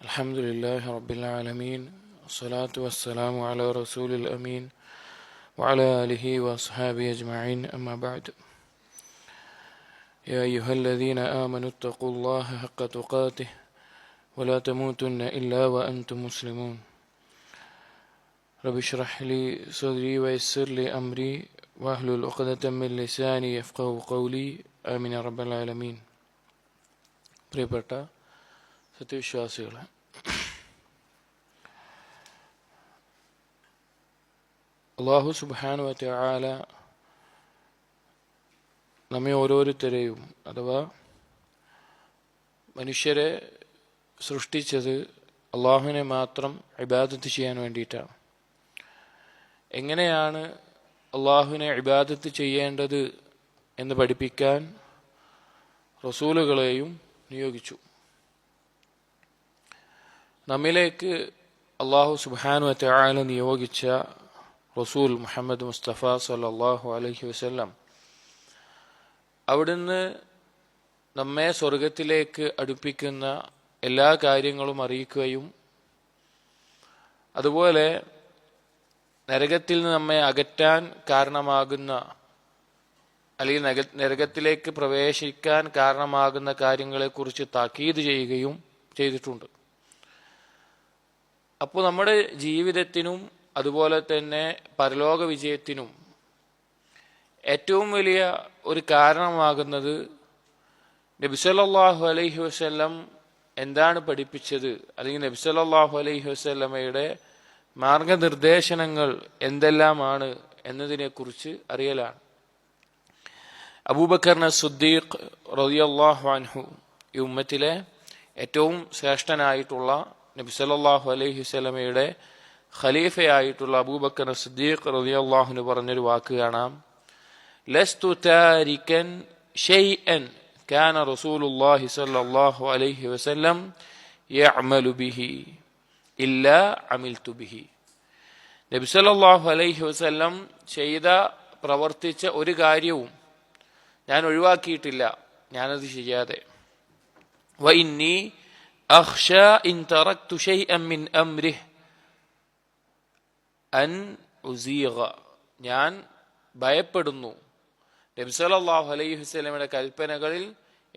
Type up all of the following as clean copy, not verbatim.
الحمد لله رب العالمين والصلاة والسلام على رسول الأمين وعلى آله وأصحابه أجمعين أما بعد يا أيها الذين آمنوا اتقوا الله حق تقاته ولا تموتن إلا وأنتم مسلمون رب اشرح لي صدري ويسر لي أمري واحلل عقدة من لساني يفقهوا قولي آمين يا رب العالمين. പ്രിയപ്പെട്ട സത്യവിശ്വാസികളെ, അല്ലാഹു സുബ്ഹാനഹു വ തആല നമ്മെ ഓരോരുത്തരെയും അഥവാ മനുഷ്യരെ സൃഷ്ടിച്ചത് അള്ളാഹുവിനെ മാത്രം ഇബാദത്ത് ചെയ്യാൻ വേണ്ടിയിട്ടാണ്. എങ്ങനെയാണ് അള്ളാഹുവിനെ ഇബാദത്ത് ചെയ്യേണ്ടത് എന്ന് പഠിപ്പിക്കാൻ റസൂലുകളെയും നിയോഗിച്ചു. നമ്മിലേക്ക് അള്ളാഹു സുബ്ഹാനഹു വ തആല നിയോഗിച്ച റസൂൽ മുഹമ്മദ് മുസ്തഫ സല്ലല്ലാഹു അലൈഹി വസല്ലം അവിടുന്ന് നമ്മെ സ്വർഗത്തിലേക്ക് അടുപ്പിക്കുന്ന എല്ലാ കാര്യങ്ങളും അറിയിക്കുകയും അതുപോലെ നരകത്തിൽ നിന്ന് നമ്മെ അകറ്റാൻ കാരണമാകുന്ന അല്ലെങ്കിൽ നരകത്തിലേക്ക് പ്രവേശിക്കാൻ കാരണമാകുന്ന കാര്യങ്ങളെക്കുറിച്ച് താക്കീത് ചെയ്യുകയും ചെയ്തിട്ടുണ്ട്. അപ്പോൾ നമ്മുടെ ജീവിതത്തിനും അതുപോലെ തന്നെ പരലോക വിജയത്തിനും ഏറ്റവും വലിയ ഒരു കാരണമാകുന്നത് നബി സല്ലല്ലാഹു അലൈഹി വസല്ലം എന്താണ് പഠിപ്പിച്ചത്, അല്ലെങ്കിൽ നബി സല്ലല്ലാഹു അലൈഹി വസല്ലമയുടെ മാർഗനിർദ്ദേശനങ്ങൾ എന്തെല്ലാമാണ് എന്നതിനെക്കുറിച്ച് അറിയലാണ്. അബൂബക്കർ സിദ്ദീഖ് റളിയല്ലാഹു അൻഹു, ഈ ഉമ്മത്തിലെ ഏറ്റവും ശ്രേഷ്ഠനായിട്ടുള്ള നബി സല്ലല്ലാഹു അലൈഹി വസല്ലമയുടെ ഖലീഫയായിട്ടുള്ള അബൂബക്കർ സിദ്ദീഖ് റളിയല്ലാഹു അൻഹു പറഞ്ഞൊരു വാക്ക് കാണാം. ലസ്തു താരികൻ ഷൈഅൻ കാന റസൂലുള്ളാഹി സ്വല്ലല്ലാഹു അലൈഹി വസല്ലം യഅമലു ബിഹി ഇല്ലാ അമിൽതു ബിഹി. നബി സല്ലല്ലാഹു അലൈഹി വസല്ലം പ്രവർത്തിച്ച ഒരു കാര്യവും ഞാൻ ഒഴിവാക്കിയിട്ടില്ല, ഞാനത് ചെയ്യാതെ. വഇന്നി അഖ്ശാ ഇൻ തറക്തു ശൈഅൻ മിൻ അംരിഹി അൻ ഉസീഗ. ഞാൻ ഭയപ്പെടുന്നു നബി സല്ലല്ലാഹു അലൈഹി വസല്ലമയുടെ കൽപ്പനകളിൽ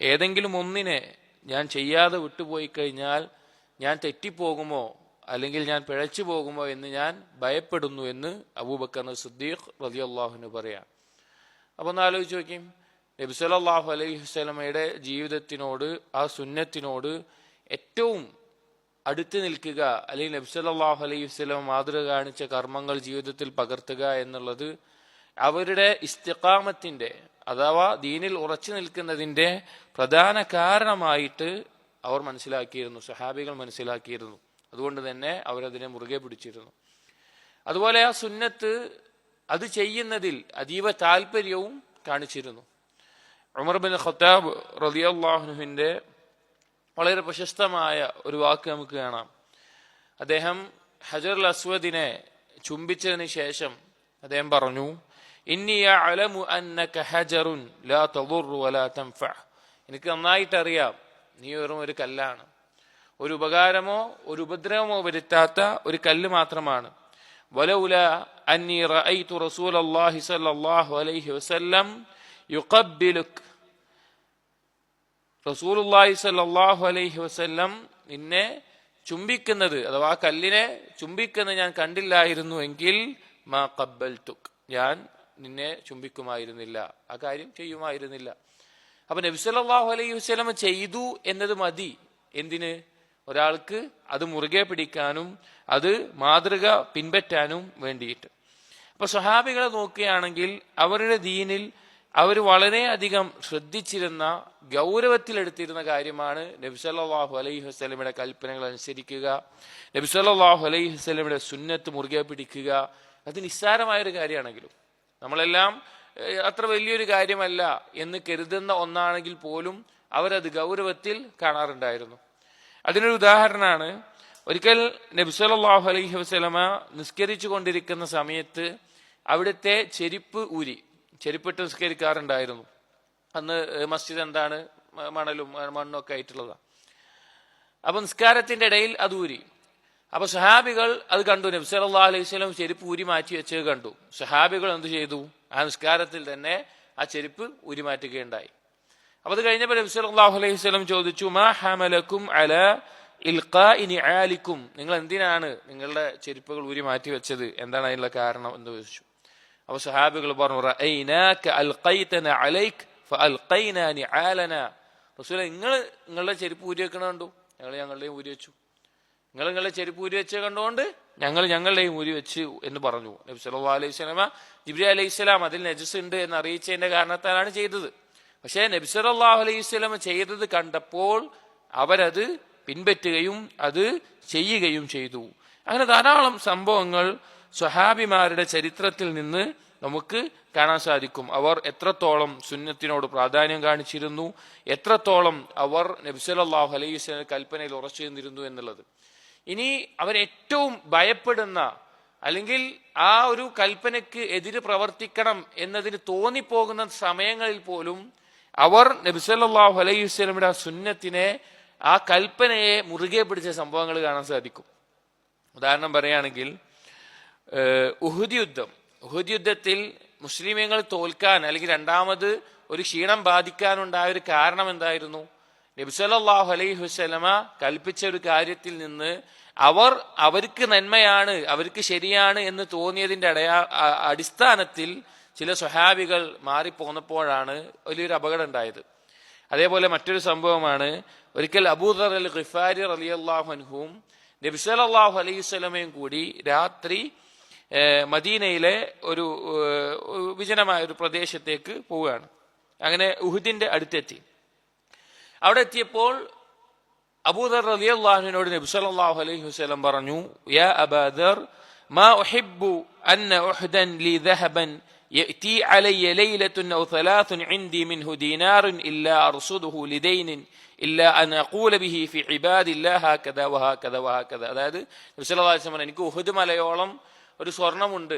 ഏതെങ്കിലും ഒന്നിനെ ഞാൻ ചെയ്യാതെ വിട്ടുപോയി കഴിഞ്ഞാൽ ഞാൻ തെറ്റിപ്പോകുമോ അല്ലെങ്കിൽ ഞാൻ പിഴച്ചു പോകുമോ എന്ന് ഞാൻ ഭയപ്പെടുന്നു എന്ന് അബൂബക്കർ സിദ്ദീഖ് റളിയല്ലാഹു അൻഹു പറയാം. അപ്പോൾ ഒന്ന് ആലോചിച്ച് നോക്കിയും, നബി സല്ലല്ലാഹു അലൈഹി വസല്ലമയുടെ ജീവിതത്തിനോട്, ആ സുന്നത്തിനോട് ഏറ്റവും അടുത്ത് നിൽക്കുക, അല്ലെങ്കിൽ നബി സല്ലല്ലാഹു അലൈഹി വസല്ലം മാതൃക കാണിച്ച കർമ്മങ്ങൾ ജീവിതത്തിൽ പകർത്തുക എന്നുള്ളത് അവരുടെ ഇസ്തിഖാമത്തിന്റെ അഥവാ ദീനിൽ ഉറച്ചു നിൽക്കുന്നതിന്റെ പ്രധാന കാരണമായിട്ട് അവർ മനസ്സിലാക്കിയിരുന്നു, സഹാബികൾ മനസ്സിലാക്കിയിരുന്നു. അതുകൊണ്ട് തന്നെ അവരതിനെ മുറുകെ പിടിച്ചിരുന്നു. അതുപോലെ ആ സുന്നത്ത് അത് ചെയ്യുന്നതിൽ അതീവ താല്പര്യവും കാണിച്ചിരുന്നു. ഉമർ ബിൻ ഖത്താബ് റളിയല്ലാഹു അൻഹുവിന്റെ വളരെ പ്രശസ്തമായ ഒരു വാക്ക് നമുക്ക് കാണാം. അദ്ദേഹം ഹജറുൽ അസ്വദിനെ ചുംബിച്ചതിന് ശേഷം അദ്ദേഹം പറഞ്ഞു, ഇന്നി അഅലമു അന്നക ഹജറുൻ ലാ തദുറു വലാ തൻഫഅ. എനിക്ക് നന്നായിട്ടറിയാം നീ വെറും ഒരു കല്ലാണ്, ഒരു ഉപകാരമോ ഒരു ഉപദ്രവമോ വരുത്താത്ത ഒരു കല്ല് മാത്രമാണ്. വലൗല അന്നി റഅയ്തു റസൂലല്ലാഹി സ്വല്ലല്ലാഹു അലൈഹി വസല്ലം യുഖബ്ബിലുക. റസൂലുള്ളാഹി സ്വല്ലല്ലാഹു അലൈഹി വസല്ലം നിന്നെ ചുംബിക്കുന്നത് അഥവാ കല്ലിനെ ചുംബിക്കുന്നത് ഞാൻ കണ്ടില്ലായിരുന്നു എങ്കിൽ മാ ഖബ്ബൽതുക, ഞാൻ നിന്നെ ചുംബിക്കുമായിരുന്നില്ല, ആ കാര്യം ചെയ്യുമായിരുന്നില്ല. അപ്പൊ നബി സല്ലല്ലാഹു അലൈഹി വസല്ലം ചെയ്തു എന്നത് മതി എന്തിന്? ഒരാൾക്ക് അത് മുറുകെ പിടിക്കാനും അത് മാതൃക പിൻപറ്റാനും വേണ്ടിയിട്ട്. അപ്പൊ സ്വഹാബികളെ നോക്കുകയാണെങ്കിൽ അവരുടെ ദീനിൽ അവർ വളരെയധികം ശ്രദ്ധിച്ചിരുന്ന, ഗൗരവത്തിലെടുത്തിരുന്ന കാര്യമാണ് നബി സല്ലല്ലാഹു അലൈഹി വസല്ലമയുടെ കൽപ്പനകൾ അനുസരിക്കുക, നബി സല്ലല്ലാഹു അലൈഹി വസല്ലമയുടെ സുന്നത്ത് മുറുകെ പിടിക്കുക. അത് നിസ്സാരമായൊരു കാര്യമാണെങ്കിലും, നമ്മളെല്ലാം അത്ര വലിയൊരു കാര്യമല്ല എന്ന് കരുതുന്ന ഒന്നാണെങ്കിൽ പോലും അവരത് ഗൗരവത്തിൽ കാണാറുണ്ടായിരുന്നു. അതിനൊരു ഉദാഹരണമാണ്, ഒരിക്കൽ നബി സല്ലല്ലാഹു അലൈഹി വസല്ലമ നിസ്കരിച്ചു കൊണ്ടിരിക്കുന്ന സമയത്ത് അവിടുത്തെ ചെരുപ്പിട്ട് നിസ്കരിക്കാറുണ്ടായിരുന്നു. അന്ന് മസ്ജിദ് എന്താണ്, മണലും മണ്ണൊക്കെ ആയിട്ടുള്ളതാണ്. അപ്പൊ നിസ്കാരത്തിന്റെ ഇടയിൽ അത് ഊരി. അപ്പൊ സഹാബികൾ അത് കണ്ടു, നബി സല്ലല്ലാഹു അലൈഹി വസല്ലം ചെരുപ്പ് ഊരി മാറ്റി വെച്ചത് കണ്ടു. സഹാബികൾ എന്ത് ചെയ്തു? ആ നിസ്കാരത്തിൽ തന്നെ ആ ചെരുപ്പ് ഊരി മാറ്റുകയുണ്ടായി. അപ്പൊ അത് കഴിഞ്ഞപ്പോൾ നബി സല്ലല്ലാഹു അലൈഹി വസല്ലം ചോദിച്ചു, മാ ഹമലക്കും അലാ ഇൽഖാഇ നിആലിക്കും, നിങ്ങൾ എന്തിനാണ് നിങ്ങളുടെ ചെരുപ്പുകൾ ഊരി മാറ്റി വെച്ചത്, എന്താണ് അതിനുള്ള കാരണം എന്ന് ചോദിച്ചു. അപ്പൊ സഹാബികൾ പറഞ്ഞു, റഅയ്നാക അൽഖൈതന അലൈക ഫഅൽഖൈനാ നിആലനാ, റസൂലേ നിങ്ങളുടെ ചെരുപ്പ് ഊരി വെക്കണ കണ്ടു, ഞങ്ങളുടെയും ഊരി വെച്ചു. നിങ്ങളുടെ ചെരുപ്പ് ഊരി വെച്ച് കണ്ടുകൊണ്ട് ഞങ്ങളുടെയും ഊരി വെച്ച് എന്ന് പറഞ്ഞു. നബി സല്ലല്ലാഹു അലൈഹി വസല്ലമ ജിബ്രീൽ അലൈഹിസ്സലാം അതിൽ നജസ് ഉണ്ട് എന്ന് അറിയിച്ചതിന്റെ കാരണത്താലാണ് ചെയ്തത്. പക്ഷേ നബി സല്ലല്ലാഹു അലൈഹി വസല്ലമ ചെയ്തത് കണ്ടപ്പോൾ അവരത് പിൻപറ്റുകയും അത് ചെയ്യുകയും ചെയ്തു. അങ്ങനെ ധാരാളം സംഭവങ്ങൾ സ്വഹാബിമാരുടെ ചരിത്രത്തിൽ നിന്ന് നമുക്ക് കാണാൻ സാധിക്കും. അവർ എത്രത്തോളം സുന്നത്തിനോട് പ്രാധാന്യം കാണിച്ചിരുന്നു, എത്രത്തോളം അവർ നബി സല്ലല്ലാഹു അലൈഹി വസല്ലം കൽപ്പനയിൽ ഉറച്ചു നിന്നിരുന്നു എന്നുള്ളത്. ഇനി അവരേറ്റവും ഭയപ്പെടുന്ന അല്ലെങ്കിൽ ആ ഒരു കൽപ്പനയ്ക്ക് എതിര് പ്രവർത്തിക്കണം എന്നതിന് തോന്നിപ്പോകുന്ന സമയങ്ങളിൽ പോലും അവർ നബി സല്ലല്ലാഹു അലൈഹി വസല്ലമയുടെ ആ സുന്നത്തിനെ, ആ കൽപ്പനയെ മുറുകെ പിടിച്ച സംഭവങ്ങൾ കാണാൻ സാധിക്കും. ഉദാഹരണം പറയുകയാണെങ്കിൽ ഉഹുദ് യുദ്ധത്തിൽ മുസ്ലിമീങ്ങൾ തോൽക്കാൻ അല്ലെങ്കിൽ രണ്ടാമത് ഒരു ക്ഷീണം ബാധിക്കാനുണ്ടായ ഒരു കാരണം എന്തായിരുന്നു? നബി സല്ലല്ലാഹു അലൈഹി വസല്ലമ കൽപ്പിച്ച ഒരു കാര്യത്തിൽ നിന്ന് അവർക്ക് നന്മയാണ്, അവർക്ക് ശരിയാണ് എന്ന് തോന്നിയതിന്റെ അടിസ്ഥാനത്തിൽ ചില സ്വഹാബികൾ മാറിപ്പോന്നപ്പോഴാണ് വലിയൊരു അപകടം ഉണ്ടായത്. അതേപോലെ മറ്റൊരു സംഭവമാണ്, ഒരിക്കൽ അബൂദർ അൽ ഗിഫാരി റളിയല്ലാഹു അൻഹുവും നബി സല്ലല്ലാഹു അലൈഹി വസല്ലമയും കൂടി രാത്രി മദീനയിലെ ഒരു വിജനമായ ഒരു പ്രദേശത്തേക്ക് പോവുകയാണ്. അങ്ങനെ ഉഹുദിന്റെ അടുത്തെത്തി. അവിടെ എത്തിയപ്പോൾ അബൂദർ റളിയല്ലാഹു അൻഹുവിനോട് നബി സല്ലല്ലാഹു അലൈഹി വസല്ലം പറഞ്ഞു, യാ അബാദർ മാ ഉഹിബ്ബു അന്ന ഉഹ്ദൻ ലി ദഹബൻ യഅതി അലയ്യ ലൈലത്തുൻ ഔ ثلاث عندي منه دينار إلا أرصده لدين إلا أن أقول به في عباد الله هكذا وهكذا وهكذا. അതായത് നബി സല്ലല്ലാഹു അലൈഹി വസല്ലം, എനിക്ക് ഉഹുദ് മലയോളം ഒരു സ്വർണമുണ്ട്,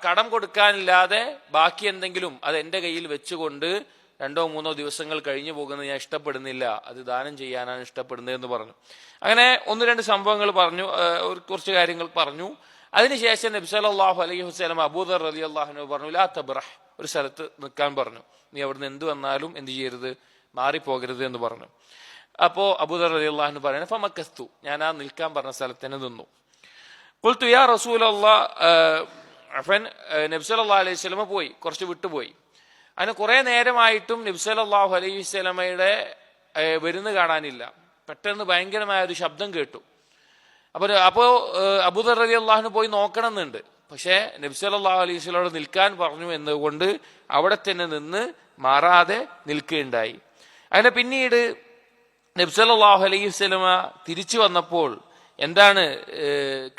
കടം കൊടുക്കാനില്ലാതെ ബാക്കി എന്തെങ്കിലും അത് എൻ്റെ കയ്യിൽ വെച്ചുകൊണ്ട് 2-3 ദിവസങ്ങൾ കഴിഞ്ഞു പോകുന്നത് ഞാൻ ഇഷ്ടപ്പെടുന്നില്ല, അത് ദാനം ചെയ്യാനാണ് ഇഷ്ടപ്പെടുന്നത് എന്ന് പറഞ്ഞു. അങ്ങനെ 1-2 സംഭവങ്ങൾ പറഞ്ഞു, കുറച്ച് കാര്യങ്ങൾ പറഞ്ഞു. അതിനുശേഷം നബി സല്ലല്ലാഹു അലൈഹി വസല്ലം അബൂദർ റളിയല്ലാഹു അൻഹു പറഞ്ഞു, ലാ തബ്റഹ്, ഒരു സ്ഥലത്ത് നിൽക്കാൻ പറഞ്ഞു, നീ അവിടുന്ന് എന്ത് വന്നാലും എന്ത് ചെയ്യരുത്, മാറിപ്പോകരുത് എന്ന് പറഞ്ഞു. അപ്പോ അബൂദർ റളിയല്ലാഹു അൻഹു പറയുന്നു, ഫമക്കസ്തു, ഞാൻ ആ നിൽക്കാൻ പറഞ്ഞ സ്ഥലത്ത് തന്നെ നിന്നു. ഖുൽതു യാ റസൂലല്ലാഹ്, നബി സല്ലല്ലാഹു അലൈഹി വസല്ലം പോയി, കുറച്ച് വിട്ടുപോയി. അതിന് കുറെ നേരമായിട്ടും നബി സല്ലല്ലാഹു അലൈഹി വസല്ലമയുടെ വരുന്ന് കാണാനില്ല. പെട്ടെന്ന് ഭയങ്കരമായ ഒരു ശബ്ദം കേട്ടു. അപ്പോ അബൂദർ റളിയല്ലാഹു അൻഹു പോയി നോക്കണമെന്നുണ്ട്. പക്ഷേ നബി സല്ലല്ലാഹു അലൈഹി വസല്ലമയോട് നിൽക്കാൻ പറഞ്ഞു എന്നുകൊണ്ട് അവിടെ തന്നെ നിന്ന് മാറാതെ നിൽക്കുകയുണ്ടായി. അങ്ങനെ പിന്നീട് നബി സല്ലല്ലാഹു അലൈഹി വസല്ലമ തിരിച്ചു വന്നപ്പോൾ എന്താണ്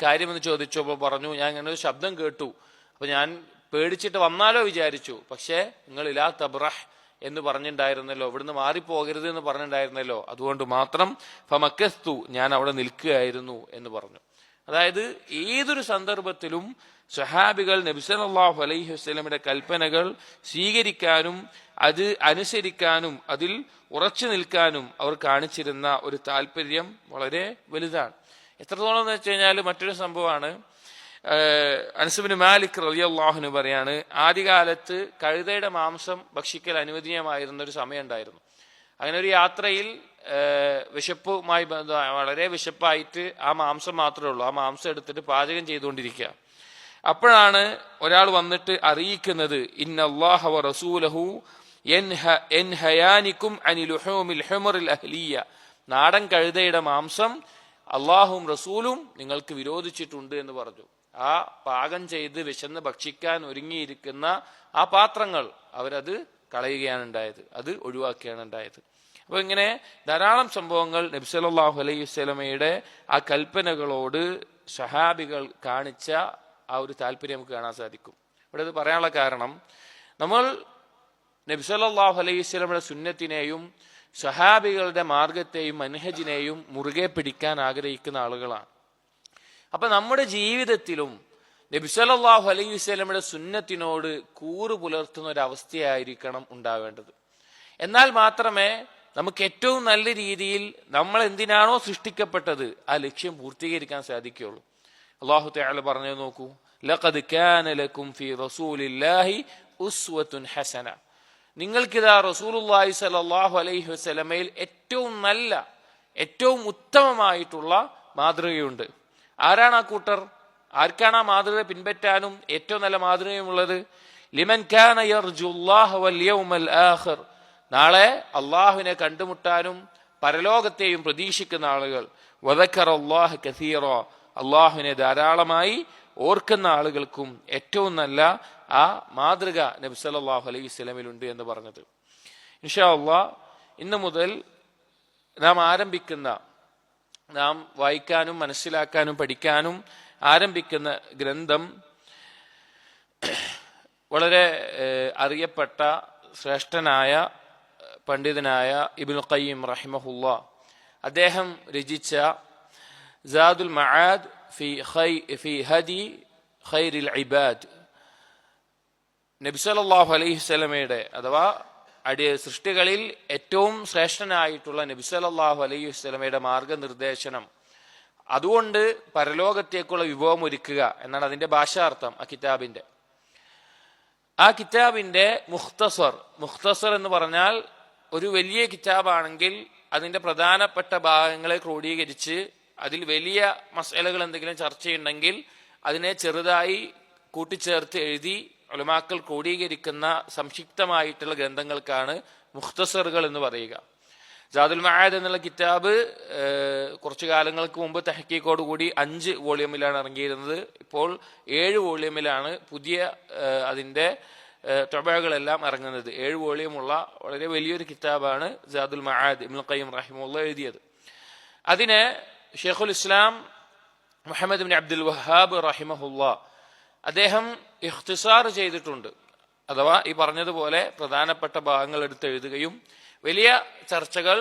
കാര്യമെന്ന് ചോദിച്ചപ്പോൾ പറഞ്ഞു, ഞാൻ ഇങ്ങനെ ഒരു ശബ്ദം കേട്ടു, അപ്പൊ ഞാൻ പേടിച്ചിട്ട് വന്നാലോ വിചാരിച്ചു, പക്ഷേ നിങ്ങൾ ഇലാ തബ്റഹ് എന്ന് പറഞ്ഞിട്ടുണ്ടായിരുന്നല്ലോ, ഇവിടുന്ന് മാറിപ്പോകരുത് എന്ന് പറഞ്ഞിട്ടുണ്ടായിരുന്നല്ലോ, അതുകൊണ്ട് മാത്രം ഫമക്കസ്തു, ഞാൻ അവിടെ നിൽക്കുകയായിരുന്നു എന്ന് പറഞ്ഞു. അതായത് ഏതൊരു സന്ദർഭത്തിലും സ്വഹാബികൾ നബി സല്ലല്ലാഹു അലൈഹി വസല്ലമയുടെ കൽപ്പനകൾ സ്വീകരിക്കാനും അത് അനുസരിക്കാനും അതിൽ ഉറച്ചു നിൽക്കാനും അവർ കാണിച്ചിരുന്ന ഒരു താല്പര്യം വളരെ വലുതാണ്. എത്രത്തോളം എന്ന് വെച്ച് കഴിഞ്ഞാൽ മറ്റൊരു സംഭവമാണ്, അനസ് ഇബ്നു മാലിക് റളിയല്ലാഹു അൻഹു പറയാണ്, ആദ്യകാലത്ത് കഴുതയുടെ മാംസം ഭക്ഷിക്കൽ അനുവദനീയമായിരുന്ന ഒരു സമയം ഉണ്ടായിരുന്നു. അങ്ങനെ ഒരു യാത്രയിൽ വിശപ്പുമായി വളരെ വിശപ്പായിട്ട് ആ മാംസം മാത്രമേ ഉള്ളൂ, ആ മാംസം എടുത്തിട്ട് പാചകം ചെയ്തുകൊണ്ടിരിക്കുക. അപ്പോഴാണ് ഒരാൾ വന്നിട്ട് അറിയിക്കുന്നത്, ഇന്നല്ലാഹ വ റസൂലഹു യൻഹയാനികും അനി ലുഹൂമിൽ ഹുമറിൽ അഹ്ലിയ, നാടൻ കഴുതയുടെ മാംസം അള്ളാഹും റസൂലും നിങ്ങൾക്ക് വിരോധിച്ചിട്ടുണ്ട് എന്ന് പറഞ്ഞു. ആ പാകം ചെയ്ത് വിശന്ന് ഭക്ഷിക്കാൻ ഒരുങ്ങിയിരിക്കുന്ന ആ പാത്രങ്ങൾ അവരത് കളയുകയാണ് ഉണ്ടായത്, അത് ഒഴിവാക്കുകയാണ് ഉണ്ടായത്. അപ്പൊ ഇങ്ങനെ ധാരാളം സംഭവങ്ങൾ നബി സല്ലല്ലാഹു അലൈഹി വസല്ലമയുടെ ആ കൽപ്പനകളോട് സഹാബികൾ കാണിച്ച ആ ഒരു താല്പര്യം നമുക്ക് കാണാൻ സാധിക്കും. ഇവിടെ ഇത് പറയാനുള്ള കാരണം, നമ്മൾ നബി സല്ലല്ലാഹു അലൈഹി വസല്ലമയുടെ സുന്നത്തിനെയും സഹാബികളുടെ മാർഗത്തെയും മൻഹജിനെയും മുറുകെ പിടിക്കാൻ ആഗ്രഹിക്കുന്ന ആളുകളാണ്. അപ്പൊ നമ്മുടെ ജീവിതത്തിലും നബി സല്ലല്ലാഹു അലൈഹി വസല്ലമയുടെ സുന്നത്തിനോട് കൂറ് പുലർത്തുന്ന ഒരു അവസ്ഥയായിരിക്കണം ഉണ്ടാവേണ്ടത്. എന്നാൽ മാത്രമേ നമുക്ക് ഏറ്റവും നല്ല രീതിയിൽ നമ്മൾ എന്തിനാണോ സൃഷ്ടിക്കപ്പെട്ടത് ആ ലക്ഷ്യം പൂർത്തീകരിക്കാൻ സാധിക്കുകയുള്ളൂ. അല്ലാഹു തആല പറഞ്ഞു നോക്കൂ, ലഖദ് കാന ലക്കും ഫീ റസൂലില്ലാഹി ഉസ്വത്തുൻ ഹസന. നിങ്ങൾക്കിതാ റസൂലുള്ളാഹി സ്വല്ലല്ലാഹു അലൈഹി വസല്ലമയിൽ ഏറ്റവും നല്ല, ഏറ്റവും ഉത്തമമായിട്ടുള്ള മാതൃകയുണ്ട്. ആരാണ് ആ കൂട്ടർ? ആർക്കാണ് ആ മാതൃക പിൻപറ്റാനും ഏറ്റവും നല്ല മാതൃകയുമുള്ളത്? ലിമൻ കാന യർജുല്ലാഹ വൽ യൗമൽ ആഖിർ, നാളെ അള്ളാഹുവിനെ കണ്ടുമുട്ടാനും പരലോകത്തെയും പ്രതീക്ഷിക്കുന്ന ആളുകൾ. വദക്കറല്ലാഹ കസീറ, അള്ളാഹുവിനെ ധാരാളമായി ഓർക്കുന്ന ആളുകൾക്കും ഏറ്റവും നല്ല ആ മാതൃക നബി സല്ലല്ലാഹു അലൈഹി വസല്ലമയിലുണ്ട് എന്ന് പറഞ്ഞത്. ഇൻഷാ അല്ലാഹ് ഇന്നു മുതൽ നാം വായിക്കാനും മനസ്സിലാക്കാനും പഠിക്കാനും ആരംഭിക്കുന്ന ഗ്രന്ഥം വളരെ അറിയപ്പെട്ട ശ്രേഷ്ഠനായ പണ്ഡിതനായ ഇബ്നുൽ ഖയ്യിം റഹിമഹുല്ലാ അദ്ദേഹം രചിച്ച സാദുൽ മആദ് ഫി ഹദി ഖൈറിൽ ഇബാദ്, നബി സല്ലല്ലാഹു അലൈഹി വസല്ലമയുടെ അഥവാ സൃഷ്ടികളിൽ ഏറ്റവും ശ്രേഷ്ഠനായിട്ടുള്ള നബി സല്ലല്ലാഹു അലൈഹി വസല്ലമയുടെ മാർഗനിർദ്ദേശനം, അതുകൊണ്ട് പരലോകത്തേക്കുള്ള വിഭവം ഒരുക്കുക എന്നാണ് അതിന്റെ ഭാഷാർത്ഥം. ആ കിതാബിന്റെ മുഖ്തസർ എന്ന് പറഞ്ഞാൽ ഒരു വലിയ കിതാബാണെങ്കിൽ അതിന്റെ പ്രധാനപ്പെട്ട ഭാഗങ്ങളെ ക്രോഡീകരിച്ച് അതിൽ വലിയ മസലകൾ എന്തെങ്കിലും ചർച്ചയുണ്ടെങ്കിൽ അതിനെ ചെറുതായി കൂട്ടിച്ചേർത്ത് എഴുതി ഉലമാക്കൾ ക്രോഡീകരിക്കുന്ന സംക്ഷിപ്തമായിട്ടുള്ള ഗ്രന്ഥങ്ങൾക്കാണ് മുഖ്തസറുകൾ എന്ന് പറയുക. സാദുൽ മആദ് എന്നുള്ള കിതാബ് കുറച്ചു കാലങ്ങൾക്ക് മുമ്പ് തഹ്കീക്കോട് കൂടി 5 വോള്യൂമിലാണ് ഇറങ്ങിയിരുന്നത്. ഇപ്പോൾ 7 വോള്യൂമിലാണ് പുതിയ അതിന്റെ തബഅകളെല്ലാം ഇറങ്ങുന്നത്. 7 വോള്യൂമുള്ള വളരെ വലിയൊരു കിതാബാണ് സാദുൽ മആദ് ഇബ്നുൽ ഖയ്യിം റഹിമഹുല്ലാഹ് എഴുതിയത്. അതിനെ ഷെയ്ഖുൽ ഇസ്ലാം മുഹമ്മദ് ഇബ്നു അബ്ദുൽ വഹാബ് റഹിമഹുല്ലാഹ് അദ്ദേഹം ഇഖ്തിസാർ ചെയ്തിട്ടുണ്ട്. അഥവാ ഈ പറഞ്ഞതുപോലെ പ്രധാനപ്പെട്ട ഭാഗങ്ങൾ എടുത്ത് എഴുതുകയും വലിയ ചർച്ചകൾ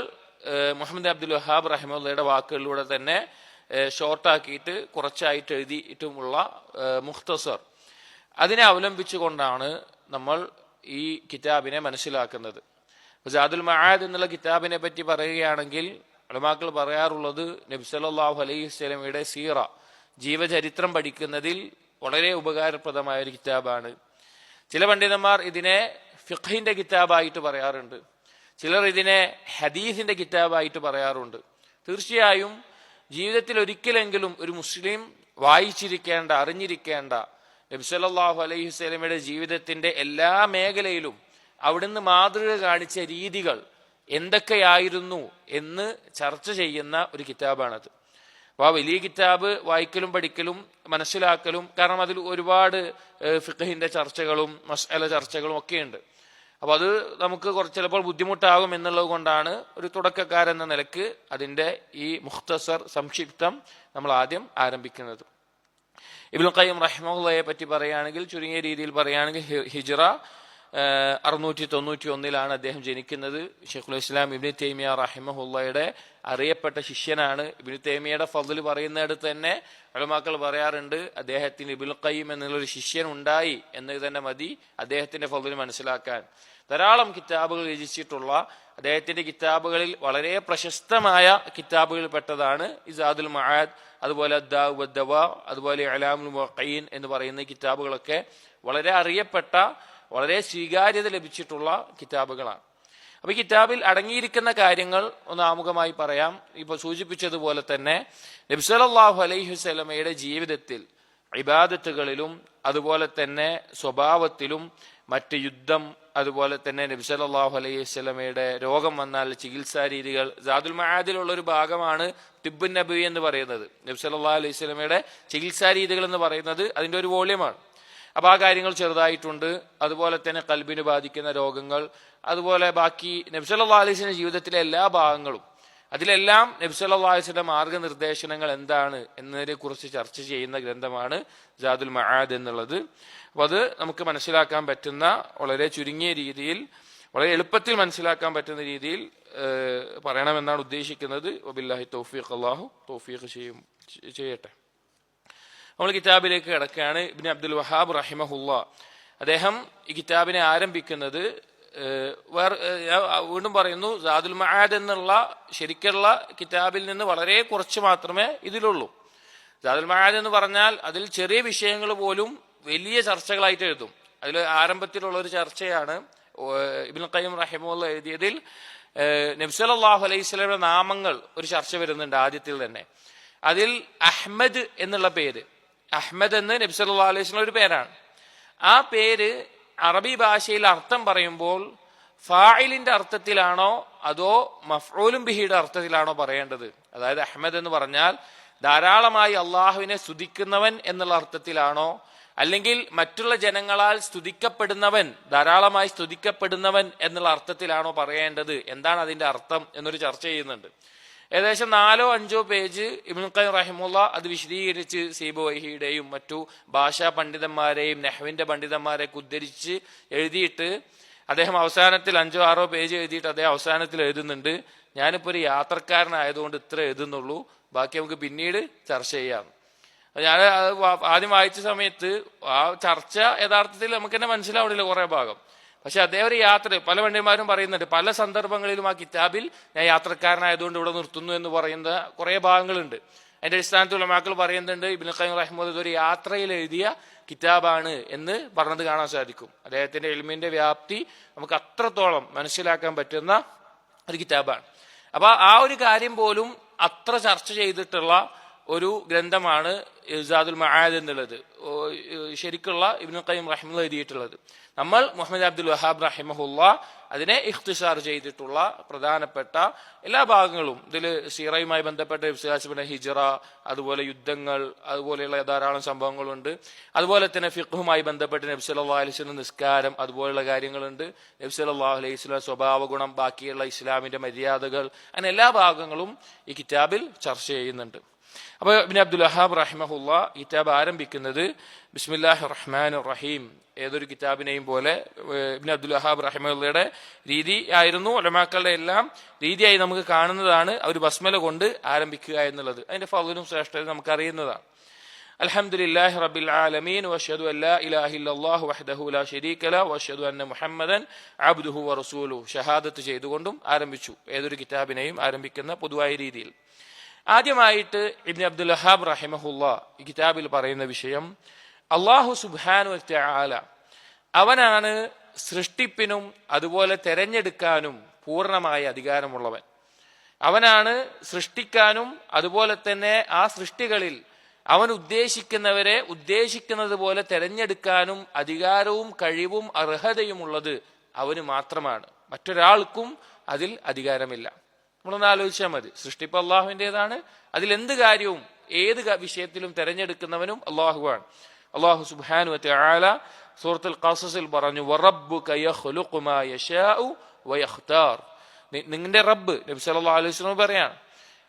മുഹമ്മദ് അബ്ദുൽ വഹാബ് റഹിമഹുല്ലയുടെ വാക്കുകളിലൂടെ തന്നെ ഷോർട്ടാക്കിയിട്ട് കുറച്ചായിട്ട് എഴുതിയിട്ടുമുള്ള മുഖ്തസർ, അതിനെ അവലംബിച്ചുകൊണ്ടാണ് നമ്മൾ ഈ കിതാബിനെ മനസ്സിലാക്കുന്നത്. സാദുൽ മആദ് എന്നുള്ള കിതാബിനെ പറ്റി പറയുകയാണെങ്കിൽ ഉലമാക്കൾ പറയാറുള്ളത് നബി സല്ലല്ലാഹു അലൈഹി വസല്ലമയുടെ സീറ, ജീവചരിത്രം പഠിക്കുന്നതിൽ വളരെ ഉപകാരപ്രദമായ ഒരു കിതാബാണ്. ചില പണ്ഡിതന്മാർ ഇതിനെ ഫിഖ്ഹിന്റെ കിതാബായിട്ട് പറയാറുണ്ട്, ചിലർ ഇതിനെ ഹദീസിന്റെ കിതാബായിട്ട് പറയാറുണ്ട്. തീർച്ചയായും ജീവിതത്തിൽ ഒരിക്കലെങ്കിലും ഒരു മുസ്ലിം വായിച്ചിരിക്കേണ്ട, അറിഞ്ഞിരിക്കേണ്ട നബി സല്ലല്ലാഹു അലൈഹി വസല്ലമയുടെ ജീവിതത്തിന്റെ എല്ലാ മേഖലയിലും അവിടുന്ന് മാതൃക കാണിച്ച രീതികൾ എന്തൊക്കെയായിരുന്നു എന്ന് ചർച്ച ചെയ്യുന്ന ഒരു കിതാബാണത്. അപ്പോൾ ആ വലിയ കിതാബ് വായിക്കലും പഠിക്കലും മനസ്സിലാക്കലും, കാരണം അതിൽ ഒരുപാട് ഫിഖ്ഹിന്റെ ചർച്ചകളും മസ്അല ചർച്ചകളും ഒക്കെയുണ്ട്. അപ്പോൾ അത് നമുക്ക് ചിലപ്പോൾ ബുദ്ധിമുട്ടാകും എന്നുള്ളത് കൊണ്ടാണ് ഒരു തുടക്കക്കാരെന്ന നിലക്ക് അതിന്റെ ഈ മുഖ്തസർ സംക്ഷിപ്തം നമ്മൾ ആദ്യം ആരംഭിക്കുന്നത്. ഇബ്നുൽ ഖയ്യിം റഹിമഹുള്ളയെ പറ്റി പറയുകയാണെങ്കിൽ, ചുരുങ്ങിയ രീതിയിൽ പറയുകയാണെങ്കിൽ, ഹിജ്റ 691 അദ്ദേഹം ജനിക്കുന്നത്. ഷെയ്ഖുൽ ഇസ്ലാം ഇബ്നു തൈമിയ റഹിമഹുള്ളയുടെ അറിയപ്പെട്ട ശിഷ്യനാണ്. ഇബ്നു തൈമിയയുടെ ഫضل പറയുന്നിടത്ത് തന്നെ ഉലമാക്കൾ പറയാറുണ്ട്, അദ്ദേഹത്തിന് ഇബ്നുൽ ഖയ്യിം എന്നുള്ളൊരു ശിഷ്യൻ ഉണ്ടായി എന്നത് തന്നെ മതി അദ്ദേഹത്തിന്റെ ഫضل മനസ്സിലാക്കാൻ. ധാരാളം കിതാബുകൾ രചിച്ചിട്ടുള്ള അദ്ദേഹത്തിന്റെ കിതാബുകളിൽ വളരെ പ്രശസ്തമായ കിതാബുകളിൽ പെട്ടതാണ് സാദുൽ മആദ്, അതുപോലെ അദ്ദാഉ വദ്ദവാ, അതുപോലെ ഇഅ്ലാമുൽ മുവഖ്ഖഈൻ എന്ന് പറയുന്ന കിതാബുകളൊക്കെ വളരെ അറിയപ്പെട്ട, വളരെ സ്വീകാര്യത ലഭിച്ചിട്ടുള്ള കിതാബുകളാണ്. അപ്പൊ ഈ കിതാബിൽ അടങ്ങിയിരിക്കുന്ന കാര്യങ്ങൾ ഒന്ന് ആമുഖമായി പറയാം. ഇപ്പൊ സൂചിപ്പിച്ചതുപോലെ തന്നെ നബി സല്ലല്ലാഹു അലൈഹി വസല്ലമയുടെ ജീവിതത്തിൽ ഇബാദത്തുകളിലും അതുപോലെ തന്നെ സ്വഭാവത്തിലും മറ്റ് യുദ്ധം, അതുപോലെ തന്നെ നബി സല്ലല്ലാഹു അലൈഹി വസല്ലമയുടെ രോഗം വന്നാൽ ചികിത്സാ രീതികൾ, സാദുൽ മആദിലുള്ള ഒരു ഭാഗമാണ് തിബ്ബുൻ നബവി എന്ന് പറയുന്നത്. നബി സല്ലല്ലാഹു അലൈഹി വസല്ലമയുടെ ചികിത്സാ രീതികൾ എന്ന് പറയുന്നത് അതിന്റെ ഒരു വോള്യമാണ്. അപ്പൊ ആ കാര്യങ്ങൾ ചെറുതായിട്ടുണ്ട്. അതുപോലെ തന്നെ ഖൽബിന് ബാധിക്കുന്ന രോഗങ്ങൾ, അതുപോലെ ബാക്കി നബി സല്ലല്ലാഹു അലൈഹി വസല്ലം ജീവിതത്തിലെ എല്ലാ ഭാഗങ്ങളും, അതിലെല്ലാം നബി സല്ലല്ലാഹു അലൈഹി വസല്ലം മാർഗനിർദ്ദേശനങ്ങൾ എന്താണ് എന്നതിനെ കുറിച്ച് ചർച്ച ചെയ്യുന്ന ഗ്രന്ഥമാണ് സാദുൽ മആദ് എന്നുള്ളത്. അപ്പൊ അത് നമുക്ക് മനസ്സിലാക്കാൻ പറ്റുന്ന, വളരെ ചുരുങ്ങിയ രീതിയിൽ, വളരെ എളുപ്പത്തിൽ മനസ്സിലാക്കാൻ പറ്റുന്ന രീതിയിൽ പറയണമെന്നാണ് ഉദ്ദേശിക്കുന്നത്. വബില്ലാഹി തൗഫീഖ്, അല്ലാഹു തൗഫീഖ് ചെയ്യട്ടെ. നമ്മൾ കിതാബിലേക്ക് കിടക്കുകയാണ്. ഇബ്നു അബ്ദുൽ വഹാബ് റഹിമഹുല്ലാ അദ്ദേഹം ഈ കിതാബിനെ ആരംഭിക്കുന്നത് വീണ്ടും പറയുന്നു, സാദുൽ മആദ് എന്നുള്ള ശരിക്കുള്ള കിതാബിൽ നിന്ന് വളരെ കുറച്ച് മാത്രമേ ഇതിലുള്ളൂ. സാദുൽ മആദ് എന്ന് പറഞ്ഞാൽ അതിൽ ചെറിയ വിഷയങ്ങൾ പോലും വലിയ ചർച്ചകളായിട്ട് എഴുതും. അതിൽ ആരംഭത്തിലുള്ള ഒരു ചർച്ചയാണ് ഇബ്നുൽ ഖയ്യിം റഹിമഹുല്ലാഹ് എഴുതിയതിൽ നബി സല്ലല്ലാഹു അലൈഹി വസല്ലമയുടെ നാമങ്ങൾ ഒരു ചർച്ച വരുന്നുണ്ട് ആദ്യത്തിൽ തന്നെ. അതിൽ അഹ്മദ് എന്നുള്ള പേര്, അഹ്മദ് എന്ന് നബി സല്ലല്ലാഹു അലൈഹി വസല്ലം ഒരു പേരാണ്. ആ പേര് അറബി ഭാഷയിൽ അർത്ഥം പറയുമ്പോൾ ഫായിലിന്റെ അർത്ഥത്തിലാണോ അതോ മഫ്ഊലും ബിഹിയുടെ അർത്ഥത്തിലാണോ പറയേണ്ടത്? അതായത് അഹ്മദ് എന്ന് പറഞ്ഞാൽ ധാരാളമായി അള്ളാഹുവിനെ സ്തുതിക്കുന്നവൻ എന്നുള്ള അർത്ഥത്തിലാണോ, അല്ലെങ്കിൽ മറ്റുള്ള ജനങ്ങളാൽ സ്തുതിക്കപ്പെടുന്നവൻ, ധാരാളമായി സ്തുതിക്കപ്പെടുന്നവൻ എന്നുള്ള അർത്ഥത്തിലാണോ പറയേണ്ടത്? എന്താണ് അതിന്റെ അർത്ഥം എന്നൊരു ചർച്ച ചെയ്യുന്നുണ്ട്. ഏകദേശം 4-5 പേജ് ഇബ്നുൽ ഖയ്യിം റഹിമഹുല്ലാഹ് അത് വിശദീകരിച്ച് സീബവൈഹിയുടെയും മറ്റു ഭാഷാ പണ്ഡിതന്മാരെയും നെഹ്വിന്റെ പണ്ഡിതന്മാരെയൊക്കെ ഉദ്ധരിച്ച് എഴുതിയിട്ട് അദ്ദേഹം അവസാനത്തിൽ 5-6 പേജ് എഴുതിയിട്ട് അദ്ദേഹം അവസാനത്തിൽ എഴുതുന്നുണ്ട്, ഞാനിപ്പോൾ ഒരു യാത്രക്കാരനായതുകൊണ്ട് ഇത്ര എഴുതുന്നുള്ളൂ, ബാക്കി നമുക്ക് പിന്നീട് ചർച്ച ചെയ്യാം. ഞാൻ ആദ്യം വായിച്ച സമയത്ത് ആ ചർച്ച യഥാർത്ഥത്തിൽ നമുക്ക് തന്നെ മനസ്സിലാവണില്ല കുറെ ഭാഗം. പക്ഷെ അദ്ദേഹം ഒരു യാത്ര, പല പണ്ഡിതന്മാരും പറയുന്നുണ്ട്, പല സന്ദർഭങ്ങളിലും ആ കിതാബിൽ ഞാൻ യാത്രക്കാരനായതുകൊണ്ട് ഇവിടെ നിർത്തുന്നു എന്ന് പറയുന്ന കുറെ ഭാഗങ്ങളുണ്ട്. അതിന്റെ അടിസ്ഥാനത്തിൽ ഉലമാക്കൾ പറയുന്നുണ്ട് ഇബ്നുൽ ഖയ്യിം റഹിമഹുല്ലാഹ് ഒരു യാത്രയിൽ എഴുതിയ കിതാബാണ് എന്ന് പറഞ്ഞത് കാണാൻ സാധിക്കും. അദ്ദേഹത്തിന്റെ ഇൽമിന്റെ വ്യാപ്തി നമുക്ക് അത്രത്തോളം മനസ്സിലാക്കാൻ പറ്റുന്ന ഒരു കിതാബാണ്. അപ്പൊ ആ ഒരു കാര്യം പോലും അത്ര ചർച്ച ചെയ്തിട്ടുള്ള ഒരു ഗ്രന്ഥമാണ് സാദുൽ മആദ് എന്നുള്ളത്, ശരിക്കുള്ള ഇബ്നുൽ ഖയ്യിം റഹിമഹുല്ലാഹ് എഴുതിയിട്ടുള്ളത്. നമ്മൾ മുഹമ്മദ് അബ്ദുൽ വഹാബ് റഹിമഹുല്ലാഹ് അതിനെ ഇഖ്തിസാർ ചെയ്തിട്ടുള്ള പ്രധാനപ്പെട്ട എല്ലാ ഭാഗങ്ങളും, ഇതിൽ സീറയുമായി ബന്ധപ്പെട്ട പിന്നെ ഹിജ്റ, അതുപോലെ യുദ്ധങ്ങൾ, അതുപോലെയുള്ള ധാരാളം സംഭവങ്ങളുണ്ട്. അതുപോലെ തന്നെ ഫിഖ്ഹുമായി ബന്ധപ്പെട്ട് നബി സല്ലല്ലാഹു അലൈഹി വസല്ലം നിസ്കാരം, അതുപോലുള്ള കാര്യങ്ങളുണ്ട്. നബി സല്ലല്ലാഹു അലൈഹി വസല്ലം സ്വഭാവ ഗുണം, ബാക്കിയുള്ള ഇസ്ലാമിന്റെ മര്യാദകൾ, അങ്ങനെ എല്ലാ ഭാഗങ്ങളും ഈ കിതാബിൽ ചർച്ച ചെയ്യുന്നുണ്ട്. അപ്പൊ ഇബ്നു അബ്ദുൽ വഹാബ് റഹിമഹുല്ലാഹ് കിതാബ് ആരംഭിക്കുന്നത് ബിസ്മില്ലാഹിർ റഹ്മാനിർ റഹീം. ഏതൊരു കിതാബിനെയും പോലെ ഇബ്നു അബ്ദുൽ വഹാബ് റഹിമഹുല്ലയുടെ രീതി ആയിരുന്നു, ഉലമാക്കളുടെ എല്ലാം രീതിയായി നമുക്ക് കാണുന്നതാണ് അവർ ബസ്മല കൊണ്ട് ആരംഭിക്കുക എന്നുള്ളത്. അതിന്റെ ഫളലും ശ്രേഷ്ഠതയും നമുക്ക് അറിയുന്നതാണ്. അൽഹംദുലില്ലാഹി റബ്ബിൽ ആലമീൻ വഅശ്ഹദു അൻ ലാ ഇലാഹ ഇല്ലല്ലാഹു വഹ്ദഹു ലാ ശരീക ലഹു വഅശ്ഹദു അന്ന മുഹമ്മദൻ അബ്ദുഹു വറസൂലുഹു. ഷഹാദത്ത് ചെയ്തുകൊണ്ടും ആരംഭിച്ചു ഏതൊരു കിതാബിനെയും ആരംഭിക്കുന്ന പൊതുവായ രീതിയിൽ. ആദ്യമായിട്ട് ഇബ്നു അബ്ദുൽ വഹാബ് റഹിമഹുല്ലാഹ് ഈ കിതാബിൽ പറയുന്ന വിഷയം, അല്ലാഹു സുബ്ഹാനഹു വ തആല അവനാണ് സൃഷ്ടിപ്പിനും അതുപോലെ തെരഞ്ഞെടുക്കാനും പൂർണ്ണമായ അധികാരമുള്ളവൻ. അവനാണ് സൃഷ്ടിക്കാനും അതുപോലെ തന്നെ ആ സൃഷ്ടികളിൽ അവൻ ഉദ്ദേശിക്കുന്നവരെ ഉദ്ദേശിക്കുന്നത് പോലെ തെരഞ്ഞെടുക്കാനും അധികാരവും കഴിവും അർഹതയുമുള്ളത് അവന് മാത്രമാണ്. മറ്റൊരാൾക്കും അതിൽ അധികാരമില്ല. നമ്മളൊന്ന് ആലോചിച്ചാൽ മതി. സൃഷ്ടിപ്പ് അള്ളാഹുവിൻ്റെതാണ്. അതിലെന്ത് കാര്യവും ഏത് വിഷയത്തിലും തെരഞ്ഞെടുക്കുന്നവനും അള്ളാഹുവാണ്. അള്ളാഹു സുബ്ഹാനഹു വ തആല സൂറത്തുൽ ഖസസിൽ പറഞ്ഞു, വറബ്ബുക യഖ്ലുഖു മാ യശാഉ വയഖ്താർ. നിങ്ങളുടെ റബ്ബ് നബി സല്ലല്ലാഹു അലൈഹി വസല്ലം പറയാണ്,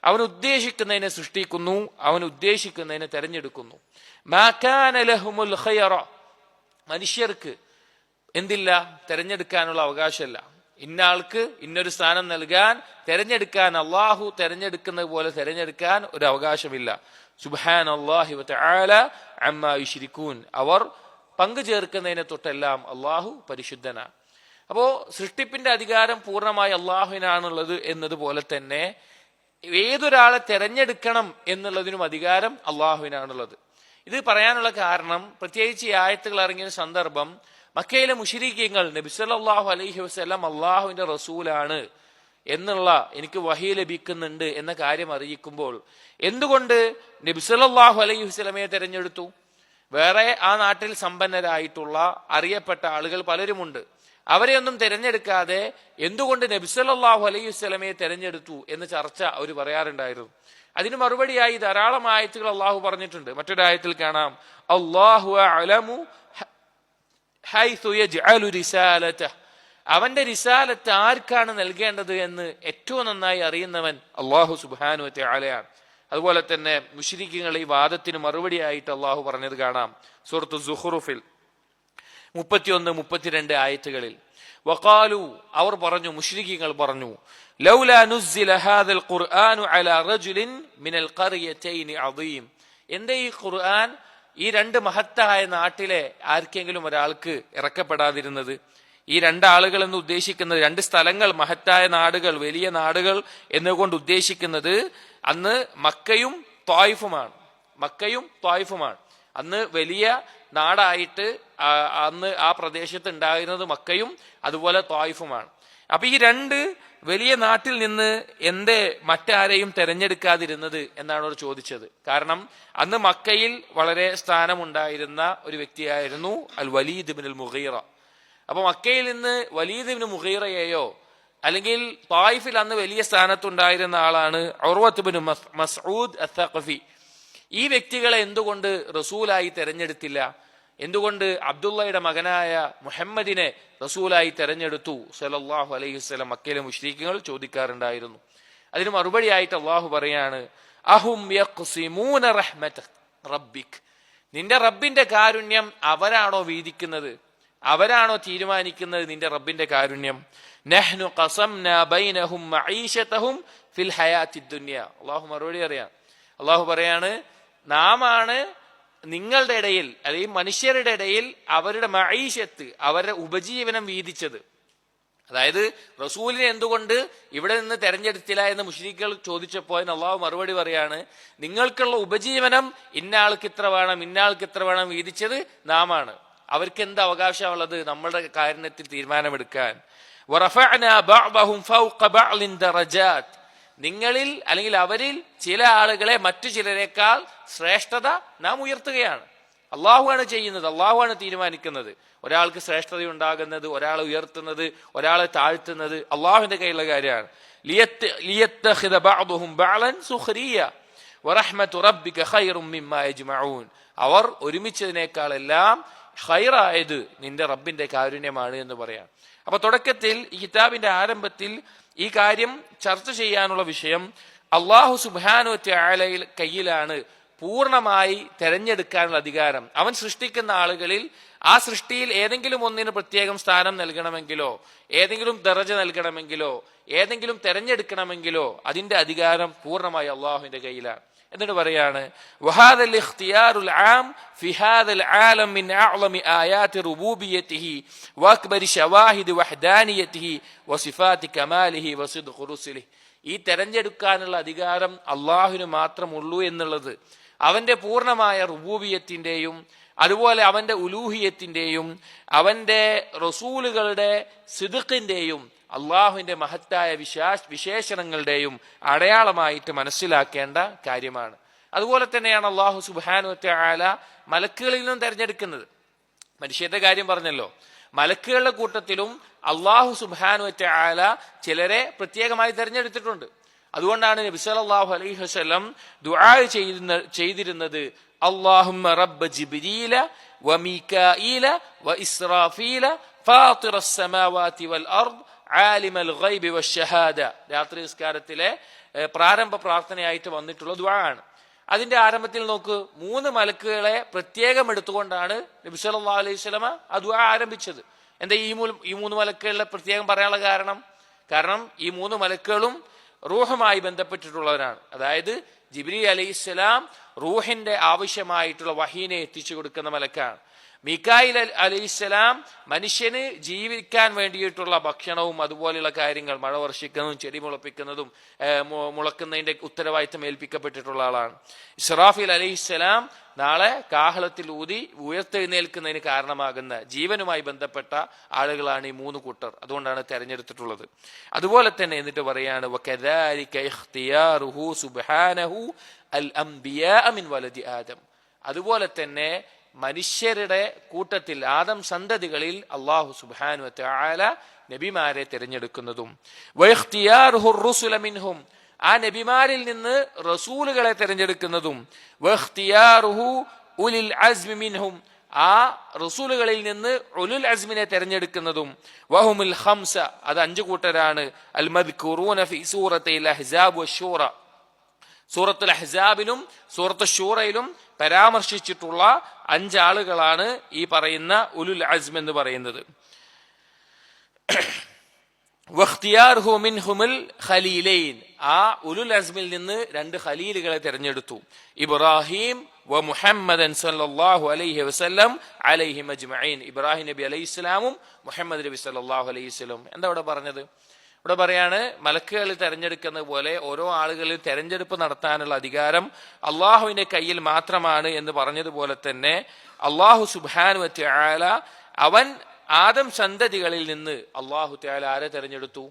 അവൻ ഉദ്ദേശിക്കുന്നതിനെ സൃഷ്ടിക്കുന്നു, അവൻ ഉദ്ദേശിക്കുന്നതിനെ തെരഞ്ഞെടുക്കുന്നു. മാ കാന ലഹുമുൽ ഖൈറ, മനുഷ്യർക്ക് എന്തില്ല? തെരഞ്ഞെടുക്കാനുള്ള അവകാശമില്ല. ഇന്ന ആൾക്ക് ഇന്നൊരു സ്ഥാനം നൽകാൻ, തെരഞ്ഞെടുക്കാൻ, അള്ളാഹു തെരഞ്ഞെടുക്കുന്നത് പോലെ തെരഞ്ഞെടുക്കാൻ ഒരു അവകാശമില്ല. സുബ്ഹാനല്ലാഹി വ തആല അമ്മാ യുശ്രികൂൻ. അവർ പങ്കു ചേർക്കുന്നതിനെ തൊട്ടെല്ലാം അള്ളാഹു പരിശുദ്ധനാണ്. അപ്പോ സൃഷ്ടിപ്പിന്റെ അധികാരം പൂർണ്ണമായി അള്ളാഹുവിനാണുള്ളത് എന്നതുപോലെ തന്നെ ഏതൊരാളെ തെരഞ്ഞെടുക്കണം എന്നുള്ളതിനും അധികാരം അള്ളാഹുവിനാണുള്ളത്. ഇത് പറയാനുള്ള കാരണം, പ്രത്യേകിച്ച് ഈ ആയത്തുകൾ ഇറങ്ങിയ സന്ദർഭം മക്കയിലെ മുശ്രിക്കീങ്ങൾ നബി സല്ലല്ലാഹു അലൈഹി വസല്ലം അള്ളാഹുവിന്റെ റസൂലാണ് എന്നുള്ള, എനിക്ക് വഹി ലഭിക്കുന്നുണ്ട് എന്ന കാര്യം അറിയിക്കുമ്പോൾ എന്തുകൊണ്ട് നബി സല്ലല്ലാഹു അലൈഹി വസല്ലമയെ തെരഞ്ഞെടുത്തു? വേറെ ആ നാട്ടിൽ സമ്പന്നരായിട്ടുള്ള അറിയപ്പെട്ട ആളുകൾ പലരുമുണ്ട്. അവരെയൊന്നും തെരഞ്ഞെടുക്കാതെ എന്തുകൊണ്ട് നബി സല്ലല്ലാഹു അലൈഹി വസല്ലമയെ തെരഞ്ഞെടുത്തു എന്ന് ചർച്ച അവർ പറയാറുണ്ടായിരുന്നു. അതിന് മറുപടിയായി ധാരാളം ആയത്തുകൾ അള്ളാഹു പറഞ്ഞിട്ടുണ്ട്. മറ്റൊരായത്തിൽ കാണാം, അല്ലാഹു അഅലമു ഹൈസു യജ്അലു റിസാലതഹു, അവന്റെ റിസാലത്ത് ആർക്കാണ് നൽകേണ്ടത് എന്ന് ഏറ്റവും നന്നായി അറിയുന്നവൻ അല്ലാഹു സുബ്ഹാനഹു വ തആലയാണ്. അതുപോലെ തന്നെ മുശ്രിക്കീങ്ങളുടെ ഈ വാദത്തിന് മറുപടിയായിട്ട് അള്ളാഹു പറഞ്ഞത് കാണാം സൂറത്തു സുഖ്റുഫിൽ 31-32 ആയത്തുകളിൽ. വഖാലു, അവർ പറഞ്ഞു, മുശ്രിക്കീങ്ങൾ പറഞ്ഞു, ലൗലാ നുസ്സില ഹാദൽ ഖുർആനു അലാ റജുലിൻ മിനൽ ഖറിയതൈനി അദീം, എന്തേ ഈ ഖുർആൻ ഈ രണ്ട് മഹത്തായ നാട്ടിലെ ആർക്കെങ്കിലും ഒരാൾക്ക് ഇറക്കപ്പെടാതിരുന്നത്? ഈ രണ്ടാളുകൾ എന്ന് ഉദ്ദേശിക്കുന്നത്, രണ്ട് സ്ഥലങ്ങൾ, മഹത്തായ നാടുകൾ, വലിയ നാടുകൾ എന്നുകൊണ്ട് ഉദ്ദേശിക്കുന്നത് അന്ന് മക്കയും ത്വായിഫുമാണ്. മക്കയും ത്വായിഫുമാണ് അന്ന് വലിയ നാടായിട്ട് അന്ന് ആ പ്രദേശത്ത് ഉണ്ടായിരുന്നത് മക്കയും അതുപോലെ ത്വായിഫുമാണ്. അപ്പൊ ഈ രണ്ട് വലിയ നാട്ടിൽ നിന്ന് എന്തേ മറ്റാരെയും തെരഞ്ഞെടുക്കാതിരുന്നത് എന്നാണ് അവർ ചോദിച്ചത്. കാരണം അന്ന് മക്കയിൽ വളരെ സ്ഥാനമുണ്ടായിരുന്ന ഒരു വ്യക്തിയായിരുന്നു അൽ വലീദ് ഇബ്നുൽ മുഗീറ. അപ്പൊ മക്കയിൽ നിന്ന് വലീദ് ഇബ്നു മുഗീറയെയോ അല്ലെങ്കിൽ ത്വായിഫിൽ അന്ന് വലിയ സ്ഥാനത്തുണ്ടായിരുന്ന ആളാണ് ഉർവത്ത് ഇബ്നു മസ്ഊദ് അസ്സഖഫി. ഈ വ്യക്തികളെ എന്തുകൊണ്ട് റസൂലായി തെരഞ്ഞെടുത്തില്ല? എന്തുകൊണ്ട് അബ്ദുള്ളയുടെ മകനായ മുഹമ്മദിനെ റസൂലായി തെരഞ്ഞെടുത്തു സല്ലല്ലാഹു അലൈഹി വസല്ലം? മക്കയിലെ മുശ്രിക്കുകൾ ചോദിക്കാറുണ്ടായിരുന്നു. അതിന് മറുപടിയായിട്ട് അള്ളാഹു പറയാണ്, അഹും യഖ്സിമൂന റഹ്മത റബ്ബിക്, നിന്റെ റബ്ബിന്റെ കാരുണ്യം അവരാണോ വീതിക്കുന്നത്? അവരാണോ തീരുമാനിക്കുന്നത് നിന്റെ റബ്ബിന്റെ കാരുണ്യം? നഹ്നു ഖസംനാ ബൈനഹും മഈശതഹും ഫിൽ ഹയാത്തിദ് ദുനിയ. അള്ളാഹു മറുപടി അറിയാം. അള്ളാഹു പറയാണ്, നാമാണ് നിങ്ങളുടെ ഇടയിൽ അല്ലെങ്കിൽ മനുഷ്യരുടെ ഇടയിൽ അവരുടെ മഈശത്ത്, അവരുടെ ഉപജീവനം വീതിച്ചത്. അതായത് റസൂലിനെ എന്തുകൊണ്ട് ഇവിടെ നിന്ന് തെരഞ്ഞെടുത്തില്ല എന്ന് മുശ്രിക്കുകൾ ചോദിച്ചപ്പോൾ അള്ളാഹു മറുപടി പറയാണ്, നിങ്ങൾക്കുള്ള ഉപജീവനം ഇന്നയാൾക്ക് ഇത്ര വേണം, ഇന്നയാൾക്ക് ഇത്ര വേണം വീതിച്ചത് നാമാണ്. അവർക്ക് എന്ത് അവകാശമുള്ളത് നമ്മളുടെ കാര്യത്തിൽ തീരുമാനമെടുക്കാൻ? വറഫഅനാ ബഅദഹും ഫൗഖ ബഅദിൻ ദറജാത്ത്, നിങ്ങളിൽ അല്ലെങ്കിൽ അവരിൽ ചില ആളുകളെ മറ്റു ചിലരെക്കാൾ ശ്രേഷ്ഠത നാം ഉയർത്തുകയാണ്. അള്ളാഹുവാണ് ചെയ്യുന്നത്, അള്ളാഹുവാണ് തീരുമാനിക്കുന്നത്. ഒരാൾക്ക് ശ്രേഷ്ഠത ഉണ്ടാകുന്നത്, ഒരാളെ ഉയർത്തുന്നത്, ഒരാളെ താഴ്ത്തുന്നത് അള്ളാഹുവിന്റെ കയ്യിലുള്ള കാര്യമാണ്. ലിയത്തഖിദ ബഅദുഹും ബഅലൻ സുഖരിയ വറഹ്മതു റബ്ബിക ഖൈറും മിമ്മാ യജ്മഊൻ, അവർ ഒരുമിച്ചതിനേക്കാളെല്ലാം ഖൈറായത് നിന്റെ റബ്ബിന്റെ കാരുണ്യമാണ് എന്ന് പറയാം. അപ്പൊ തുടക്കത്തിൽ ഈ കിതാബിന്റെ ആരംഭത്തിൽ ഈ കാര്യം ചർച്ച ചെയ്യാനുള്ള വിഷയം അള്ളാഹു സുബ്ഹാനഹു വ തആലയിൽ കയ്യിലാണ് പൂർണ്ണമായി തെരഞ്ഞെടുക്കാനുള്ള അധികാരം. അവൻ സൃഷ്ടിക്കുന്ന ആളുകളിൽ ആ സൃഷ്ടിയിൽ ഏതെങ്കിലും ഒന്നിന് പ്രത്യേകം സ്ഥാനം നൽകണമെങ്കിലോ ഏതെങ്കിലും ദറജ നൽകണമെങ്കിലോ ഏതെങ്കിലും തെരഞ്ഞെടുക്കണമെങ്കിലോ അതിന്റെ അധികാരം പൂർണ്ണമായി അള്ളാഹുവിന്റെ കയ്യിലാണ്. എന്നിട്ട് പറയാണ്, വഹാദൽ ഇഖ്തിയാറുൽ ആം ഫി ഹാദൽ ആലം മിൻ അഅ്ളമി ആയാതി റുബൂബിയതിഹി വഅക്ബരി ശവാഹിദി വഹ്ദാനിയതിഹി വസിഫാതി കമാലിഹി വസിദ്ഖി റുസുലിഹി. ഈ തെരഞ്ഞെടുക്കാനുള്ള അധികാരം അള്ളാഹുവിന് മാത്രമുള്ളൂ എന്നുള്ളത് അവന്റെ പൂർണ്ണമായ റുബൂബിയത്തിന്റെയും അതുപോലെ അവന്റെ ഉലൂഹിയത്തിന്റെയും അവന്റെ റസൂലുകളുടെ സിദ്ഖിന്റെയും അള്ളാഹുവിന്റെ മഹത്തായ വിശേഷണങ്ങളുടെയും അടയാളമായിട്ട് മനസ്സിലാക്കേണ്ട കാര്യമാണ്. അതുപോലെ തന്നെയാണ് അള്ളാഹു സുബ്ഹാനഹു വ തആല മലക്കുകളിൽ നിന്നും തെരഞ്ഞെടുക്കുന്നത്. മനുഷ്യരുടെ കാര്യം പറഞ്ഞല്ലോ, മലക്കുകളുടെ കൂട്ടത്തിലും അള്ളാഹു സുബ്ഹാനഹു വ തആല ചിലരെ പ്രത്യേകമായി തെരഞ്ഞെടുത്തിട്ടുണ്ട്. അതുകൊണ്ടാണ് നബി സല്ലല്ലാഹു അലൈഹി വസല്ലം ദുആ ചെയ്തിരുന്നത്, അല്ലാഹുമ്മ റബ്ബ ജിബ്രീല വമീകാഈല വഇസ്രാഫീല ഫാത്തിറസ് സമാവാതി വൽ അർദ് ആലിമൽ ഗൈബി വശഹാദ. രാത്രി നിസ്കാരത്തിലെ പ്രാരംഭ പ്രാർത്ഥനയായിട്ട് വന്നിട്ടുള്ള ദുആ ആണ്. അതിന്റെ ആരംഭത്തിൽ നോക്ക്, 3 മലക്കുകളെ പ്രത്യേകം എടുത്തുകൊണ്ടാണ് നബി സല്ലല്ലാഹു അലൈഹി വസല്ലമ ആ ദുആ ആരംഭിച്ചത്. എന്താ ഈ 3 മലക്കുകളെ പ്രത്യേകം പറയാനുള്ള കാരണം ഈ 3 മലക്കുകളും റൂഹുമായി ബന്ധപ്പെട്ടിട്ടുള്ളവരാണ്. അതായത് ജിബ്രീൽ അലൈഹിസ്സലാം റൂഹിന്റെ ആവശ്യമായിട്ടുള്ള വഹീനെ എത്തിച്ചു കൊടുക്കുന്ന മലക്കാണ്. മീകായിൽ അലൈഹിസ്സലാം മനുഷ്യന് ജീവിക്കാൻ വേണ്ടിയിട്ടുള്ള ഭക്ഷണവും അതുപോലെയുള്ള കാര്യങ്ങൾ, മഴ വർഷിക്കുന്നതും ചെടി മുളപ്പിക്കുന്നതും മുളക്കുന്നതിന്റെ ഉത്തരവാദിത്തം ഏൽപ്പിക്കപ്പെട്ടിട്ടുള്ള ആളാണ്. ഇസ്രാഫീൽ അലൈഹിസ്സലാം നാളെ കാഹളത്തിൽ ഊതി ഉയർത്തെഴുന്നേൽക്കുന്നതിന് കാരണമാകുന്ന ജീവനുമായി ബന്ധപ്പെട്ട ആളുകളാണ് ഈ 3 കൂട്ടർ. അതുകൊണ്ടാണ് തെരഞ്ഞെടുത്തിട്ടുള്ളത്. അതുപോലെ തന്നെ എന്നിട്ട് പറയാണ്, വകദാലിക ഇഖ്തിയാറുഹു സുബ്ഹാനഹു അൽ അംബിയാ മിൻ വലദി ആദം. അതുപോലെ തന്നെ മനുഷ്യരുടെ കൂട്ടത്തിൽ ആദം സന്തതികളിൽ അല്ലാഹു സുബ്ഹാനഹു വ തആല നബിമാരെ തിരഞ്ഞെടുക്കുന്നതും വഇഖ്തിയാറുഹു റുസുല മിൻഹും, ആ നബിമാരിൽ നിന്ന് റസൂലുകളെ തിരഞ്ഞെടുക്കുന്നതും വഇഖ്തിയാറുഹു ഉലിൽ അസ്മി മിൻഹും, ആ റസൂലുകളിൽ നിന്ന് ഉലുൽ അസ്മിനെ തിരഞ്ഞെടുക്കുന്നതും വഹുമുൽ ഖംസ, അത് 5 കൂട്ടരാണ്. അൽ മദ്കൂറൂന ഫി സൂറത്തിൽ അഹ്സാബ് വശൂറ, സൂറത്തുൽ അഹ്സാബിലും സൂറത്തുൽ ശൂറയിലും പരാമർശിച്ചിട്ടുള്ള 5 ആളുകളാണ് ഈ പറയുന്ന ഉലുൽ അസ്ം എന്ന് പറയുന്നത്. വഖ്തിയാറുഹു മിൻഹുൽ ഖലീലൈൻ, ആ ഉലുൽ അസ്മിൽ നിന്ന് രണ്ട് ഖലീലുകളെ തെരഞ്ഞെടുത്തു. ഇബ്രാഹിം വ മുഹമ്മദൻ സല്ലല്ലാഹു അലൈഹി വസല്ലം അലൈഹിം അജ്മഈൻ. ഇബ്രാഹിം നബി അലൈഹിസ്സലാമും മുഹമ്മദ് നബി സല്ലല്ലാഹു അലൈഹി വസല്ലം. എന്താ ഇവിടെ പറഞ്ഞത്? ഇവിടെ പറയാണ്, മലക്കുകൾ തെരഞ്ഞെടുക്കുന്നത് പോലെ ഓരോ ആളുകളിൽ തെരഞ്ഞെടുപ്പ് നടത്താനുള്ള അധികാരം അള്ളാഹുവിന്റെ കയ്യിൽ മാത്രമാണ് എന്ന് പറഞ്ഞതുപോലെ തന്നെ അള്ളാഹു സുബ്ഹാനഹു വ തആല അവൻ ആദം സന്തതികളിൽ നിന്ന് അള്ളാഹു തആല ആരെ തെരഞ്ഞെടുത്തു?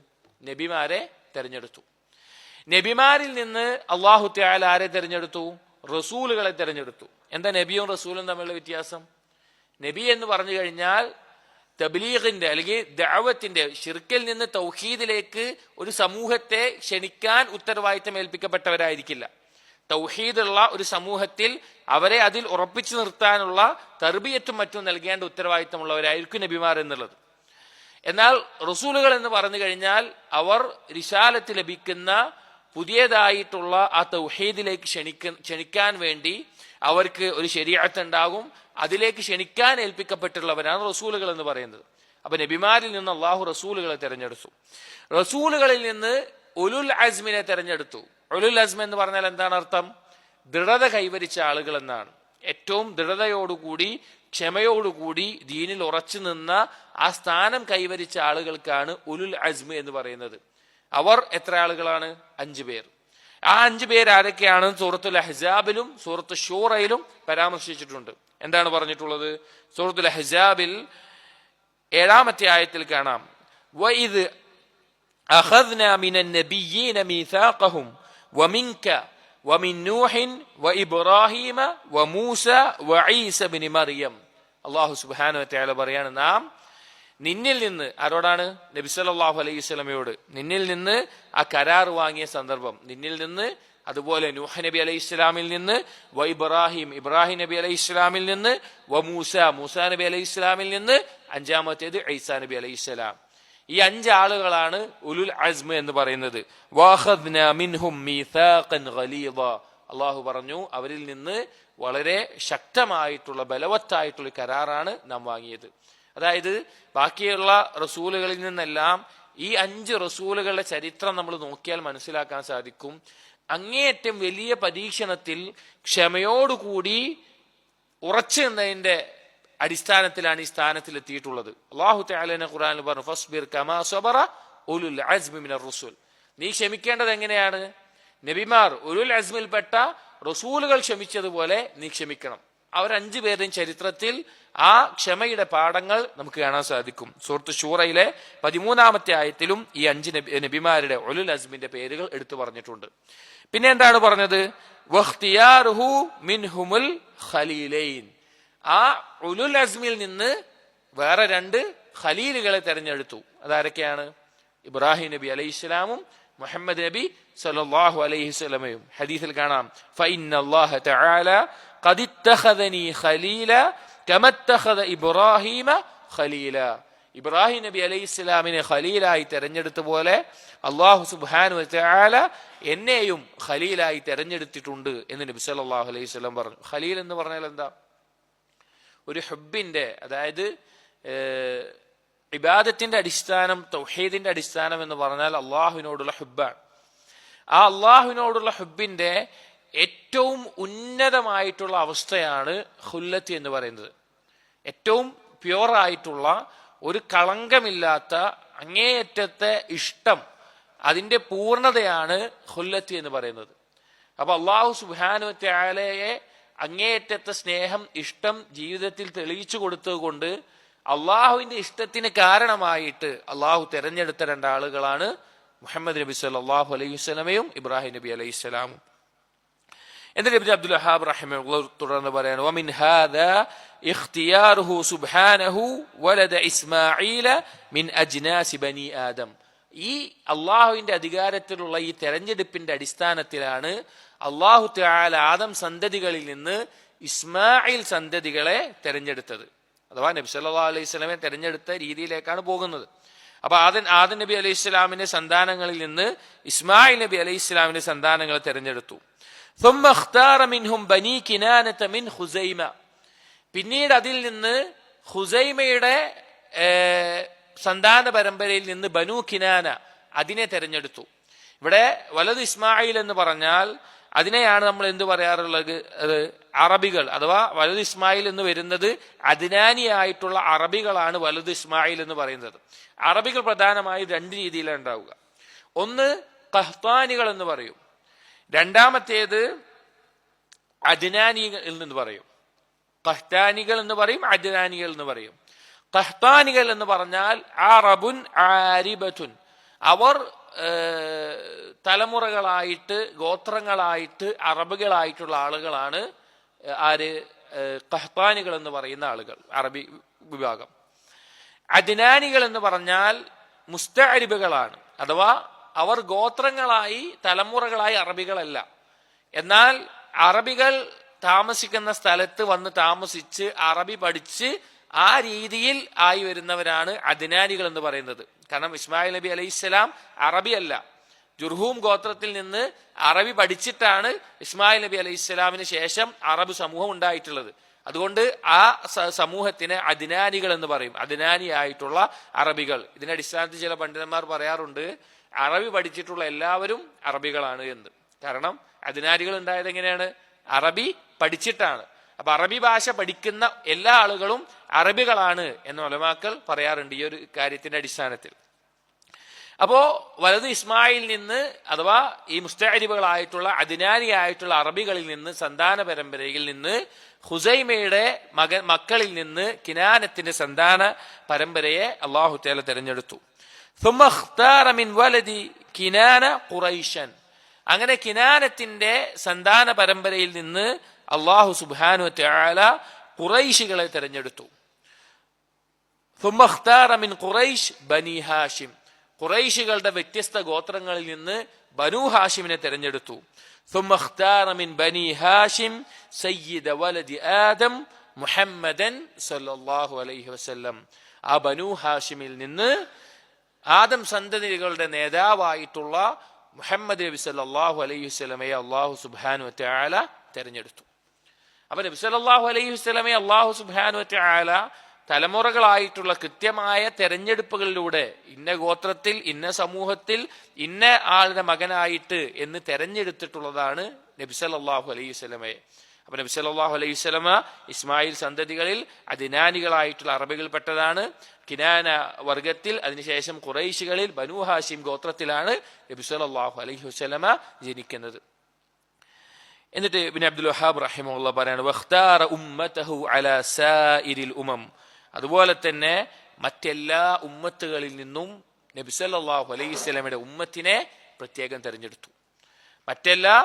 നബിമാരെ തെരഞ്ഞെടുത്തു. നബിമാരിൽ നിന്ന് അള്ളാഹു തആല ആരെ തെരഞ്ഞെടുത്തു? റസൂലുകളെ തെരഞ്ഞെടുത്തു. എന്താ നബിയും റസൂലും തമ്മിലുള്ള വ്യത്യാസം? നബി എന്ന് പറഞ്ഞു കഴിഞ്ഞാൽ തബ്ലീഗിന്റെ അല്ലെങ്കിൽ ദഅവത്തിന്റെ, ശിർക്കിൽ നിന്ന് തൗഹീദിലേക്ക് ഒരു സമൂഹത്തെ ക്ഷണിക്കാൻ ഉത്തരവാദിത്തം ഏൽപ്പിക്കപ്പെട്ടവരായിരിക്കില്ല. തൗഹീദുള്ള ഒരു സമൂഹത്തിൽ അവരെ അതിൽ ഉറപ്പിച്ചു നിർത്താനുള്ള തർബിയത്തും മറ്റും നൽകേണ്ട ഉത്തരവാദിത്തമുള്ളവരായിരിക്കും നബിമാർ എന്നുള്ളത്. എന്നാൽ റസൂലുകൾ എന്ന് പറഞ്ഞു കഴിഞ്ഞാൽ അവർ റിസാലത്ത് ലഭിക്കുന്ന പുതിയതായിട്ടുള്ള ആ തൗഹീദിലേക്ക് ക്ഷണിക്കാൻ വേണ്ടി അവർക്ക് ഒരു ശരീഅത്ത് ഉണ്ടാകും, അതിലേക്ക് ക്ഷണിക്കാൻ ഏൽപ്പിക്കപ്പെട്ടുള്ളവരാണ് റസൂലുകൾ എന്ന് പറയുന്നത്. അപ്പൊ നബിമാരിൽ നിന്ന് അള്ളാഹു റസൂലുകളെ തെരഞ്ഞെടുത്തു. റസൂലുകളിൽ നിന്ന് ഉലുൽ അസ്മിനെ തെരഞ്ഞെടുത്തു. ഉലുൽ അസ്മ എന്ന് പറഞ്ഞാൽ എന്താണ് അർത്ഥം? ദൃഢത കൈവരിച്ച ആളുകൾ എന്നാണ്. ഏറ്റവും ദൃഢതയോടുകൂടി ക്ഷമയോടുകൂടി ദീനിൽ ഉറച്ചു നിന്ന ആ സ്ഥാനം കൈവരിച്ച ആളുകൾക്കാണ് ഉലുൽ അസ്മ എന്ന് പറയുന്നത്. അവർ എത്ര ആളുകളാണ്? 5 പേർ. ആ 5 പേർ ആരൊക്കെയാണ്? സൂറത്തുൽ അഹ്സാബിലും സൂറത്തുൽ ശൂറയിലും പരാമർശിച്ചിട്ടുണ്ട്. എന്താണ് പറഞ്ഞിട്ടുള്ളത്? സൂറത്തുൽ അഹ്സാബിൽ 7-ാമത്തെ ആയത്തിൽ കാണാം, വഇദ് അഖദ്നാ മിനൻ നബിയ്യീന മീസാഖഹും വമിൻക വമിൻ നൂഹിൻ വഇബ്രാഹീമ വമൂസ വഈസ ഇബ്നു മറിയം. അല്ലാഹു സുബ്ഹാനഹു വ തആല പറയാണ്, നാം നിന്നിൽ നിന്ന്, ആരോടാണ്? നബി സല്ലല്ലാഹു അലൈഹി വസല്ലമയോട് നിന്നിൽ നിന്ന് ആ കരാർ വാങ്ങിയ സന്ദർഭം, നിന്നിൽ നിന്ന്, അതുപോലെ നൂഹ് നബി അലൈഹി ഇസ്ലാമിൽ നിന്ന്, ഇബ്രാഹിം നബി അലൈഹി ഇസ്ലാമിൽ നിന്ന്, മൂസ നബി അലൈഹി ഇസ്ലാമിൽ നിന്ന്, 5-ാമത്തേത് ഈസാ നബി അലൈഹി ഇസ്ലാം. ഈ 5 ആളുകളാണ് ഉലുൽ അസ്മ എന്ന് പറയുന്നത്. വഅഖദ്നാ മിൻഹും മീസാഖൻ ഗലീദ. അള്ളാഹു പറഞ്ഞു, അവരിൽ നിന്ന് വളരെ ശക്തമായിട്ടുള്ള ബലവത്തായിട്ടുള്ള കരാറാണ് നാം വാങ്ങിയത്. അതായത് ബാക്കിയുള്ള റസൂലുകളിൽ നിന്നെല്ലാം ഈ 5 റസൂലുകളുടെ ചരിത്രം നമ്മൾ നോക്കിയാൽ മനസ്സിലാക്കാൻ സാധിക്കും, അങ്ങേയറ്റം വലിയ പരീക്ഷണത്തിൽ ക്ഷമയോടുകൂടി ഉറച്ചു നിന്നതിന്റെ അടിസ്ഥാനത്തിലാണ് ഈ സ്ഥാനത്തിൽ എത്തിയിട്ടുള്ളത്. അല്ലാഹു തആല ഖുർആനിൽ പറഞ്ഞു, ഫസ്ബിർ കമാ സബറ ഉലുൽ അസ്മി മിനർ റുസുൽ. നീ ക്ഷമിക്കേണ്ടത് എങ്ങനെയാണ്? നബിമാർ ഉലുൽ അസ്മിൽപ്പെട്ട റസൂലുകൾ ക്ഷമിച്ചതുപോലെ നീ ക്ഷമിക്കണം. അവർ 5 പേരുടെയും ചരിത്രത്തിൽ ആ ക്ഷമയുടെ പാഠങ്ങൾ നമുക്ക് കാണാൻ സാധിക്കും. സൂറത്ത് ശൂറയിലെ 13-ാമത്തെ ആയത്തിലും ഈ 5 നബിമാരുടെ ഉലുൽ അസ്മിന്റെ പേരുകൾ എടുത്തു പറഞ്ഞിട്ടുണ്ട്. പിന്നെ എന്താണ് പറഞ്ഞത്? വഖ്തിയാറുഹു മിൻഹുൽ ഖലീലൈൻ. ആ ഉലുൽ അസ്മിൽ നിന്ന് വേറെ 2 ഖലീലുകളെ തെരഞ്ഞെടുത്തു. അതാരൊക്കെയാണ്? ഇബ്രാഹിം നബി അലൈഹി ഇസ്ലാമും മുഹമ്മദ് നബി സല്ലല്ലാഹു അലൈഹി വസല്ലമയും. ഹദീസിൽ കാണാം, ഫഇന്നല്ലാഹ തആല ഖദ് ഇത്തഖദനി ഖലീല കമ ഇത്തഖദ ഇബ്രാഹിമ ഖലീല. ഇബ്രാഹിം നബി അലൈഹി ഇസ്ലാമിനെ ഖലീലായി തെരഞ്ഞെടുത്ത പോലെ അല്ലാഹു സുബ്ഹാനഹു വ തആല എന്നെയും ഖലീലായി തെരഞ്ഞെടുത്തിട്ടുണ്ട് എന്ന് നബി സല്ലല്ലാഹു അലൈഹി വസല്ലം പറഞ്ഞു. ഖലീൽ എന്ന് പറഞ്ഞാൽ എന്താ? ഒരു ഹുബ്ബിന്റെ, അതായത് ഇബാദത്തിന്റെ അടിസ്ഥാനം, തൗഹീദിന്റെ അടിസ്ഥാനം എന്ന് പറഞ്ഞാൽ അള്ളാഹുവിനോടുള്ള ഹുബ്ബാണ്. ആ അള്ളാഹുവിനോടുള്ള ഹുബ്ബിന്റെ ഏറ്റവും ഉന്നതമായിട്ടുള്ള അവസ്ഥയാണ് ഖുല്ലത്ത് എന്ന് പറയുന്നത്. ഏറ്റവും പ്യുവറായിട്ടുള്ള, ഒരു കളങ്കമില്ലാത്ത അങ്ങേയറ്റത്തെ ഇഷ്ടം, അതിന്റെ പൂർണ്ണതയാണ് ഖുല്ലത്ത് എന്ന് പറയുന്നത്. അപ്പൊ അള്ളാഹു സുബ്ഹാനഹു വ തആലയെ അങ്ങേയറ്റത്തെ സ്നേഹം, ഇഷ്ടം ജീവിതത്തിൽ തെളിയിച്ചു കൊടുത്തത് കൊണ്ട് അള്ളാഹുവിന്റെ ഇഷ്ടത്തിന് കാരണമായിട്ട് അള്ളാഹു തെരഞ്ഞെടുത്ത 2 ആളുകളാണ് മുഹമ്മദ് നബി സല്ലല്ലാഹു അലൈഹി വസല്ലമയും ഇബ്രാഹിം നബി അലൈഹി ഇസ്ലാമും. എന്നിട്ട് ഇബ്നു അബ്ദുൽ വഹാബ് റഹിമഹുല്ലാഹ് തുടർന്ന് പറയാണ്, വമിൻ ഹാദാ ഇഖ്തിയാറുഹു സുബ്ഹാനഹു വലദ ഇസ്മാഈല മിൻ അജ്നാസി ബനി ആദം. ഈ അള്ളാഹുവിന്റെ അധികാരത്തിലുള്ള ഈ തെരഞ്ഞെടുപ്പിന്റെ അടിസ്ഥാനത്തിലാണ് അള്ളാഹു തആല ആദം സന്തതികളിൽ നിന്ന് ഇസ്മായിൽ സന്തതികളെ തെരഞ്ഞെടുത്തത്. അഥവാ നബി സല്ലല്ലാഹു അലൈഹി വസല്ലമയെ തെരഞ്ഞെടുത്ത രീതിയിലേക്കാണ് പോകുന്നത്. അപ്പൊ ആദം നബി അലൈഹി ഇസ്ലാമിന്റെ സന്താനങ്ങളിൽ നിന്ന് ഇസ്മായിൽ നബി അലൈഹി ഇസ്ലാമിന്റെ സന്താനങ്ങളെ തെരഞ്ഞെടുത്തു. ثم اختار منهم بني كنانة من خزيمة. പിന്നീട് അതിൽ നിന്ന് ഖുസൈമയുടെ സന്താന പരമ്പരയിൽ നിന്ന് ബനു കിനാന അതിനെ തെരഞ്ഞെടുത്തു. ഇവിടെ വലത് ഇസ്മായിൽ എന്ന് പറഞ്ഞാൽ അതിനെയാണ് നമ്മൾ എന്ത് പറയാറുള്ളത്? അറബികൾ അഥവാ വലത് ഇസ്മായിൽ എന്ന് വരുന്നത് അദ്നാനിയായിട്ടുള്ള അറബികളാണ് വലത് ഇസ്മായിൽ എന്ന് പറയുന്നത്. അറബികൾ പ്രധാനമായും രണ്ട് രീതിയിലാണ് ഉണ്ടാവുക. ഒന്ന് ഖഹ്താനികൾ എന്ന് പറയും, രണ്ടാമത്തേത് അദ്നാനികൾ എന്ന് പറയും. ഖഹ്താനികൾ എന്ന് പറയും, അദ്നാനികൾ എന്ന് പറയും. ഖഹ്താനികൾ എന്ന് പറഞ്ഞാൽ അറബുൻ ആരിബത്തുൻ, അവർ തലമുറകളായിട്ട് ഗോത്രങ്ങളായിട്ട് അറബികളായിട്ടുള്ള ആളുകളാണ്. ആര്? ഖഹ്താനികൾ എന്ന് പറയുന്ന ആളുകൾ, അറബി വിഭാഗം. അദ്നാനികൾ എന്ന് പറഞ്ഞാൽ മുസ്തഅരിബുകളാണ്, അഥവാ അവർ ഗോത്രങ്ങളായി തലമുറകളായി അറബികളല്ല. എന്നാൽ അറബികൾ താമസിക്കുന്ന സ്ഥലത്ത് വന്ന് താമസിച്ച് അറബി പഠിച്ച് ആ രീതിയിൽ ആയി വരുന്നവരാണ് അദ്നാനികൾ എന്ന് പറയുന്നത്. കാരണം ഇസ്മായിൽ നബി അലൈഹിസ്സലാം അറബി അല്ല, ജുർഹൂം ഗോത്രത്തിൽ നിന്ന് അറബി പഠിച്ചിട്ടാണ് ഇസ്മായിൽ നബി അലൈഹിസ്സലാമിന് ശേഷം അറബ് സമൂഹം ഉണ്ടായിട്ടുള്ളത്. അതുകൊണ്ട് ആ സമൂഹത്തിന് അദ്നാനികൾ എന്ന് പറയും, അദ്നാനി ആയിട്ടുള്ള അറബികൾ. ഇതിന്റെ അടിസ്ഥാനത്തിൽ ചില പണ്ഡിതന്മാർ പറയാറുണ്ട് അറബി പഠിച്ചിട്ടുള്ള എല്ലാവരും അറബികളാണ് എന്ന്. കാരണം അദ്നാനികൾ ഉണ്ടായത് എങ്ങനെയാണ്? അറബി പഠിച്ചിട്ടാണ്. അപ്പൊ അറബി ഭാഷ പഠിക്കുന്ന എല്ലാ ആളുകളും അറബികളാണ് എന്ന് ഉലമാക്കൾ പറയാറുണ്ട് ഈ ഒരു കാര്യത്തിന്റെ അടിസ്ഥാനത്തിൽ. അപ്പോ വലത് ഇസ്മായിൽ നിന്ന് അഥവാ ഈ മുസ്തഅരിബുകളായിട്ടുള്ള അദ്നാനി ആയിട്ടുള്ള അറബികളിൽ നിന്ന് സന്താന പരമ്പരയിൽ നിന്ന് ഹുസൈമയുടെ മക്കളിൽ നിന്ന് കിനാനത്തിന്റെ സന്താന പരമ്പരയെ അല്ലാഹു തആല തെരഞ്ഞെടുത്തു. ثم اختار من ولد കിനാന ഖുറൈശൻ, അങ്ങനെ കിനാനത്തിന്റെ സന്താന പരമ്പരയിൽ നിന്ന് അല്ലാഹു സുബ്ഹാനഹു വതആല ഖുറൈശികളെ തെരഞ്ഞെടുത്തു. ثم اختار من قريش ബനി ഹാഷിം, ഖുറൈശികളുടെ വ്യത്യസ്ത ഗോത്രങ്ങളിൽ നിന്ന് ബനു ഹാഷിമിനെ തെരഞ്ഞെടുത്തു. ثم اختار من ബനി ഹാഷിം സയ്യിദ വലദി ആദം മുഹമ്മദൻ സല്ലല്ലാഹു അലൈഹി വസല്ലം, ആ ബനു ഹാഷിമിൽ നിന്ന് ആദം സന്തതികളുടെ നേതാവായിട്ടുള്ള മുഹമ്മദ് നബി സല്ലല്ലാഹു അലൈഹി വസല്ലമയെ അല്ലാഹു സുബ്ഹാനഹു വതആല തെരഞ്ഞെടുത്തു. അപ്പൊ നബി സല്ലല്ലാഹു അലൈഹി വസല്ലമയെ അല്ലാഹു സുബ്ഹാനഹു വതആല തലമുറകളായിട്ടുള്ള കൃത്യമായ തെരഞ്ഞെടുപ്പുകളിലൂടെ ഇന്ന ഗോത്രത്തിൽ ഇന്ന സമൂഹത്തിൽ ഇന്ന ആളുടെ മകനായിട്ട് എന്ന് തെരഞ്ഞെടുത്തിട്ടുള്ളതാണ് നബി സല്ലല്ലാഹു അലൈഹി വസല്ലമയെ. അപ്പൊ നബി സല്ലല്ലാഹു അലൈഹി വസല്ലമ ഇസ്മായിൽ സന്തതികളിൽ അദ്നാനികളായിട്ടുള്ള അറബികൾപ്പെട്ടതാണ്. കിനാന വർഗത്തിൽ അതിനുശേഷം ഖുറൈശികളിൽ ബനു ഹാഷിം ഗോത്രത്തിലാണ് നബി സല്ലല്ലാഹു അലൈഹി വസല്ലമ ജനിക്കുന്നത്. എന്നിട്ട് ഇബ്നു അബ്ദുൽ വഹാബ് റഹിമഹുല്ലാഹ് പറയാണ് വഖ്താറ ഉമ്മതഹു അലാ സായിരിൽ ഉമം, അതുപോലെ തന്നെ മറ്റെല്ലാ ഉമ്മത്തുകളിൽ നിന്നും നബി സല്ലല്ലാഹു അലൈഹി വസല്ലമയുടെ ഉമ്മത്തിനെ പ്രത്യേകം തെരഞ്ഞെടുത്തു. മറ്റെല്ലാ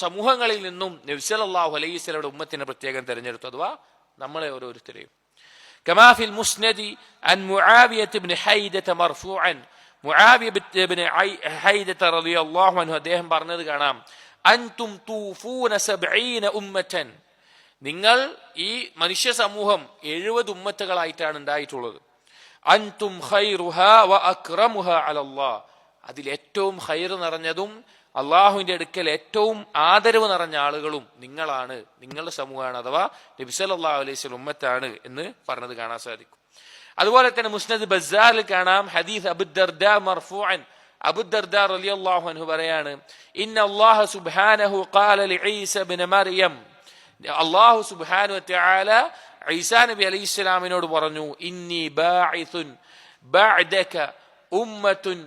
സമൂഹങ്ങളിൽ നിന്നും നബി സല്ലല്ലാഹു അലൈഹി വസല്ലമയുടെ ഉമ്മത്തിനെ പ്രത്യേകം തെരഞ്ഞെടുത്തു, അഥവാ നമ്മളെ ഓരോരുത്തരെയും. كما في المسند عن معاوية بن حيدة مرفوعا, معاوية بن حيدة رضي الله عنه അദ്ദേഹം പറഞ്ഞത് കാണാം അൻതും തൂഫൂന 70 ഉമ്മതൻ, നിങ്ങൾ ഈ മനുഷ്യ സമൂഹം 70 ഉമ്മത്തുകളായിട്ടാണ് ഉണ്ടായിട്ടുള്ളത്. അൻതും ഖൈറുഹാ വ അക്റമുഹാ അലല്ലാഹ്, അതിൽ ഏറ്റവും ഖൈർ നിറഞ്ഞതും അള്ളാഹുവിന്റെ അടുക്കൽ ഏറ്റവും ആദരവ് നിറഞ്ഞ ആളുകളും നിങ്ങളാണ്, നിങ്ങളുടെ സമൂഹമാണ്, അഥവാ നബി സല്ലല്ലാഹു അലൈഹി വസല്ലം ഉമ്മത്താണ് എന്ന് പറഞ്ഞത് കാണാൻ സാധിക്കും. അതുപോലെ തന്നെ മുസ്നദ് ബസ്സാറിൽ കാണാം ഹദീസ് അബൂദർദാ മർഫൂഅൻ, അബൂദർദാ റളിയല്ലാഹു അൻഹു പറയാണ് ഇന്നല്ലാഹ സുബ്ഹാനഹു ഖാല ലഈസ ഇബ്നു മറിയം, അല്ലാഹു സുബ്ഹാനഹു വതആല ഈസാ നബി അലൈഹിസ്സലാമിനോട് പറഞ്ഞു ഇന്നി ബാഇസുൻ ബഅദക ഉമ്മത്തുൻ,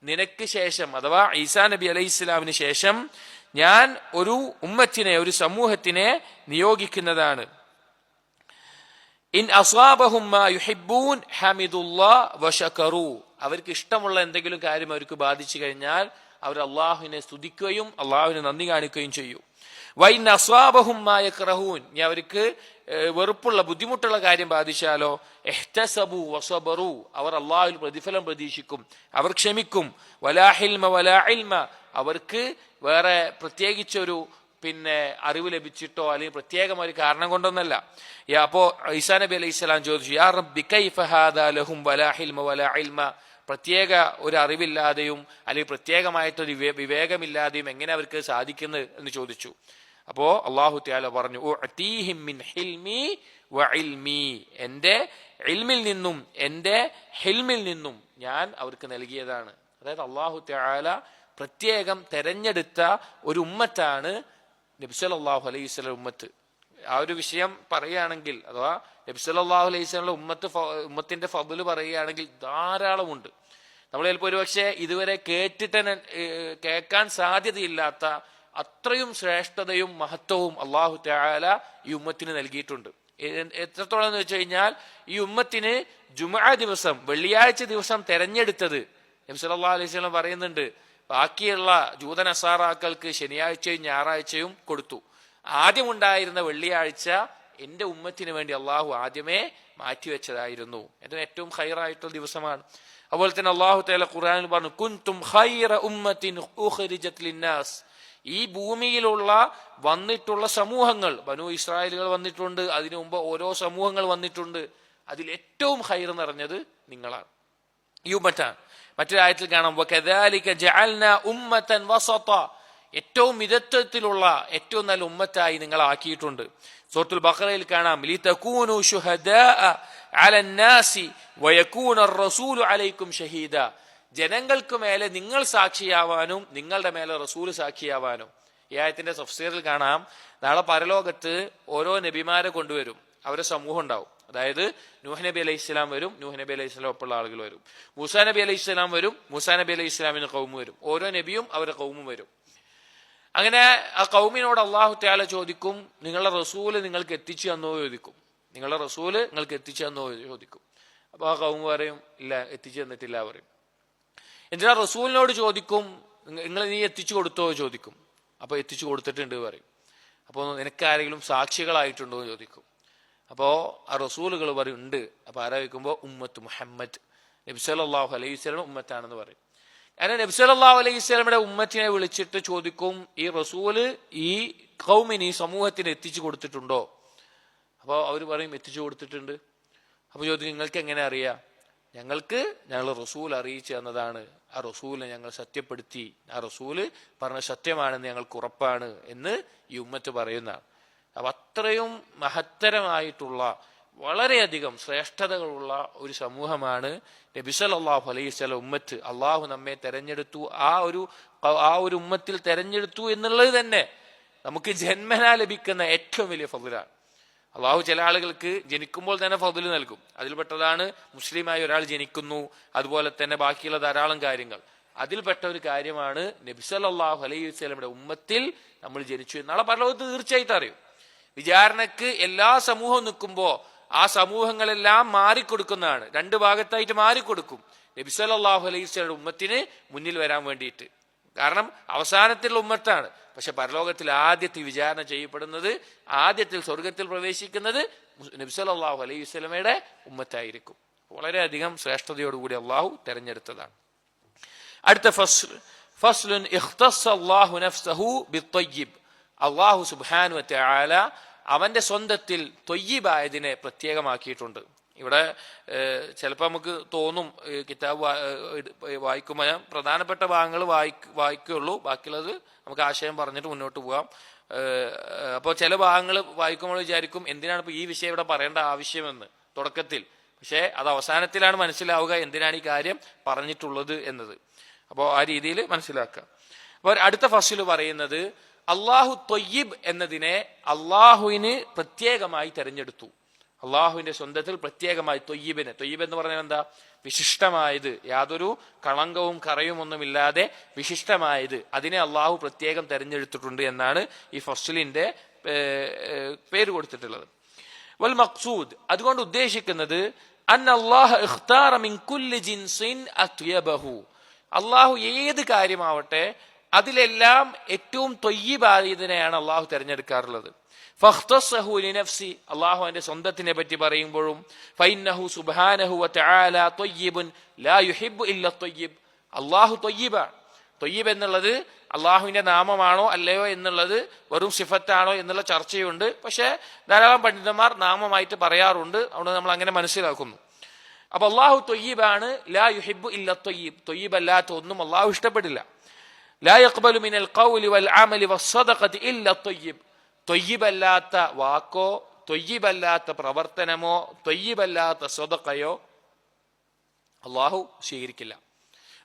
നിനക്ക് ശേഷം അഥവാ ഈസാ നബി അലൈഹിസ്സലാമിന് ശേഷം ഞാൻ ഒരു ഉമ്മത്തിനെ ഒരു സമൂഹത്തിനെ നിയോഗിക്കുന്നതാണ്. ഇൻ അസ്വാബഹും മാ യുഹിബ്ബൂൻ ഹമിദുല്ലാഹ് വശകറു, അവർക്ക് ഇഷ്ടമുള്ള എന്തെങ്കിലും കാര്യം അവർക്ക് ബാധിച്ചു കഴിഞ്ഞാൽ അവർ അള്ളാഹുവിനെ സ്തുതിക്കുകയും അള്ളാഹുവിനെ നന്ദി കാണിക്കുകയും ചെയ്യും. വൈൻ അസ്വാബഹും മാ യക്റഹൂൻ, ഇനി അവർക്ക് വെറുപ്പുള്ള ബുദ്ധിമുട്ടുള്ള കാര്യം ബാധിച്ചാലോ ഇഹ്തസബു വസബറു, അവർ അള്ളാഹുവിൽ പ്രതിഫലം പ്രതീക്ഷിക്കും, അവർ ക്ഷമിക്കും. വലാ ഹിൽമ വലാ ഇൽമ, അവർക്ക് വേറെ പ്രത്യേകിച്ചൊരു അറിവ് ലഭിച്ചിട്ടോ അല്ലെങ്കിൽ പ്രത്യേകം ഒരു കാരണം കൊണ്ടൊന്നല്ല. അപ്പോ ഈസാ നബി അലൈഹിസ്സലാം ചോദിച്ചു യാ റബ്ബി കൈഫ ഹാദാ ലഹും വലാ ഹിൽമ വലാ ഇൽമ, പ്രത്യേക ഒരു അറിവില്ലാതെയും അല്ലെങ്കിൽ പ്രത്യേകമായിട്ടൊരു വിവേകമില്ലാതെയും എങ്ങനെ അവർക്ക് സാധിക്കുന്നത് എന്ന് ചോദിച്ചു. അപ്പോ അല്ലാഹു തആല പറഞ്ഞു ഉഅതീഹിം മിൻ ഹിൽമി വഇൽമി, എന്റെ ഇൽമിൽ നിന്നും എന്റെ ഹിൽമിൽ നിന്നും ഞാൻ അവർക്ക് നൽകിയതാണ്. അതായത് അല്ലാഹു തആല പ്രത്യേകം തെരഞ്ഞെടുത്ത ഒരു ഉമ്മത്താണ് നബി സല്ലല്ലാഹു അലൈഹി വസല്ലം ഉമ്മത്ത്. ആ ഒരു വിഷയം പറയുകയാണെങ്കിൽ, അഥവാ നബി സല്ലല്ലാഹു അലൈഹി വസല്ലം ഉമ്മത്തിന്റെ ഫضل പറയുകയാണെങ്കിൽ ധാരാളമുണ്ട്. നമ്മൾ ചിലപ്പോൾ ഒരുപക്ഷെ ഇതുവരെ കേൾക്കാൻ സാധ്യതയില്ലാത്ത അത്രയും ശ്രേഷ്ഠതയും മഹത്വവും അല്ലാഹു തആല ഈ ഉമ്മത്തിന് നൽകിയിട്ടുണ്ട്. എത്രത്തോളം എന്ന് വെച്ച് കഴിഞ്ഞാൽ ഈ ഉമ്മത്തിന് ജുമുഅ ദിവസം, വെള്ളിയാഴ്ച ദിവസം തെരഞ്ഞെടുത്തത് നബി സല്ലല്ലാഹു അലൈഹി വസല്ലം പറയുന്നുണ്ട്, ബാക്കിയുള്ള ജൂതനസാറാക്കൾക്ക് ശനിയാഴ്ചയും ഞായറാഴ്ചയും കൊടുത്തു. ആദ്യമുണ്ടായിരുന്ന വെള്ളിയാഴ്ച എന്റെ ഉമ്മത്തിന് വേണ്ടി അള്ളാഹു ആദ്യമേ മാറ്റിവെച്ചതായിരുന്നു. എന്റെ ഏറ്റവും ഖൈറായിട്ടുള്ള ദിവസമാണ്. അതുപോലെ തന്നെ അള്ളാഹു തആല ഖുർആനിൽ പറഞ്ഞു കുൻതും ഖൈറ ഉമ്മത്തിൻ ഉഖ്രിജത് ലിന്നാസ്. ഈ ഭൂമിയിലുള്ള വന്നിട്ടുള്ള സമൂഹങ്ങൾ, ബനൂ ഇസ്രായേലുകൾ വന്നിട്ടുണ്ട്, അതിനു മുമ്പ് ഓരോ സമൂഹങ്ങൾ വന്നിട്ടുണ്ട്, അതിൽ ഏറ്റവും ഖൈർ നിറഞ്ഞത് നിങ്ങളാണ്, ഈ ഉമ്മത്താണ്. മറ്റൊരായത്തിൽ കാണാം വകദാലിക ജഅൽനാ ഉമ്മതൻ വസത, ഏറ്റവും മിതത്വത്തിലുള്ള ഏറ്റവും നല്ല ഉമ്മത്തായി നിങ്ങൾ ആക്കിയിട്ടുണ്ട്. സൂറത്തുൽ ബഖറയിൽ കാണാം ലിതകൂനു ശുഹദാഅ അലന്നാസി വയകൂന അർ-റസൂലു അലൈക്കും ഷഹീദ, ജനങ്ങൾക്ക് മേലെ നിങ്ങൾ സാക്ഷിയാവാനും നിങ്ങളുടെ മേലെ റസൂൽ സാക്ഷിയാവാനും. ഈ ആയത്തിന്റെ തഫ്സീറിൽ കാണാം നാളെ പരലോകത്ത് ഓരോ നബിമാരെ കൊണ്ടുവരും, അവരുടെ സമൂഹം ഉണ്ടാവും. അതായത് നൂഹ് നബി അലൈഹി ഇസ്ലാം വരും, നൂഹ് നബി അലൈഹി ഇസ്ലാം ഒപ്പമുള്ള ആളുകൾ വരും. മൂസാ നബി അലൈഹി ഇസ്ലാം വരും, മൂസാ നബി അലൈഹി ഇസ്ലാമിന് ഖൗമ് വരും. ഓരോ നബിയും അവരുടെ ഖൗമും വരും. അങ്ങനെ ആ ഖൗമിനോട് അല്ലാഹു തആല ചോദിക്കും, നിങ്ങളുടെ റസൂല് നിങ്ങൾക്ക് എത്തിച്ചു തന്നോ ചോദിക്കും. നിങ്ങളുടെ റസൂല് നിങ്ങൾക്ക് എത്തിച്ചു തന്നോ ചോദിക്കും. അപ്പൊ ആ ഖൗമ് പറയും ഇല്ല, എത്തിച്ചു തന്നിട്ടില്ല പറയും. എന്തിനാ റസൂലിനോട് ചോദിക്കും, നീ എത്തിച്ചു കൊടുത്തോ ചോദിക്കും. അപ്പൊ എത്തിച്ചു കൊടുത്തിട്ടുണ്ട് പറയും. അപ്പൊ നിനക്ക് ആരെങ്കിലും സാക്ഷികളായിട്ടുണ്ടോ ചോദിക്കും. അപ്പോ ആ റസൂലുകൾ പറയും ഉണ്ട്. അപ്പൊ ആരാ ചോദിക്കുമ്പോ ഉമ്മത്ത് മുഹമ്മദ്, നബി സല്ലല്ലാഹു അലൈഹി വസല്ലം ഉമ്മത്താണെന്ന് പറയും. അങ്ങനെ നബി സല്ലല്ലാഹു അലൈഹി വസല്ലമയുടെ ഉമ്മത്തിനെ വിളിച്ചിട്ട് ചോദിക്കും, ഈ റസൂല് ഈ ഖൗമിന്, ഈ സമൂഹത്തിന് എത്തിച്ചു കൊടുത്തിട്ടുണ്ടോ? അപ്പൊ അവർ പറയും എത്തിച്ചു കൊടുത്തിട്ടുണ്ട്. അപ്പൊ ചോദിക്കും നിങ്ങൾക്ക് എങ്ങനെ അറിയാം? ഞങ്ങൾ റസൂൽ അറിയിച്ചു തന്നതാണ്, ആ റസൂലിനെ ഞങ്ങൾ സത്യപ്പെടുത്തി, ആ റസൂല് പറഞ്ഞ സത്യമാണെന്ന് ഞങ്ങൾക്ക് ഉറപ്പാണ് എന്ന് ഈ ഉമ്മത്ത് പറയുന്നതാണ്. അപ്പൊ അത്രയും മഹത്തരമായിട്ടുള്ള വളരെയധികം ശ്രേഷ്ഠതകളുള്ള ഒരു സമൂഹമാണ് നബി സല്ലല്ലാഹു അലൈഹി വസല്ലം ഉമ്മത്ത്. അള്ളാഹു നമ്മെ തെരഞ്ഞെടുത്തു, ആ ഒരു ഉമ്മത്തിൽ തെരഞ്ഞെടുത്തു എന്നുള്ളത് തന്നെ നമുക്ക് ജന്മനാ ലഭിക്കുന്ന ഏറ്റവും വലിയ ഫضലാണ്. അള്ളാഹു ചില ആളുകൾക്ക് ജനിക്കുമ്പോൾ തന്നെ ഫضൽ നൽകും. അതിൽപ്പെട്ടതാണ് മുസ്ലിമായി ഒരാൾ ജനിക്കുന്നു, അതുപോലെ തന്നെ ബാക്കിയുള്ള ധാരാളം കാര്യങ്ങൾ. അതിൽപ്പെട്ട ഒരു കാര്യമാണ് നബി സല്ലല്ലാഹു അലൈഹി വസല്ലമയുടെ ഉമ്മത്തിൽ നമ്മൾ ജനിച്ചു. നാളെ പരലോകത്ത് തീർച്ചയായിട്ടും അറിയും. വിചാരണക്ക് എല്ലാ സമൂഹവും നിൽക്കുമ്പോൾ ആ സമൂഹങ്ങളെല്ലാം മാറിക്കൊടുക്കുന്നതാണ്, രണ്ട് ഭാഗത്തായിട്ട് മാറിക്കൊടുക്കും നബി സല്ലല്ലാഹു അലൈഹി വസല്ലമയുടെ ഉമ്മത്തിന് മുന്നിൽ വരാൻ വേണ്ടിയിട്ട്. കാരണം അവസാനത്തിലുള്ള ഉമ്മത്താണ്. പക്ഷെ പരലോകത്തിൽ ആദ്യത്തിൽ വിചാരണ ചെയ്യപ്പെടുന്നത്, ആദ്യത്തിൽ സ്വർഗത്തിൽ പ്രവേശിക്കുന്നത് നബി സല്ലല്ലാഹു അലൈഹി വസല്ലമയുടെ ഉമ്മത്തായിരിക്കും. വളരെയധികം ശ്രേഷ്ഠതയോടുകൂടി അള്ളാഹു തെരഞ്ഞെടുത്തതാണ്. അടുത്ത ഫസ്ലുൻ ഇഖ്തസ്സ അല്ലാഹു നഫ്സഹു ബിത്വയ്യിബ്. അള്ളാഹു സുബ്ഹാനഹു വ തആല അവന്റെ സ്വന്തത്തിൽ ത്വയ്യിബായതിനെ പ്രത്യേകമാക്കിയിട്ടുണ്ട്. ഇവിടെ ചിലപ്പോൾ നമുക്ക് തോന്നും കിതാബ് വായിക്കുമ്പോൾ പ്രധാനപ്പെട്ട ഭാഗങ്ങൾ വായിക്കുകയുള്ളൂ, ബാക്കിയുള്ളത് നമുക്ക് ആശയം പറഞ്ഞിട്ട് മുന്നോട്ട് പോകാം. അപ്പോൾ ചില ഭാഗങ്ങൾ വായിക്കുമ്പോൾ വിചാരിക്കും എന്തിനാണ് ഇപ്പോൾ ഈ വിഷയം ഇവിടെ പറയേണ്ട ആവശ്യമെന്ന് തുടക്കത്തിൽ. പക്ഷേ അത് അവസാനത്തിലാണ് മനസ്സിലാവുക എന്തിനാണ് ഈ കാര്യം പറഞ്ഞിട്ടുള്ളത് എന്നത്. അപ്പോൾ ആ രീതിയിൽ മനസ്സിലാക്കുക. അപ്പോൾ അടുത്ത ഫസ്ല് പറയുന്നത് അള്ളാഹു ത്വയ്യിബ് എന്നതിനെ അള്ളാഹുവിന് പ്രത്യേകമായി തെരഞ്ഞെടുത്തു. അള്ളാഹുവിന്റെ സ്വന്തത്തിൽ പ്രത്യേകമായി ത്വയ്യിബിനെ, ത്വയ്യിബ് എന്ന് പറഞ്ഞാൽ എന്താ? വിശിഷ്ടമായത്, യാതൊരു കളങ്കവും കറയും ഒന്നുമില്ലാതെ വിശിഷ്ടമായത്, അതിനെ അള്ളാഹു പ്രത്യേകം തെരഞ്ഞെടുത്തിട്ടുണ്ട് എന്നാണ് ഈ ഫസ്ലിന്റെ പേര് കൊടുത്തിട്ടുള്ളത്. വൽ മഖ്സൂദ്, അതുകൊണ്ട് ഉദ്ദേശിക്കുന്നത് അന്ന അല്ലാഹ ഇഖ്താറ മിൻ കുല്ലി ജിൻസിൻ അത്യബഹു, അള്ളാഹു ഏത് കാര്യമാവട്ടെ അതിലെല്ലാം ഏറ്റവും ത്വയ്യിബായതിനെയാണ് അള്ളാഹു തെരഞ്ഞെടുക്കാറുള്ളത്. ഫഖ്തസ്സഹു ലിനഫ്സി, അള്ളാഹു അവന്റെ സ്വന്തത്തിനെ പറ്റി പറയുമ്പോഴും ഫഇന്നഹു സുബ്ഹാനഹു വതആല ത്വയ്യിബുൻ ലാ യുഹിബ്ബു ഇല്ല ത്വയ്യിബ്, അള്ളാഹു ത്വയ്യിബാണ്. ത്വയ്യിബ് എന്നുള്ളത് അള്ളാഹുവിന്റെ നാമമാണോ അല്ലയോ എന്നുള്ളത് വെറും സിഫത്താണോ എന്നുള്ള ചർച്ചയുണ്ട്. പക്ഷെ ധാരാളം പണ്ഡിതന്മാർ നാമമായിട്ട് പറയാറുണ്ട്, അതുകൊണ്ട് നമ്മൾ അങ്ങനെ മനസ്സിലാക്കുന്നു. അപ്പൊ അള്ളാഹു ത്വയ്യിബാണ്. ലാ യുഹിബ്ബു ഇല്ല ത്വയ്യിബ്, ത്വയ്യിബ് അല്ലാത്ത ഒന്നും അള്ളാഹു ഇഷ്ടപ്പെടില്ല. ലാ യഖ്ബലു മിനൽ ഖൗലി വൽ അമലി വസ്സദഖതി ഇല്ല ത്വയ്യിബ്, ത്വയ്യിബല്ലാത്ത വാക്കോ ത്വയ്യിബല്ലാത്ത പ്രവർത്തനമോ ത്വയ്യിബല്ലാത്ത സ്വതക്കയോ അള്ളാഹു സ്വീകരിക്കില്ല.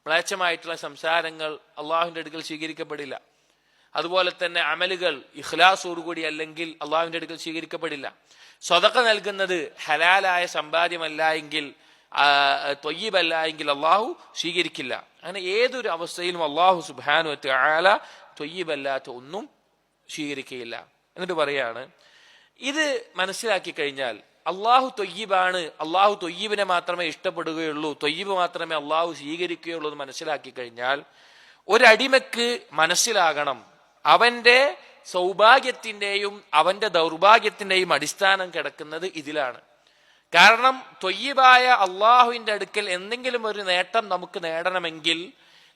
മ്ലേച്ഛമായിട്ടുള്ള സംസാരങ്ങൾ അള്ളാഹുവിന്റെ അടുക്കൽ സ്വീകരിക്കപ്പെടില്ല. അതുപോലെ തന്നെ അമലുകൾ ഇഖ്ലാസോടുകൂടി അല്ലെങ്കിൽ അള്ളാഹുവിന്റെ അടുക്കൽ സ്വീകരിക്കപ്പെടില്ല. സ്വതക്ക നൽകുന്നത് ഹലാലായ സമ്പാദ്യമല്ല എങ്കിൽ, ത്വയ്യിബല്ല എങ്കിൽ അള്ളാഹു സ്വീകരിക്കില്ല. അങ്ങനെ ഏതൊരു അവസ്ഥയിലും അള്ളാഹു സുബ്ഹാനഹു വ തആല ത്വയ്യിബല്ലാത്ത ഒന്നും സ്വീകരിക്കുകയില്ല. എന്നിട്ട് പറയാണ്, ഇത് മനസ്സിലാക്കി കഴിഞ്ഞാൽ അള്ളാഹു ത്വയ്യിബാണ്, അള്ളാഹു ത്വയ്യിബിനെ മാത്രമേ ഇഷ്ടപ്പെടുകയുള്ളൂ, ത്വയ്യിബ് മാത്രമേ അള്ളാഹു സ്വീകരിക്കുകയുള്ളൂ എന്ന് മനസ്സിലാക്കി കഴിഞ്ഞാൽ ഒരടിമക്ക് മനസ്സിലാകണം അവന്റെ സൗഭാഗ്യത്തിന്റെയും അവന്റെ ദൗർഭാഗ്യത്തിന്റെയും അടിസ്ഥാനം കിടക്കുന്നത് ഇതിലാണ്. കാരണം ത്വയ്യിബായ അള്ളാഹുവിന്റെ അടുക്കൽ എന്തെങ്കിലും ഒരു നേട്ടം നമുക്ക് നേടണമെങ്കിൽ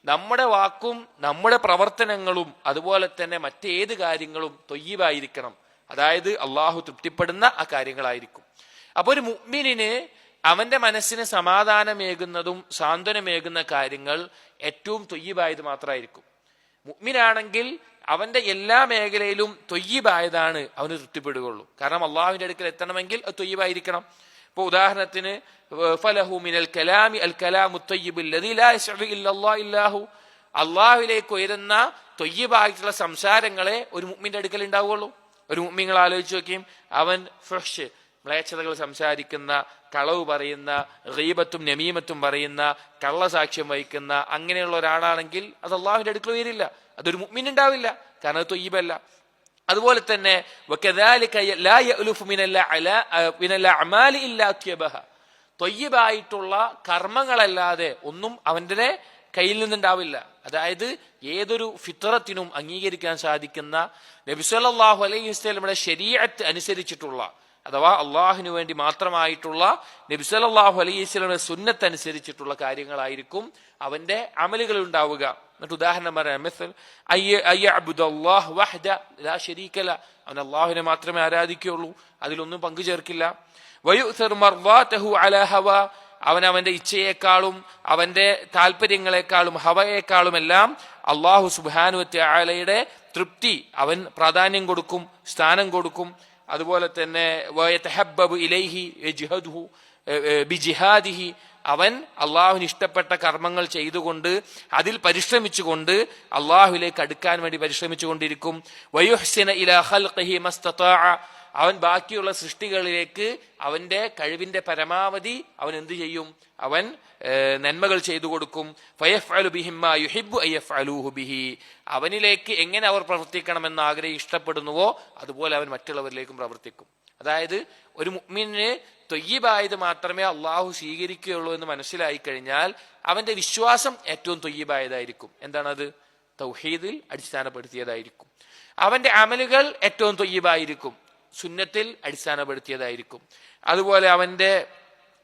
നമ്മുടെ വാക്കും നമ്മുടെ പ്രവർത്തനങ്ങളും അതുപോലെ തന്നെ മറ്റേത് കാര്യങ്ങളും ത്വയ്യിബായിരിക്കണം. അതായത് അള്ളാഹു തൃപ്തിപ്പെടുന്ന ആ കാര്യങ്ങളായിരിക്കും. അപ്പൊ ഒരു മുഅ്മിനിന് അവന്റെ മനസ്സിന് സമാധാനമേകുന്നതും സാന്ത്വനമേകുന്ന കാര്യങ്ങൾ ഏറ്റവും ത്വയ്യിബായത് മാത്രമായിരിക്കും. മുഅ്മിനാണെങ്കിൽ അവന്റെ എല്ലാ മേഖലയിലും ത്വയ്യിബായതാണ് അവന് തൃപ്തിപ്പെടുകയുള്ളൂ. കാരണം അള്ളാഹുവിന്റെ അടുക്കൽ എത്തണമെങ്കിൽ അത് ത്വയ്യിബായിരിക്കണം. ഇപ്പൊ ഉദാഹരണത്തിന് ഫലഹു മിനൽ കലാമി അൽ കലാമു ത്വയ്യിബു അല്ലദീ ലാ യസ്ഉ ഇല്ലല്ലാഹു ഇല്ലാഹു, അള്ളാഹുവിലേക്ക് ഉയരുന്ന ത്വയ്യിബായിട്ടുള്ള സംസാരങ്ങളെ ഒരു മുഅ്മിന്റെ അടുക്കൽ ഉണ്ടാവുകയുള്ളൂ. ഒരു മുഅ്മിൻ ആലോചിച്ച് നോക്കിയും അവൻ ഫ്രഷ് മ്ലേച്ഛതകൾ സംസാരിക്കുന്ന, കളവ് പറയുന്ന, ഗീബത്തും നമീമത്തും പറയുന്ന, കള്ളസാക്ഷ്യം വഹിക്കുന്ന അങ്ങനെയുള്ള ഒരാളാണെങ്കിൽ അത് അള്ളാഹുവിന്റെ അടുക്കൽ ഉയരില്ല, അതൊരു മുഅ്മിൻ ഉണ്ടാവില്ല. കാരണം അത് ത്വയ്യിബല്ല. അതുപോലെ തന്നെ ത്വയ്യിബായിട്ടുള്ള കർമ്മങ്ങളല്ലാതെ ഒന്നും അവന്റെ കയ്യിൽ നിന്നുണ്ടാവില്ല. അതായത് ഏതൊരു ഫിത്രത്തിനും അംഗീകരിക്കാൻ സാധിക്കുന്ന നബി സല്ലല്ലാഹു അലൈഹി വസല്ലമയുടെ ശരീഅത്ത് അനുസരിച്ചിട്ടുള്ള, അഥവാ അള്ളാഹുവിന് വേണ്ടി മാത്രമായിട്ടുള്ള നബി സല്ലല്ലാഹു അലൈഹി വസല്ലമയുടെ സുന്നത്ത് അനുസരിച്ചിട്ടുള്ള കാര്യങ്ങളായിരിക്കും അവന്റെ അമലുകൾ ഉണ്ടാവുക. എന്നിട്ട് ഉദാഹരണം പറയാം, അവൻ അള്ളാഹുവിനെ മാത്രമേ ആരാധിക്കുകയുള്ളൂ, അതിലൊന്നും പങ്കു ചേർക്കില്ല. അവൻ അവന്റെ ഇച്ഛയേക്കാളും അവന്റെ താല്പര്യങ്ങളെക്കാളും ഹവയേക്കാളും എല്ലാം അള്ളാഹു സുബ്ഹാനഹു വ തആലയുടെ തൃപ്തി അവൻ പ്രാധാന്യം കൊടുക്കും, സ്ഥാനം കൊടുക്കും. അതുപോലെ തന്നെ വയതഹബ്ബബു ഇലൈഹി യജ്ഹദുഹു ബിജിഹാദിഹി, അവൻ അള്ളാഹുവിന് ഇഷ്ടപ്പെട്ട കർമ്മങ്ങൾ ചെയ്തുകൊണ്ട് അതിൽ പരിശ്രമിച്ചുകൊണ്ട് അള്ളാഹുവിലേക്ക് അടുക്കാൻ വേണ്ടി പരിശ്രമിച്ചുകൊണ്ടിരിക്കും. വയുഹ്സിന ഇലാ ഖൽഖിഹി മസ്തതാഅ, അവൻ ബാക്കിയുള്ള സൃഷ്ടികളിലേക്ക് അവന്റെ കഴിവിന്റെ പരമാവധി അവൻ എന്ത് ചെയ്യും? അവൻ നന്മകൾ ചെയ്തു കൊടുക്കും. ഫയഫ്അലു ബിഹിം മാ യുഹിബ്ബു അയഫ്അലൂഹു ബിഹി, അവനിലേക്ക് എങ്ങനെ അവർ പ്രവർത്തിക്കണമെന്ന് ഇഷ്ടപ്പെടുന്നുവോ അതുപോലെ അവൻ മറ്റുള്ളവരിലേക്കും പ്രവർത്തിക്കും. അതായത് ഒരു മുഅ്മിനിന് ത്വയ്യിബായത് മാത്രമേ അള്ളാഹു സ്വീകരിക്കുകയുള്ളൂ എന്ന് മനസ്സിലായി കഴിഞ്ഞാൽ അവന്റെ വിശ്വാസം ഏറ്റവും ത്വയ്യിബായതായിരിക്കും. എന്താണത്? തൗഹീദിൽ അടിസ്ഥാനപ്പെടുത്തിയതായിരിക്കും. അവന്റെ അമലുകൾ ഏറ്റവും ത്വയ്യിബായിരിക്കും, സുന്നത്തിൽ അടിസ്ഥാനപ്പെടുത്തിയതായിരിക്കും. അതുപോലെ അവന്റെ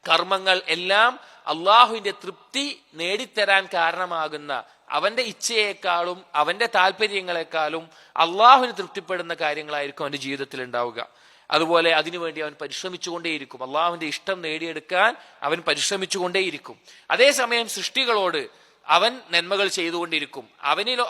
കർമ്മങ്ങൾ എല്ലാം അള്ളാഹുവിന്റെ തൃപ്തി നേടിത്തരാൻ കാരണമാകുന്ന അവന്റെ ഇച്ഛയേക്കാളും അവന്റെ താല്പര്യങ്ങളെക്കാളും അള്ളാഹുവിന് തൃപ്തിപ്പെടുന്ന കാര്യങ്ങളായിരിക്കും അവന്റെ ജീവിതത്തിൽ ഉണ്ടാവുക. അതുപോലെ അതിനുവേണ്ടി അവൻ പരിശ്രമിച്ചുകൊണ്ടേയിരിക്കും. അള്ളാഹുവിന്റെ ഇഷ്ടം നേടിയെടുക്കാൻ അവൻ പരിശ്രമിച്ചുകൊണ്ടേയിരിക്കും. അതേസമയം സൃഷ്ടികളോട് അവൻ നന്മകൾ ചെയ്തുകൊണ്ടിരിക്കും.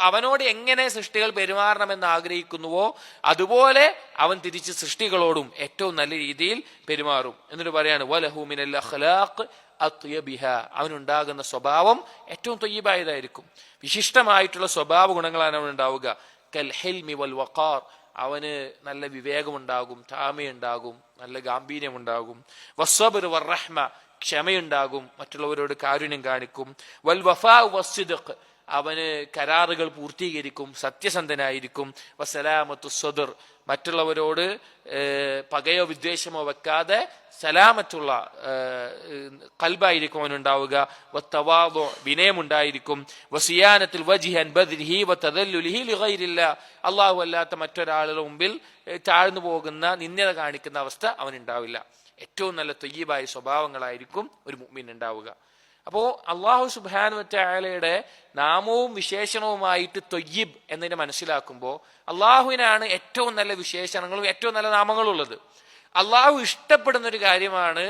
അവനോട് എങ്ങനെ സൃഷ്ടികൾ പെരുമാറണമെന്ന് ആഗ്രഹിക്കുന്നുവോ അതുപോലെ അവൻ തിരിച്ച് സൃഷ്ടികളോടും ഏറ്റവും നല്ല രീതിയിൽ പെരുമാറും. എന്നിട്ട് പറയാണ് വലഹു മിനൽ അഖ്ലാഖ് അത്യബിഹ, അവനുണ്ടാകുന്ന സ്വഭാവം ഏറ്റവും ത്വയ്യിബായതായിരിക്കും. വിശിഷ്ടമായിട്ടുള്ള സ്വഭാവ ഗുണങ്ങളാണ് അവനുണ്ടാവുക. കൽ ഹിൽമി വൽ വഖാർ, അവന് നല്ല വിവേകമുണ്ടാകും, താമയുണ്ടാകും, നല്ല ഗാംഭീര്യമുണ്ടാകും. വസ്സബ്ർ വറഹ്മ, ക്ഷമയുണ്ടാകും, മറ്റുള്ളവരോട് കാരുണ്യം കാണിക്കും. വൽ വഫാ വസ്സിദ്ഖ്, അവന് കരാറുകൾ പൂർത്തീകരിക്കും, സത്യസന്ധനായിരിക്കും. വസലാമത്തു സദർ, മറ്റുള്ളവരോട് പകയോ വിദ്വേഷമോ വെക്കാതെ സലാമത്തുള്ള ഖൽബായിരിക്കും അവനുണ്ടാവുക. വത്തവാദു, വിനയമുണ്ടായിരിക്കും. വസിയാനത്തിൽ വജ്ഹൻ ബദ്രിഹി വതദല്ലുലിഹി ലിഗൈരില്ലാ, അല്ലാഹു അല്ലാത്ത മറ്റൊരാളുടെ മുമ്പിൽ താഴ്ന്നു പോകുന്ന നിന്ദ കാണിക്കുന്ന അവസ്ഥ അവനുണ്ടാവില്ല. ഏറ്റവും നല്ല ത്വയ്യിബായ സ്വഭാവങ്ങളായിരിക്കും ഒരു മുഅ്മിൻ ഉണ്ടാവുക. അപ്പോ അള്ളാഹു സുബ്ഹാനഹു വ തആലയുടെ നാമവും വിശേഷണവുമായിട്ട് ത്വയ്യിബ് എന്നതിനെ മനസ്സിലാക്കുമ്പോൾ അള്ളാഹുവിനാണ് ഏറ്റവും നല്ല വിശേഷണങ്ങളും ഏറ്റവും നല്ല നാമങ്ങളും ഉള്ളത്. അള്ളാഹു ഇഷ്ടപ്പെടുന്ന ഒരു കാര്യമാണ്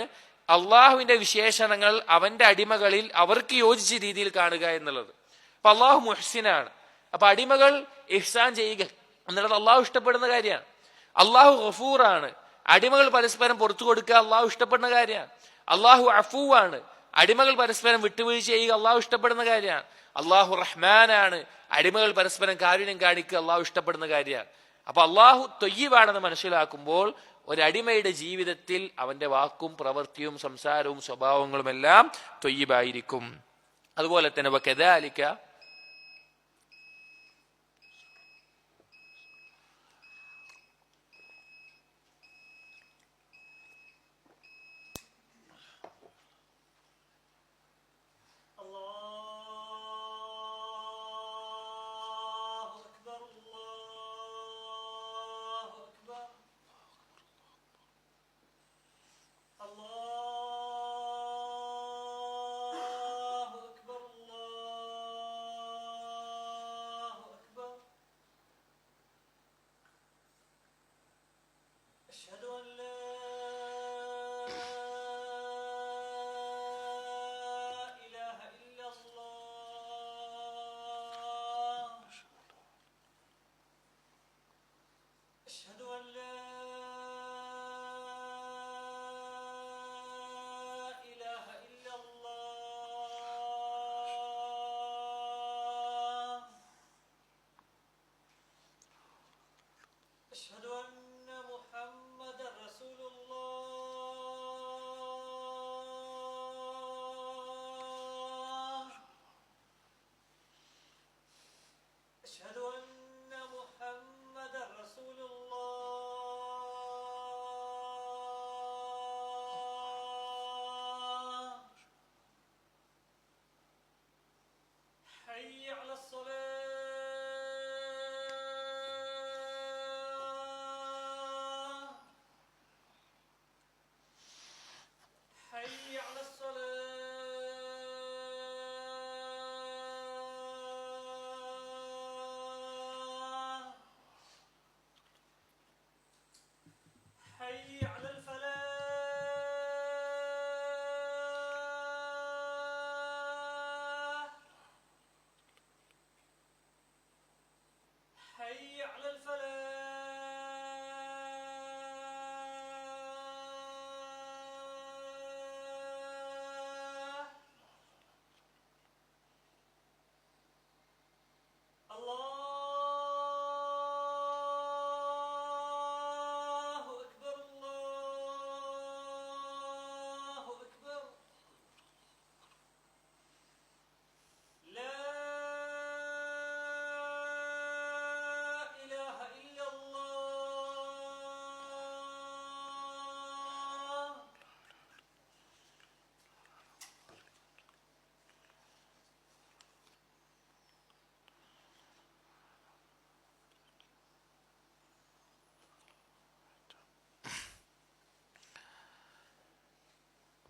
അള്ളാഹുവിന്റെ വിശേഷണങ്ങൾ അവന്റെ അടിമകളിൽ അവർക്ക് യോജിച്ച രീതിയിൽ കാണുക എന്നുള്ളത്. അപ്പൊ അള്ളാഹു മുഹ്സിനാണ്. അപ്പൊ അടിമകൾ ഇഹ്സാൻ ചെയ്യുക എന്നുള്ളത് അള്ളാഹു ഇഷ്ടപ്പെടുന്ന കാര്യമാണ്. അള്ളാഹു ഗഫൂറാണ്, അടിമകൾ പരസ്പരം പുറത്തു കൊടുക്കുക അള്ളാഹു ഇഷ്ടപ്പെടുന്ന കാര്യമാണ്. അള്ളാഹു അഫൂവാണ്, അടിമകൾ പരസ്പരം വിട്ടുവീഴ്ച ചെയ്യുക അള്ളാഹു ഇഷ്ടപ്പെടുന്ന കാര്യമാണ്. അള്ളാഹു റഹ്മാനാണ്, അടിമകൾ പരസ്പരം കാരുണ്യം കാണിക്കുക അള്ളാഹു ഇഷ്ടപ്പെടുന്ന കാര്യമാണ്. അപ്പൊ അള്ളാഹു ത്വയ്യിബാണെന്ന് മനസ്സിലാക്കുമ്പോൾ ഒരടിമയുടെ ജീവിതത്തിൽ അവന്റെ വാക്കും പ്രവൃത്തിയും സംസാരവും സ്വഭാവങ്ങളും എല്ലാം ത്വയ്യിബായിരിക്കും. അതുപോലെ തന്നെ വകദാലിക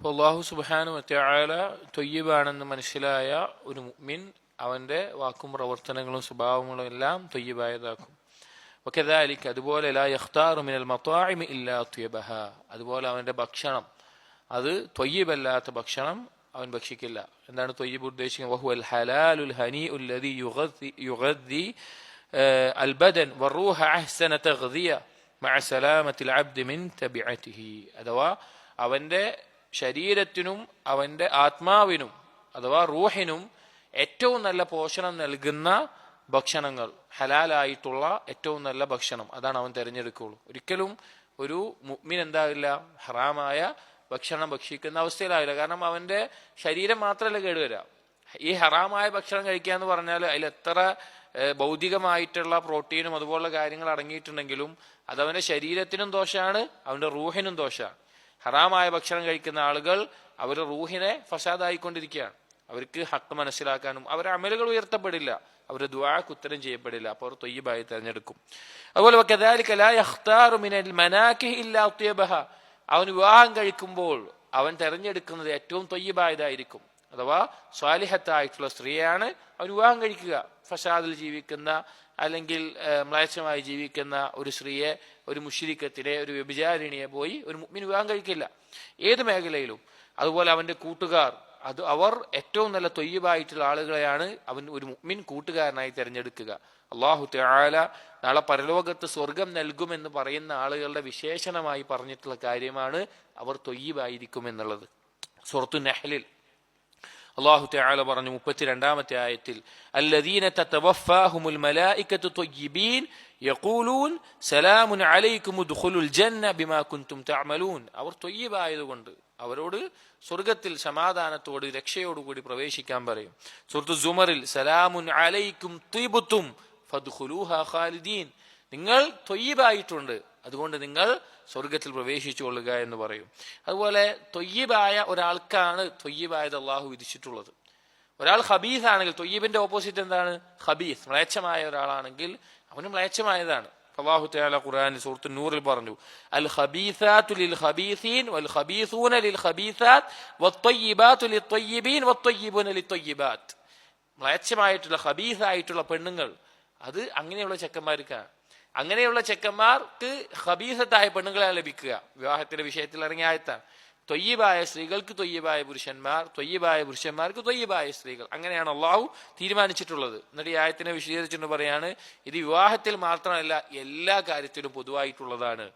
അല്ലാഹു സുബ്ഹാനഹു വതആല ത്വയ്യിബാണെന്ന് മനസ്സിലായ ഒരു മുഅ്മിൻ അവന്റെ വാക്കും പ്രവർത്തനങ്ങളും സ്വഭാവങ്ങളും എല്ലാം ത്വയ്യിബായതാക്കും. വകദാലിക അതുപോലെ ലാ യഖ്താറു മിനൽ മതാഇമി ഇല്ലാ ത്വയ്യിബഹ, അതുപോലെ അവന്റെ ഭക്ഷണം അത് ത്വയ്യിബല്ലാത്ത ഭക്ഷണം അവൻ ഭക്ഷിക്കില്ല. എന്താണ് ത്വയ്യിബ് ഉദ്ദേശിക്കുന്നത്? വഹുവൽ ഹലാലുൽ ഹനീഉൽ ലദീ യുഗദ്ദി അൽ ബദൻ വറൂഹ അഹ്സന തഗ്ദിയ മഅ സലാമത്തിൽ അബ്ദി മിൻ തബിഅതിഹി, അഥവാ അവന്റെ ശരീരത്തിനും അവന്റെ ആത്മാവിനും അഥവാ റൂഹിനും ഏറ്റവും നല്ല പോഷണം നൽകുന്ന ഭക്ഷണങ്ങൾ, ഹലാലായിട്ടുള്ള ഏറ്റവും നല്ല ഭക്ഷണം, അതാണ് അവൻ തിരഞ്ഞെടുക്കുള്ളൂ. ഒരിക്കലും ഒരു മുഅ്മിൻ എന്താവില്ല, ഹറാമായ ഭക്ഷണം ഭക്ഷിക്കുന്ന അവസ്ഥയിലാവില്ല. കാരണം അവന്റെ ശരീരം മാത്രമല്ല കേടുവരിക. ഈ ഹറാമായ ഭക്ഷണം കഴിക്കുക എന്ന് പറഞ്ഞാൽ അതിൽ എത്ര ഭൗതികമായിട്ടുള്ള പ്രോട്ടീനും അതുപോലുള്ള കാര്യങ്ങൾ അടങ്ങിയിട്ടുണ്ടെങ്കിലും അതവന്റെ ശരീരത്തിനും ദോഷമാണ്, അവന്റെ റൂഹിനും ദോഷമാണ്. ഹറാമായ ഭക്ഷണം കഴിക്കുന്ന ആളുകൾ അവരുടെ റൂഹിനെ ഫസാദായിക്കൊണ്ടിരിക്കുകയാണ്. അവർക്ക് ഹക്ക് മനസ്സിലാക്കാനും അവരുടെ അമലുകൾ ഉയർത്തപ്പെടില്ല, അവരുടെ ദുആക്ക് ഉത്തരം ചെയ്യപ്പെടില്ല. അപ്പോൾ അവർ ത്വയ്യിബായി തിരഞ്ഞെടുക്കും. അതുപോലെ വകദാലിക ലാ യഖ്താറു മിനൽ മനാകിഹി ഇല്ലാ ത്വയ്യിബഹ, അവൻ വിവാഹം കഴിക്കുമ്പോൾ അവൻ തിരഞ്ഞെടുക്കുന്നത് ഏറ്റവും ത്വയ്യിബായതായിരിക്കും. അഥവാ സ്വാലിഹത്തായിട്ടുള്ള സ്ത്രീയാണ് അവൻ വിവാഹം കഴിക്കുക. ഫസാദിൽ ജീവിക്കുന്ന അല്ലെങ്കിൽ മ്ലേച്ഛമായി ജീവിക്കുന്ന ഒരു സ്ത്രീയെ, ഒരു മുശ്രിക്കത്തിനെ, ഒരു വ്യഭിചാരിണിയെ പോയി ഒരു മുഅ്മിൻ വിവാഹം കഴിക്കില്ല, ഏത് മേഖലയിലും. അതുപോലെ അവന്റെ കൂട്ടുകാർ, അവർ ഏറ്റവും നല്ല ത്വയ്യിബായിട്ടുള്ള ആളുകളെയാണ് അവൻ ഒരു മുഅ്മിൻ കൂട്ടുകാരനായി തിരഞ്ഞെടുക്കുക. അല്ലാഹു തആല നാളെ പരലോകത്ത് സ്വർഗം നൽകുമെന്ന് പറയുന്ന ആളുകളുടെ വിശേഷണമായി പറഞ്ഞിട്ടുള്ള കാര്യമാണ് അവർ ത്വയ്യിബായിരിക്കും എന്നുള്ളത്. സൂറത്തു നഹ്ലിൽ അല്ലാഹു തആല പറഞ്ഞു 32-ാമത്തെ ആയത്തിൽ, അല്ലദീന തതവഫാഹുമുൽ മലായികതു ത്വയ്യിബീൻ യഖൂലൂൻ സലാമുൻ അലൈക്കും ഉദ്ഖുലുൽ ജന്ന ബിമാ കുൻതും തഅമലൂൻ. അവർ ത്വയ്യിബായതുകൊണ്ട് അവരോട് സ്വർഗത്തിൽ സമാധാനത്തോട് രക്ഷയോടുകൂടി പ്രവേശിക്കാൻ പറയും. സൂറത്തു സുമറിൽ സലാമുൻ അലൈക്കും ത്വയ്ബതും ഫദ്ഖുലൂഹാ ഖാലിദീൻ, നിങ്ങൾ ത്വയ്യിബായിട്ടുണ്ട്, അതുകൊണ്ട് നിങ്ങൾ സ്വർഗത്തിൽ പ്രവേശിച്ചു കൊള്ളുക എന്ന് പറയും. അതുപോലെ ത്വയ്യിബായ ഒരാൾക്കാണ് ത്വയ്യിബായത് അള്ളാഹു വിധിച്ചിട്ടുള്ളത്. ഒരാൾ ഖബീസ് ആണെങ്കിൽ, ത്വയ്യിബിന്റെ ഓപ്പോസിറ്റ് എന്താണ്? ഖബീസ്, മ്ലേച്ഛമായ ഒരാളാണെങ്കിൽ അവന് മ്ലേച്ഛമായതാണ്. അല്ലാഹു തആല ഖുർആനിൽ സൂറത്തു നൂറിൽ പറഞ്ഞു, അൽ ഖബീസാതു ലിൽ ഖബീസീൻ വൽ ഖബീസൂന ലിൽ ഖബീസാത്ത് വത്വയ്യിബാതു ലിത്വയ്യിബീൻ വത്വയ്യിബൂന ലിത്വയ്യിബാത്ത്. മ്ലേച്ഛമായിട്ടുള്ള ഖബീസായിട്ടുള്ള പെണ്ണുങ്ങൾ അത് അങ്ങനെയുള്ള ചെക്കന്മാർക്കാണ്. അങ്ങനെയുള്ള ചെക്കന്മാർക്ക് ഖബീസത്തായ പെണ്ണുങ്ങളാണ് ലഭിക്കുക. വിവാഹത്തിന്റെ വിഷയത്തിൽ ഇറങ്ങിയ ആയത്താണ്. ത്വയ്യിബായ സ്ത്രീകൾക്ക് ത്വയ്യിബായ പുരുഷന്മാർ, ത്വയ്യിബായ പുരുഷന്മാർക്ക് ത്വയ്യിബായ സ്ത്രീകൾ, അങ്ങനെയാണ് അള്ളാഹു തീരുമാനിച്ചിട്ടുള്ളത്. എന്നിട്ട് ഈ ആയത്തിനെ വിശദീകരിച്ചിട്ട് പറയാണ്, ഇത് വിവാഹത്തിൽ മാത്രമല്ല എല്ലാ കാര്യത്തിലും പൊതുവായിട്ടുള്ളതാണ്.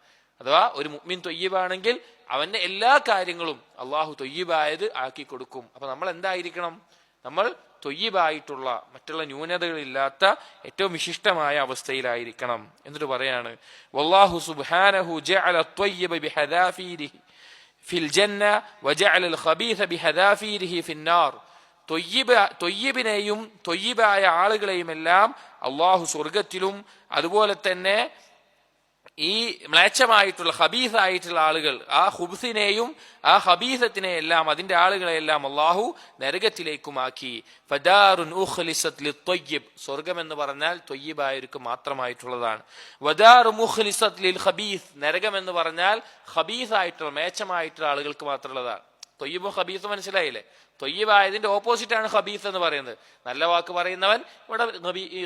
അഥവാ ഒരു മുഅ്മിൻ ത്വയ്യിബാണെങ്കിൽ അവന്റെ എല്ലാ കാര്യങ്ങളും അള്ളാഹു ത്വയ്യിബായത് ആക്കി കൊടുക്കും. അപ്പൊ നമ്മൾ എന്തായിരിക്കണം? നമ്മൾ ത്വയ്യിബായിട്ടുള്ള, മറ്റുള്ള ന്യൂനതകളില്ലാത്ത ഏറ്റവും വിശിഷ്ടമായ അവസ്ഥയിലായിരിക്കണം. എന്നിട്ട് പറയാണ്, വല്ലാഹു സുബ്ഹാനഹു ജഅല അത്വയ്യിബ ബിഹദാഫീരിഹി ഫിൽ ജന്ന വജഅല അൽ ഖബീസ ബിഹദാഫീരിഹി ഫിന്നാർ. ത്വയ്യിബിനെയും ത്വയ്യിബായ ആളുകളെയും എല്ലാം അള്ളാഹു സ്വർഗത്തിലും, അതുപോലെ തന്നെ ഈ മ്ലേച്ഛമായിട്ടുള്ള ഖബീസായിട്ടുള്ള ആളുകൾ, ആ ഖുബ്സിനെയും ആ ഖബീസത്തിനെ എല്ലാം, അതിന്റെ ആളുകളെല്ലാം അള്ളാഹു നരകത്തിലേക്കുമാക്കി. ഫദാറുൻ ഉഖ്ലിസത് ലിത്വയ്യിബ്, സ്വർഗം എന്ന് പറഞ്ഞാൽ ത്വയ്യിബായവർക്ക് മാത്രമായിട്ടുള്ളതാണ്. വദാറു മുഖ്ലിസത് ലിൽ ഖബീസ്, നരകം എന്ന് പറഞ്ഞാൽ ഖബീസായിട്ടുള്ള മ്ലേച്ഛമായിട്ടുള്ള ആളുകൾക്ക് മാത്രമുള്ളതാണ്. ത്വയ്യിബും ഖബീസും മനസ്സിലായില്ലേ? ത്വയ്യിബായതിന്റെ ഓപ്പോസിറ്റ് ആണ് ഖബീസ് എന്ന് പറയുന്നത്. നല്ല വാക്ക് പറയുന്നവൻ ഇവിടെ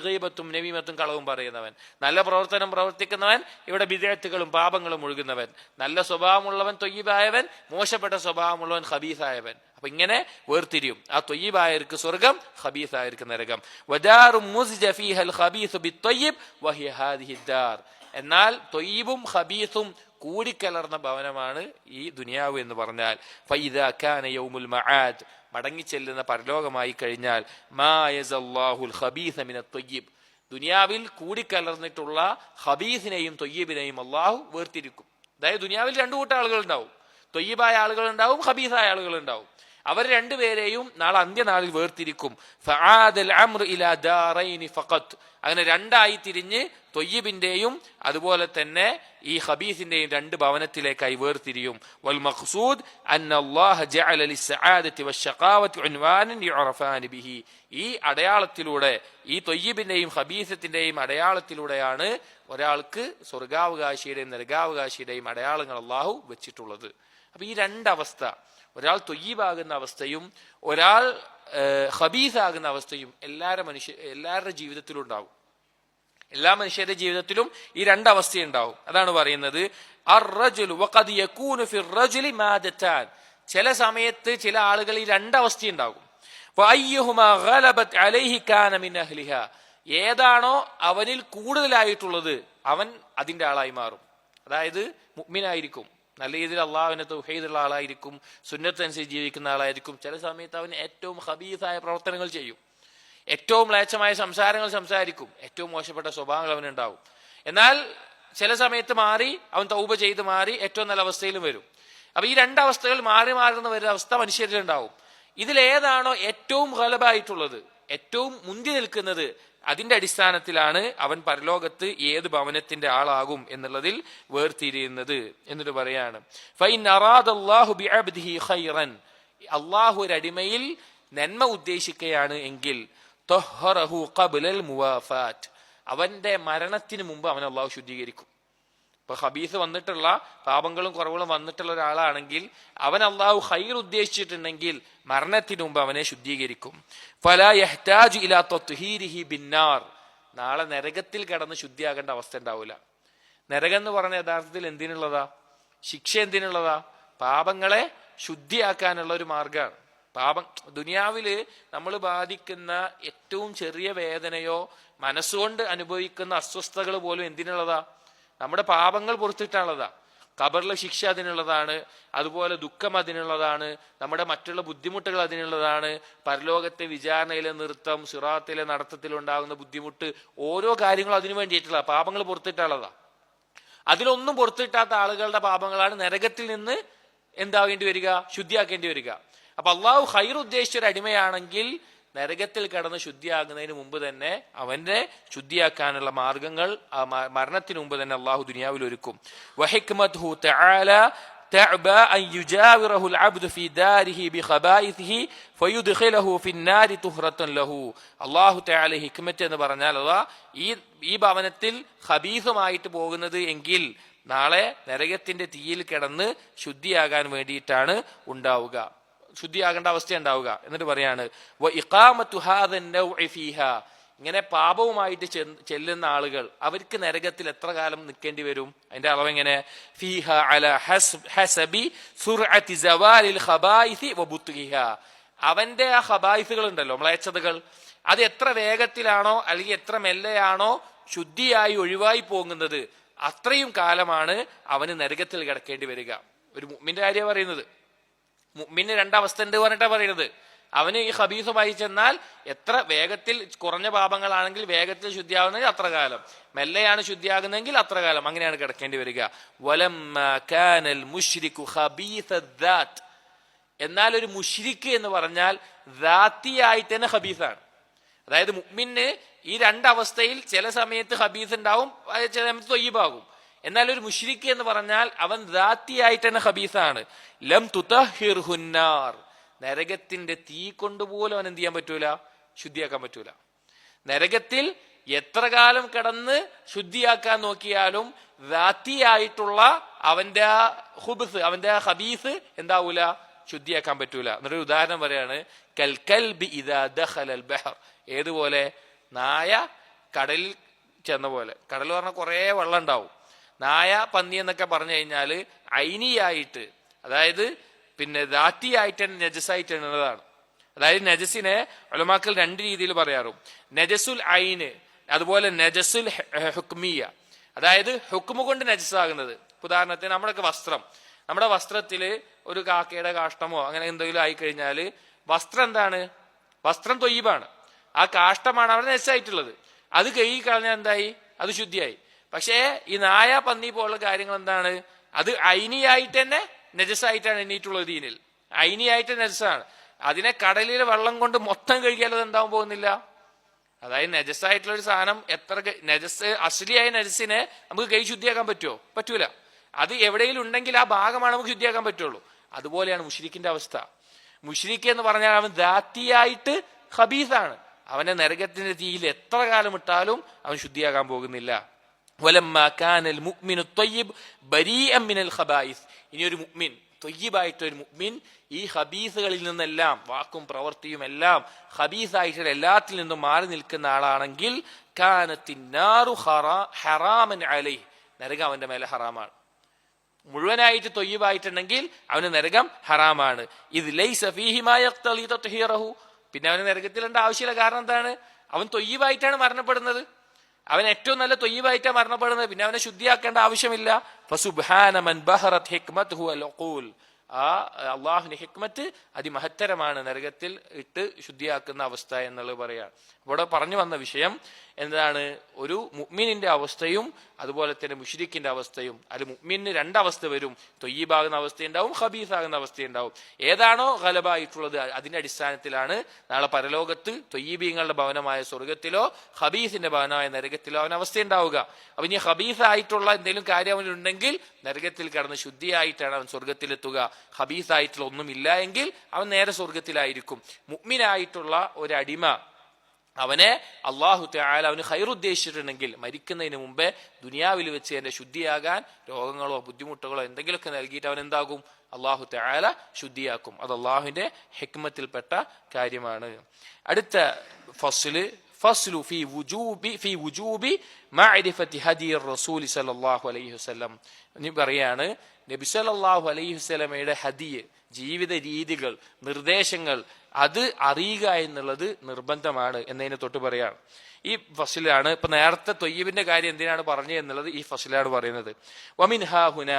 ഗീബത്തും നമീമത്തും കളവും പറയുന്നവൻ, നല്ല പ്രവർത്തനം പ്രവർത്തിക്കുന്നവൻ ഇവിടെ ബിദ്അത്തുകളും പാപങ്ങളും ഒഴുകുന്നവൻ, നല്ല സ്വഭാവമുള്ളവൻ ത്വയ്യിബായവൻ, മോശപ്പെട്ട സ്വഭാവമുള്ളവൻ ഖബീസായവൻ. അപ്പൊ ഇങ്ങനെ വേർതിരിയും. ആ ത്വയ്യിബായർക്ക് സ്വർഗം, ഖബീസായർക്ക് നരകം. വദാറും മുസ്ജ ഫീഹൽ ഖബീസു ബിത്വയ്യിബ് വഹിയ ഹാദിഹി ദാർ. എന്നാൽ ത്വയ്യിബും ഖബീസും കൂടിക്കലർന്ന ഭവനമാണ് ഈ ദുനിയാവ് എന്ന് പറഞ്ഞാൽ. ഫഇദാ കാന യൗമുൽ മആദ്, മടങ്ങിച്ചെല്ലുന്ന പരലോകമായി കഴിഞ്ഞാൽ, മാ യസല്ലാഹുൽ ഖബീസ മിനത് ത്വയ്യിബ്, ദുനിയാവിൽ കൂടിക്കലർന്നിട്ടുള്ള ഖബീസിനെയും ത്വയ്യിബിനെയും അള്ളാഹു വേർതിരിക്കും. അതായത് ദുനിയാവിൽ രണ്ടു കൂട്ടം ആളുകൾ ഉണ്ടാവും. ത്വയ്യിബായ ആളുകൾ ഉണ്ടാവും, ഖബീസായ ആളുകൾ ഉണ്ടാവും. അവർ രണ്ടുപേരെയും നാളെ അന്ത്യനാളിൽ വേർതിരിക്കും. ഫആദൽ അംറു ഇലാ ദാറൈനി ഫഖത്ത്, അങ്ങനെ രണ്ടായി തിരിഞ്ഞ് ത്വയ്യിബിന്റെയും അതുപോലെ തന്നെ ഈ ഖബീസിന്റെയും രണ്ട് ഭവനത്തിലേക്കായി വേർതിരിയും. വൽ മഖ്സൂദ് അന്നല്ലാഹ ജഅല ലിസ്സആദതി വശഖാവതി ഉൻവാനൻ യുഅറഫാന ബിഹി. ഈ അടയാളത്തിലൂടെ, ഈ ത്വയ്യിബിന്റെയും ഖബീസത്തിന്റെയും അടയാളത്തിലൂടെയാണ് ഒരാൾക്ക് സ്വർഗാവകാശിയുടെയും നരകാവകാശിയുടെയും അടയാളങ്ങൾ അള്ളാഹു വെച്ചിട്ടുള്ളത്. അപ്പൊ ഈ രണ്ടവസ്ഥ, ഒരാൾ ത്വയ്യിബാകുന്ന അവസ്ഥയും ഒരാൾ ഖബീസാകുന്ന അവസ്ഥയും എല്ലാവരുടെ ജീവിതത്തിലും ഉണ്ടാവും. എല്ലാ മനുഷ്യരുടെ ജീവിതത്തിലും ഈ രണ്ടവസ്ഥയുണ്ടാവും. അതാണ് പറയുന്നത്, അർറജുലു വഖദ് യകൂനു ഫിർറജുലി മാദതാൻ, ചില സമയത്ത് ചില ആളുകൾ ഈ രണ്ടവസ്ഥയുണ്ടാകും. വഅയ്യുഹുമാ ഗലബത് അലൈഹി കാന മിൻ അഹ്ലിഹാ, ഏതാണോ അവനിൽ കൂടുതലായിട്ടുള്ളത് അവൻ അതിന്റെ ആളായി മാറും. അതായത് മുഅ്മിനായിരിക്കും, നല്ല രീതിയിൽ അള്ളാഹുവിനെ തൗഹീദുള്ള ആളായിരിക്കും, സുന്നത്ത് അനുസരിച്ച് ജീവിക്കുന്ന ആളായിരിക്കും. ചില സമയത്ത് അവൻ ഏറ്റവും ഖബീസായ പ്രവർത്തനങ്ങൾ ചെയ്യും, ഏറ്റവും മ്ലേച്ഛമായ സംസാരങ്ങൾ സംസാരിക്കും, ഏറ്റവും മോശപ്പെട്ട സ്വഭാവങ്ങൾ അവനുണ്ടാവും. എന്നാൽ ചില സമയത്ത് മാറി അവൻ തൗബ ചെയ്ത് മാറി ഏറ്റവും നല്ല അവസ്ഥയിലും വരും. അപ്പൊ ഈ രണ്ടവസ്ഥകൾ മാറി മാറുന്ന വരുന്ന അവസ്ഥ മനുഷ്യരിലുണ്ടാവും. ഇതിലേതാണോ ഏറ്റവും ഗലബായിട്ടുള്ളത്, ഏറ്റവും മുന്തി നിൽക്കുന്നത്, അതിന്റെ അടിസ്ഥാനത്തിലാണ് അവൻ പരലോകത്ത് ഏത് ഭവനത്തിന്റെ ആളാകും എന്നുള്ളതിൽ വേർതിരിയുന്നത്. എന്നിട്ട് പറയാണ്, ഫൈൻ അറാദല്ലാഹു ബിഅബ്ദിഹി ഖൈറൻ, അള്ളാഹു ഒരു അടിമയിൽ നന്മ ഉദ്ദേശിക്കുകയാണ് എങ്കിൽ, ത്വഹ്ഹറഹു ഖബ്ലൽ മുവാഫാത്ത്, അവന്റെ മരണത്തിന് മുമ്പ് അവൻ അള്ളാഹു ശുദ്ധീകരിക്കും. ഇപ്പൊ ഖബീസ് വന്നിട്ടുള്ള, പാപങ്ങളും കുറവുകളും വന്നിട്ടുള്ള ഒരാളാണെങ്കിൽ അവൻ അള്ളാഹു ഖൈർ ഉദ്ദേശിച്ചിട്ടുണ്ടെങ്കിൽ മരണത്തിന് മുമ്പ് അവനെ ശുദ്ധീകരിക്കും. ഫലാ യഹ്താജു ഇലാ തത്ഹീരിഹി ബിന്നാർ, നാളെ നരകത്തിൽ കടന്ന് ശുദ്ധിയാകേണ്ട അവസ്ഥ ഉണ്ടാവില്ല. നരകം എന്ന് പറഞ്ഞ യഥാർത്ഥത്തിൽ എന്തിനുള്ളതാ? ശിക്ഷ എന്തിനുള്ളതാ? പാപങ്ങളെ ശുദ്ധിയാക്കാനുള്ള ഒരു മാർഗമാണ്. പാപം ദുനിയാവില് നമ്മൾ ബാധിക്കുന്ന ഏറ്റവും ചെറിയ വേദനയോ മനസ്സുകൊണ്ട് അനുഭവിക്കുന്ന അസ്വസ്ഥതകൾ പോലും എന്തിനുള്ളതാ? നമ്മുടെ പാപങ്ങൾ പുറത്തിട്ടാണുള്ളതാ. ഖബറിലെ ശിക്ഷ അതിനുള്ളതാണ്, അതുപോലെ ദുഃഖം അതിനുള്ളതാണ്, നമ്മുടെ മറ്റുള്ള ബുദ്ധിമുട്ടുകൾ അതിനുള്ളതാണ്, പരലോകത്തെ വിചാരണയിലെ നൃത്തം, സിറാത്തിലെ നടത്തത്തിലുണ്ടാകുന്ന ബുദ്ധിമുട്ട്, ഓരോ കാര്യങ്ങളും അതിനു വേണ്ടിയിട്ടുള്ള പാപങ്ങൾ പുറത്തിട്ടുള്ളതാ. അതിലൊന്നും പുറത്തിട്ടാത്ത ആളുകളുടെ പാപങ്ങളാണ് നരകത്തിൽ നിന്ന് എന്താവേണ്ടി വരിക? ശുദ്ധിയാക്കേണ്ടി വരിക. അപ്പൊ അള്ളാഹു ഖൈർ ഉദ്ദേശിച്ച ഒരു അടിമയാണെങ്കിൽ നരകത്തിൽ കടന്ന് ശുദ്ധിയാകുന്നതിന് മുമ്പ് തന്നെ അവന്റെ ശുദ്ധിയാക്കാനുള്ള മാർഗങ്ങൾ മരണത്തിന് മുമ്പ് തന്നെ അള്ളാഹു ദുനിയാവിൽ ഒരുക്കും. വഹിക്മതുഹു തആല തഅബ അൻ യുജാവിറഹു അൽഅബ്ദു ഫീ ദാരിഹി ബിഖബായിഥിഹി ഫയുദ്ഖിലഹു ഫിന്നാരി തുഹ്റത്തൻ ലഹു. അല്ലാഹു തആല ഹിക്മത്ത് എന്ന് പറഞ്ഞാൽ അഥവാ ഈ ഭവനത്തിൽ ഖബീസുമായിട്ട് പോകുന്നത് എങ്കിൽ നാളെ നരകത്തിന്റെ തീയിൽ കിടന്ന് ശുദ്ധിയാകാൻ വേണ്ടിയിട്ടാണ് ഉണ്ടാവുക, ശുദ്ധിയാകേണ്ട അവസ്ഥ ഉണ്ടാവുക. എന്നിട്ട് പറയാണ് ഇങ്ങനെ പാപവുമായിട്ട് ചെല്ലുന്ന ആളുകൾ അവർക്ക് നരകത്തിൽ എത്ര കാലം നിൽക്കേണ്ടി വരും? അതിന്റെ അളവ് എങ്ങനെ? ഫീഹ അലാ ഹസബി സുർഅതി സവാലിൽ ഖബായിസി വബുത്ഗിഹ. അവന്റെ ആ ഖബായിസുകൾ ഉണ്ടല്ലോ, മ്ലേച്ഛതകൾ, അത് എത്ര വേഗത്തിലാണോ അല്ലെങ്കിൽ എത്ര മെല്ലെയാണോ ശുദ്ധിയായി ഒഴിവായി പോകുന്നത് അത്രയും കാലമാണ് അവന് നരകത്തിൽ കിടക്കേണ്ടി വരിക. ഒരു മുഅ്മിന്റെ കാര്യം പറയുന്നത്. മുഅ്മിന് രണ്ടവസ്ഥ ഉണ്ട് പറഞ്ഞിട്ടാ പറയുന്നത്. അവന് ഈ ഖബീസുമായി ചെന്നാൽ എത്ര വേഗത്തിൽ, കുറഞ്ഞ പാപങ്ങളാണെങ്കിൽ വേഗത്തിൽ ശുദ്ധിയാവുന്നെങ്കിൽ അത്ര കാലം, മെല്ലെയാണ് ശുദ്ധിയാകുന്നെങ്കിൽ അത്ര കാലം, അങ്ങനെയാണ് കിടക്കേണ്ടി വരിക. വലമ്മാ കാനൽ മുശ്രികു ഖബീസദ്ദാത്ത്. എന്നാൽ ഒരു മുശ്രിക്ക് എന്ന് പറഞ്ഞാൽ ദാത്തിയായിട്ട് തന്നെ ഖബീസാണ്. അതായത് മുഅ്മിന് ഈ രണ്ടവസ്ഥയിൽ ചില സമയത്ത് ഖബീസ് ഉണ്ടാവും, ചില സമയത്ത് തൊയ്യിബാകും. എന്നാൽ ഒരു മുശ്രിക്ക് എന്ന് പറഞ്ഞാൽ അവൻ ദാത്തിയായിട്ട് തന്നെ ഖബീസാണ്. ലം തുതഹിർഹുന്നാർ. നരകത്തിന്റെ തീ കൊണ്ടുപോലും അവൻ എന്ത് ചെയ്യാൻ പറ്റൂല? ശുദ്ധിയാക്കാൻ പറ്റൂല. നരകത്തിൽ എത്ര കാലം കിടന്ന് ശുദ്ധിയാക്കാൻ നോക്കിയാലും ദാത്തിയായിട്ടുള്ള അവന്റെ ആ ഖുബ്സ്, അവന്റെ ആ ഖബീസ് എന്താവൂല? ശുദ്ധിയാക്കാൻ പറ്റൂല. എന്നൊരു ഉദാഹരണം പറയാണ്, കൽ കൽബി ഇദാ ദഖലൽ ബഹർ. ഏതുപോലെ? നായ കടലിൽ ചെന്ന പോലെ. കടൽ പറഞ്ഞാൽ കുറെ വെള്ളം ഉണ്ടാവും. നായ, പന്നി എന്നൊക്കെ പറഞ്ഞു കഴിഞ്ഞാല് ഐനിയായിട്ട്, അതായത് പിന്നെ ദാത്തിയായിട്ട് നജസായിട്ട് എണ്ണുന്നതാണ്. അതായത് നജസിനെ ഉലമാക്കൾ രണ്ട് രീതിയിൽ പറയാറും. നജസുൽ ഐന്, അതുപോലെ നജസുൽ ഹുക്മിയ. അതായത് ഹുക്മു കൊണ്ട് നജസാകുന്നത്. ഉദാഹരണത്തിന് നമ്മുടെയൊക്കെ വസ്ത്രം, നമ്മുടെ വസ്ത്രത്തിൽ ഒരു കാക്കയുടെ കാഷ്ടമോ അങ്ങനെ എന്തെങ്കിലും ആയിക്കഴിഞ്ഞാല് വസ്ത്രം എന്താണ്? വസ്ത്രം തൊയ്യിബാണ്. ആ കാഷ്ടമാണ് അവിടെ നജസായിട്ടുള്ളത്. അത് കഴുകി കളഞ്ഞാൽ എന്തായി? അത് ശുദ്ധിയായി. പക്ഷേ ഈ നായ, പന്നി പോലുള്ള കാര്യങ്ങൾ എന്താണ്? അത് ഐനിയായിട്ട് തന്നെ നജസായിട്ടാണ് എണ്ണീറ്റുള്ളത്. ദീനിൽ ഐനിയായിട്ട് നജസാണ്. അതിനെ കടലിലെ വെള്ളം കൊണ്ട് മൊത്തം കഴുകിയാൽ അത് എന്താവും പോകുന്നില്ല. അതായത് നജസായിട്ടുള്ള ഒരു സാധനം എത്ര നജസ്, അസ്ലിയായ നജസിനെ നമുക്ക് കൈ ശുദ്ധിയാക്കാൻ പറ്റുമോ? പറ്റൂല. അത് എവിടെയെങ്കിലും ഉണ്ടെങ്കിൽ ആ ഭാഗമാണ് നമുക്ക് ശുദ്ധിയാക്കാൻ പറ്റുള്ളൂ. അതുപോലെയാണ് മുശ്രിക്കിന്റെ അവസ്ഥ. മുശ്രിക്ക് എന്ന് പറഞ്ഞാൽ അവൻ ദാത്തിയായിട്ട് ഖബീസാണ്. അവനെ നരകത്തിന്റെ തീയിൽ എത്ര കാലം ഇട്ടാലും അവൻ ശുദ്ധിയാകാൻ പോകുന്നില്ല. വലമ്മാ കാനൽ മുഅ്മിനു ത്വയ്യിബ് ബരീഅൻ മിനൽ ഖബായിസ്. ഇനി ഒരു മുഅ്മിൻ, ത്വയ്യിബായിട്ടൊരു മുഅ്മിൻ ഈ ഖബീസുകളിൽ നിന്നെല്ലാം, വാക്കും പ്രവൃത്തിയും എല്ലാം ഖബീസായിട്ടുള്ള എല്ലാത്തിൽ നിന്നും മാറി നിൽക്കുന്ന ആളാണെങ്കിൽ കാനത്തിന്നാറു ഹറാമൻ അലൈഹി. നരകം അവന്റെ മേലെ ഹറാമാണ്. മുഴുവനായിട്ട് ത്വയ്യിബായിട്ടുണ്ടെങ്കിൽ അവന് നരകം ഹറാമാണ്. ഇത് ലൈസ ഫീഹി മാ യഖ്തളി തത്ഹീറഹു. പിന്നെ അവന് നരകത്തിലേണ്ട ആവശ്യമില്ല. കാരണം എന്താണ്? അവൻ ത്വയ്യിബായിട്ടാണ് മരണപ്പെടുന്നത്. അവൻ ഏറ്റവും നല്ല ത്വയ്യിബായിട്ടാണ് മരണപ്പെടുന്നത്. പിന്നെ അവനെ ശുദ്ധിയാക്കേണ്ട ആവശ്യമില്ല. ഫസുബ്ഹാന മൻ ബഹറത് ഹിക്മതുഹു അൽ ഉഖൂൽ. ആ അള്ളാഹുവിന്റെ ഹിക്മത്ത് അതിമഹത്തരമാണ് നരകത്തിൽ ഇട്ട് ശുദ്ധിയാക്കുന്ന അവസ്ഥ എന്നുള്ളത് പറയാണ്. ഇവിടെ പറഞ്ഞു വന്ന വിഷയം എന്താണ്? ഒരു മുഅ്മിനിന്റെ അവസ്ഥയും അതുപോലെ തന്നെ മുശ്രിക്കിന്റെ അവസ്ഥയും. അത് മുഅ്മിന് രണ്ടവസ്ഥ വരും. ത്വയ്യിബാകുന്ന അവസ്ഥയുണ്ടാവും, ഖബീസാകുന്ന അവസ്ഥയുണ്ടാവും. ഏതാണോ ഗലബായിട്ടുള്ളത് അതിന്റെ അടിസ്ഥാനത്തിലാണ് നാളെ പരലോകത്ത് ത്വയ്യിബീങ്ങളുടെ ഭവനമായ സ്വർഗത്തിലോ ഖബീസിന്റെ ഭവനമായ നരകത്തിലോ അവൻ അവസ്ഥ ഉണ്ടാവുക. അപ്പൊ ഇനി ഖബീസായിട്ടുള്ള എന്തെങ്കിലും കാര്യം അവനുണ്ടെങ്കിൽ നരകത്തിൽ കടന്ന് ശുദ്ധിയായിട്ടാണ് അവൻ സ്വർഗത്തിലെത്തുക. ഖബീസായിട്ടുള്ള ഒന്നുമില്ല എങ്കിൽ അവൻ നേരെ സ്വർഗത്തിലായിരിക്കും. മുഅ്മിനായിട്ടുള്ള ഒരു അടിമ, അവനെ അള്ളാഹു തആല അവന് ഖൈർ ഉദ്ദേശിച്ചിട്ടുണ്ടെങ്കിൽ മരിക്കുന്നതിന് മുമ്പേ ദുനിയാവിൽ വെച്ച് എന്റെ ശുദ്ധിയാകാൻ രോഗങ്ങളോ ബുദ്ധിമുട്ടുകളോ എന്തെങ്കിലുമൊക്കെ നൽകിയിട്ട് അവൻ എന്താകും? അള്ളാഹു തആല ശുദ്ധിയാക്കും. അത് അള്ളാഹുവിന്റെ ഹിക്മത്തിൽപ്പെട്ട കാര്യമാണ്. അടുത്ത ഫസ്ല് ഫസ്ലു ഫി വുജൂബി മഅരിഫത്തി ഹദിയിർ റസൂൽ സല്ലല്ലാഹു അലൈഹി വസല്ലം. ഇനി പറയാണ് നബി സല്ലല്ലാഹു അലൈഹി വസല്ലമയുടെ ഹദിയ്, ജീവിത രീതികൾ, നിർദ്ദേശങ്ങൾ അത് അറിയുക എന്നുള്ളത് നിർബന്ധമാണ് എന്നതിനെ തൊട്ട് പറയാണ്. ഈ ഫസ്ലിലാണ് ഇപ്പൊ നേരത്തെ തൊയ്യിബിന്റെ കാര്യം എന്തിനാണ് പറഞ്ഞത് എന്നുള്ളത് ഈ ഫസ്ലിലാണ് പറയുന്നത്. വമിൻഹാ ഹുന,